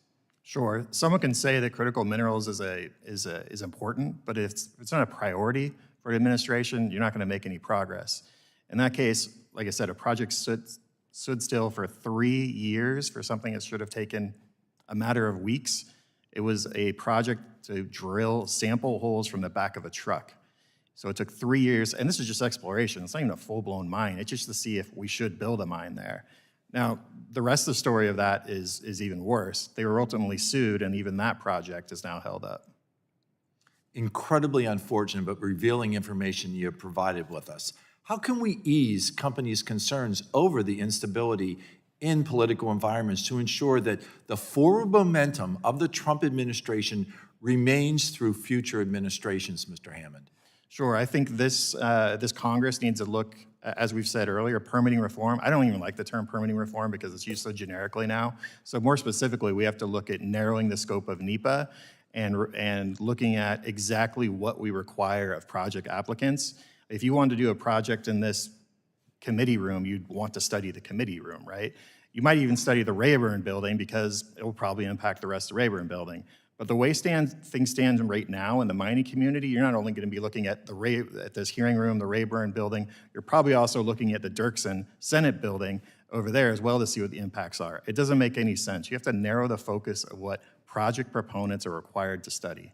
Sure. Someone can say that critical minerals is important, but if it's not a priority for an administration, you're not going to make any progress. In that case, like I said, a project stood still for 3 years for something that should have taken a matter of weeks. It was a project to drill sample holes from the back of a truck. So it took 3 years, and this is just exploration. It's not even a full-blown mine. It's just to see if we should build a mine there. Now, the rest of the story of that is even worse. They were ultimately sued, and even that project is now held up. Incredibly unfortunate, but revealing information you have provided with us. How can we ease companies' concerns over the instability in political environments to ensure that the forward momentum of the Trump administration remains through future administrations, Mr. Hammond? Sure. I think this Congress needs to look, as we've said earlier, permitting reform. I don't even like the term permitting reform because it's used so generically now. So more specifically, we have to look at narrowing the scope of NEPA and looking at exactly what we require of project applicants. If you wanted to do a project in this committee room, you'd want to study the committee room, right? You might even study the Rayburn building because it will probably impact the rest of the Rayburn building. But the way things stand right now in the mining community, you're not only going to be looking at this hearing room, the Rayburn building, you're probably also looking at the Dirksen Senate building over there as well to see what the impacts are. It doesn't make any sense. You have to narrow the focus of what project proponents are required to study.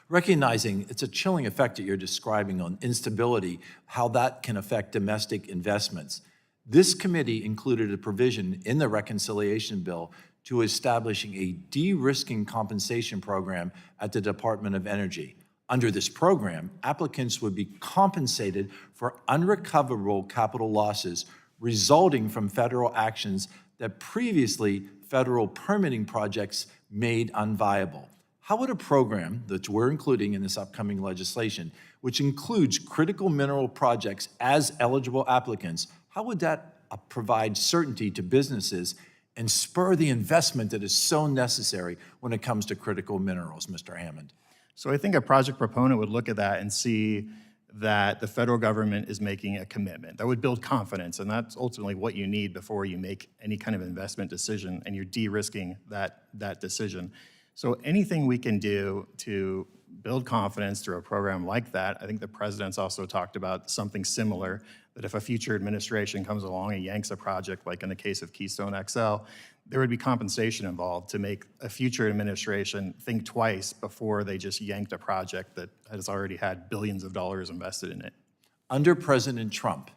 Recognizing it's a chilling effect that you're describing on instability, how that can affect domestic investments. This committee included a provision in the reconciliation bill to establishing a de-risking compensation program at the Department of Energy. Under this program, applicants would be compensated for unrecoverable capital losses resulting from federal actions that previously federal permitting projects made unviable. How would a program that we're including in this upcoming legislation, which includes critical mineral projects as eligible applicants, how would that provide certainty to businesses and spur the investment that is so necessary when it comes to critical minerals, Mr. Hammond? So I think a project proponent would look at that and see that the federal government is making a commitment. That would build confidence, and that's ultimately what you need before you make any kind of investment decision, and you're de-risking that decision. So anything we can do to build confidence through a program like that, I think the president's also talked about something similar, that if a future administration comes along and yanks a project, like in the case of Keystone XL, there would be compensation involved to make a future administration think twice before they just yanked a project that has already had billions of dollars invested in it. Under President Trump,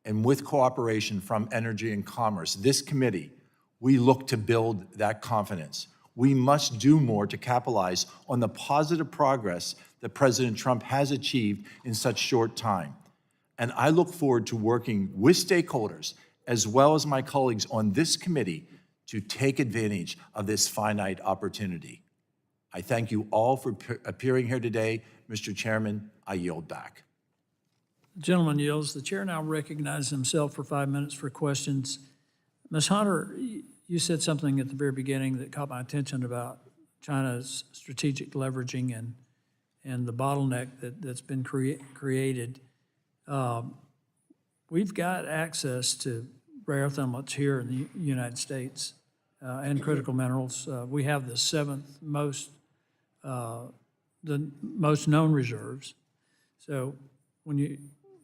and with cooperation from Energy and Commerce, this committee, we look to build that confidence. We must do more to capitalize on the positive progress that President Trump has achieved in such short time. And I look forward to working with stakeholders, as well as my colleagues on this committee, to take advantage of this finite opportunity. I thank you all for appearing here today. Mr. Chairman, I yield back. The gentleman yields. The chair now recognizes himself for 5 minutes for questions. Ms. Hunter, you said something at the very beginning that caught my attention about China's strategic leveraging and the bottleneck that's been created. We've got access to rare earth elements here in the United States and critical minerals. We have the seventh most, the most known reserves. So when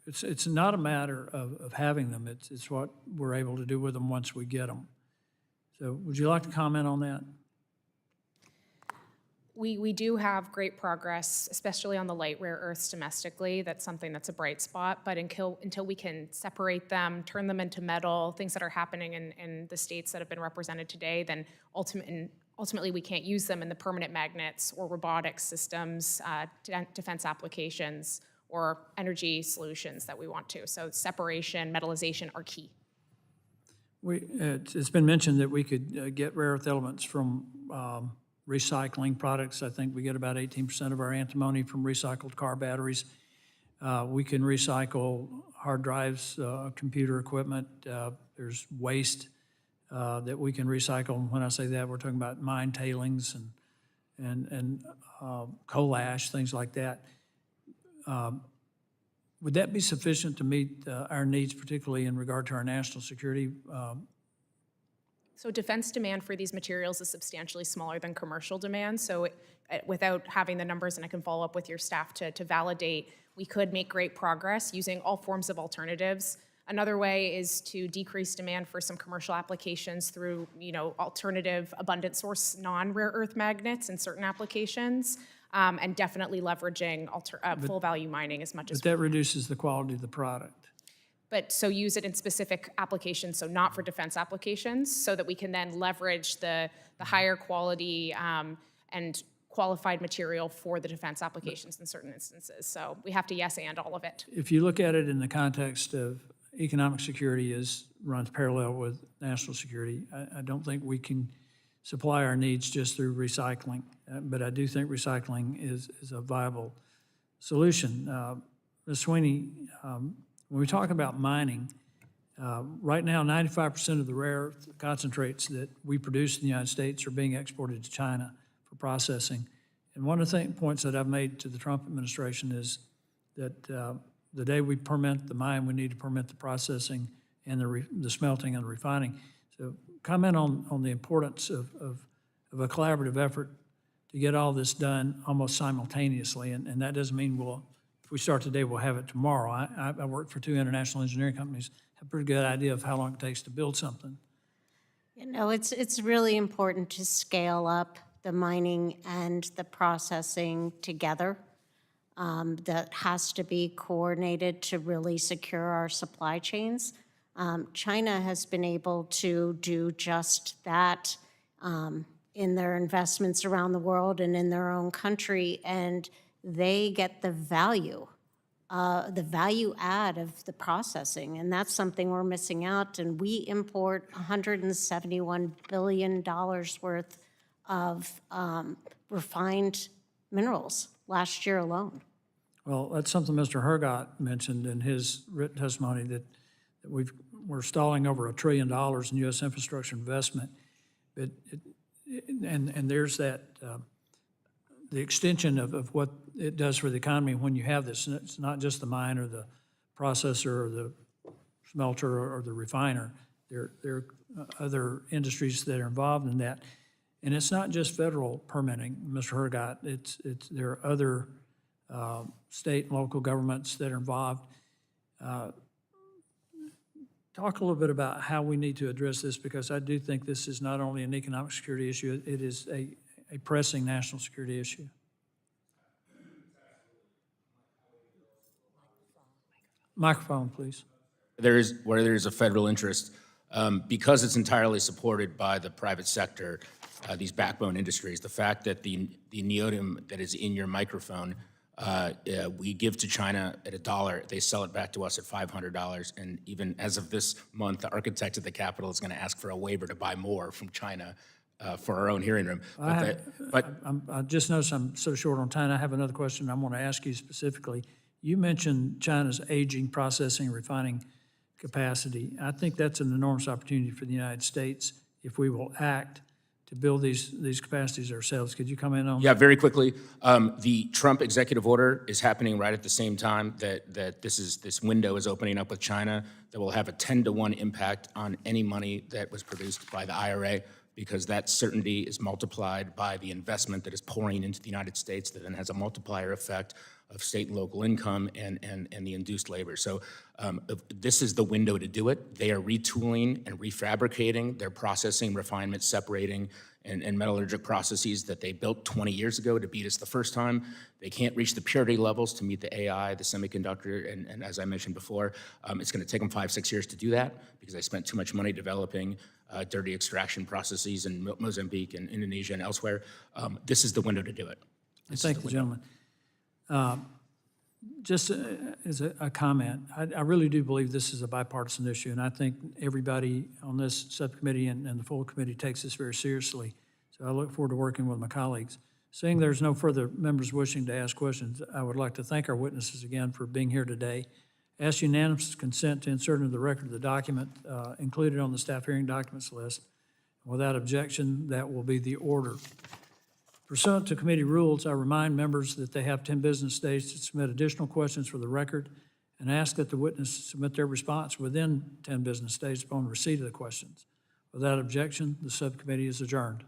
it's not a matter of having them, it's what we're able to do with them once we get them. So would you like to comment on that? We do have great progress, especially on the light rare earths domestically. That's something that's a bright spot, but until we can separate them, turn them into metal, things that are happening in the states that have been represented today, then ultimately we can't use them in the permanent magnets or robotics systems, defense applications, or energy solutions that we want to. So separation, metallization are key. It's been mentioned that we could get rare earth elements from recycling products. I think we get about 18% of our antimony from recycled car batteries. We can recycle hard drives, computer equipment. There's waste that we can recycle. When I say that, we're talking about mine tailings and coal ash, things like that. Would that be sufficient to meet our needs, particularly in regard to our national security? So defense demand for these materials is substantially smaller than commercial demand. So without having the numbers, and I can follow up with your staff to validate, we could make great progress using all forms of alternatives. Another way is to decrease demand for some commercial applications through, alternative abundant source non-rare earth magnets in certain applications, and definitely leveraging full value mining as much as But that reduces the quality of the product. But so use it in specific applications, so not for defense applications, so that we can then leverage the higher quality and qualified material for the defense applications in certain instances. So we have to yes and all of it. If you look at it in the context of economic security runs parallel with national security, I don't think we can supply our needs just through recycling. But I do think recycling is a viable solution. Ms. Sweeney, when we talk about mining, right now 95% of the rare earth concentrates that we produce in the United States are being exported to China for processing. And one of the points that I've made to the Trump administration is that the day we permit the mine, we need to permit the processing and the smelting and the refining. So comment on the importance of a collaborative effort to get all this done almost simultaneously. And that doesn't mean if we start today, we'll have it tomorrow. I work for 2 international engineering companies, have a pretty good idea of how long it takes to build something. You know, it's really important to scale up the mining and the processing together. That has to be coordinated to really secure our supply chains. China has been able to do just that in their investments around the world and in their own country, and they get the value add of the processing, and that's something we're missing out. And we import $171 billion worth of we've minerals last year alone. Well, that's something Mr. Herrgott mentioned in his written testimony, that we're stalling over $1 trillion in U.S. infrastructure investment. But and there's that the extension of what it does for the economy when you have this. And it's not just the mine or the processor or the smelter or the refiner. There are other industries that are involved in that. And it's not just federal permitting, Mr. Herrgott. There are other state and local governments that are involved. Talk a little bit about how we need to address this, because I do think this is not only an economic security issue, it is a pressing national security issue. Microphone, please. Where there is a federal interest, because it's entirely supported by the private sector, these backbone industries, the fact that the neodymium that is in your microphone, we give to China at $1, they sell it back to us at $500, and even as of this month, the architect of the Capitol is going to ask for a waiver to buy more from China for our own hearing room. I just noticed I'm so short on time. I have another question I want to ask you specifically. You mentioned China's aging processing and refining capacity. I think that's an enormous opportunity for the United States if we will act to build these capacities ourselves. Could you comment on that? Yeah, very quickly. The Trump executive order is happening right at the same time that this window is opening up with China that will have a 10-to-1 impact on any money that was produced by the IRA, because that certainty is multiplied by the investment that is pouring into the United States that then has a multiplier effect of state and local income and the induced labor. So this is the window to do it. They are retooling and refabricating their processing, refinement, separating, and metallurgic processes that they built 20 years ago to beat us the first time. They can't reach the purity levels to meet the AI, the semiconductor, and as I mentioned before, it's going to take them 5-6 years to do that because they spent too much money developing dirty extraction processes in Mozambique and Indonesia and elsewhere. This is the window to do it. Thank you, gentlemen. Just as a comment, I really do believe this is a bipartisan issue, and I think everybody on this subcommittee and the full committee takes this very seriously. So I look forward to working with my colleagues. Seeing there's no further members wishing to ask questions, I would like to thank our witnesses again for being here today. Ask unanimous consent to insert into the record the document included on the staff hearing documents list. Without objection, that will be the order. Pursuant to committee rules, I remind members that they have 10 business days to submit additional questions for the record and ask that the witness submit their response within 10 business days upon receipt of the questions. Without objection, the subcommittee is adjourned.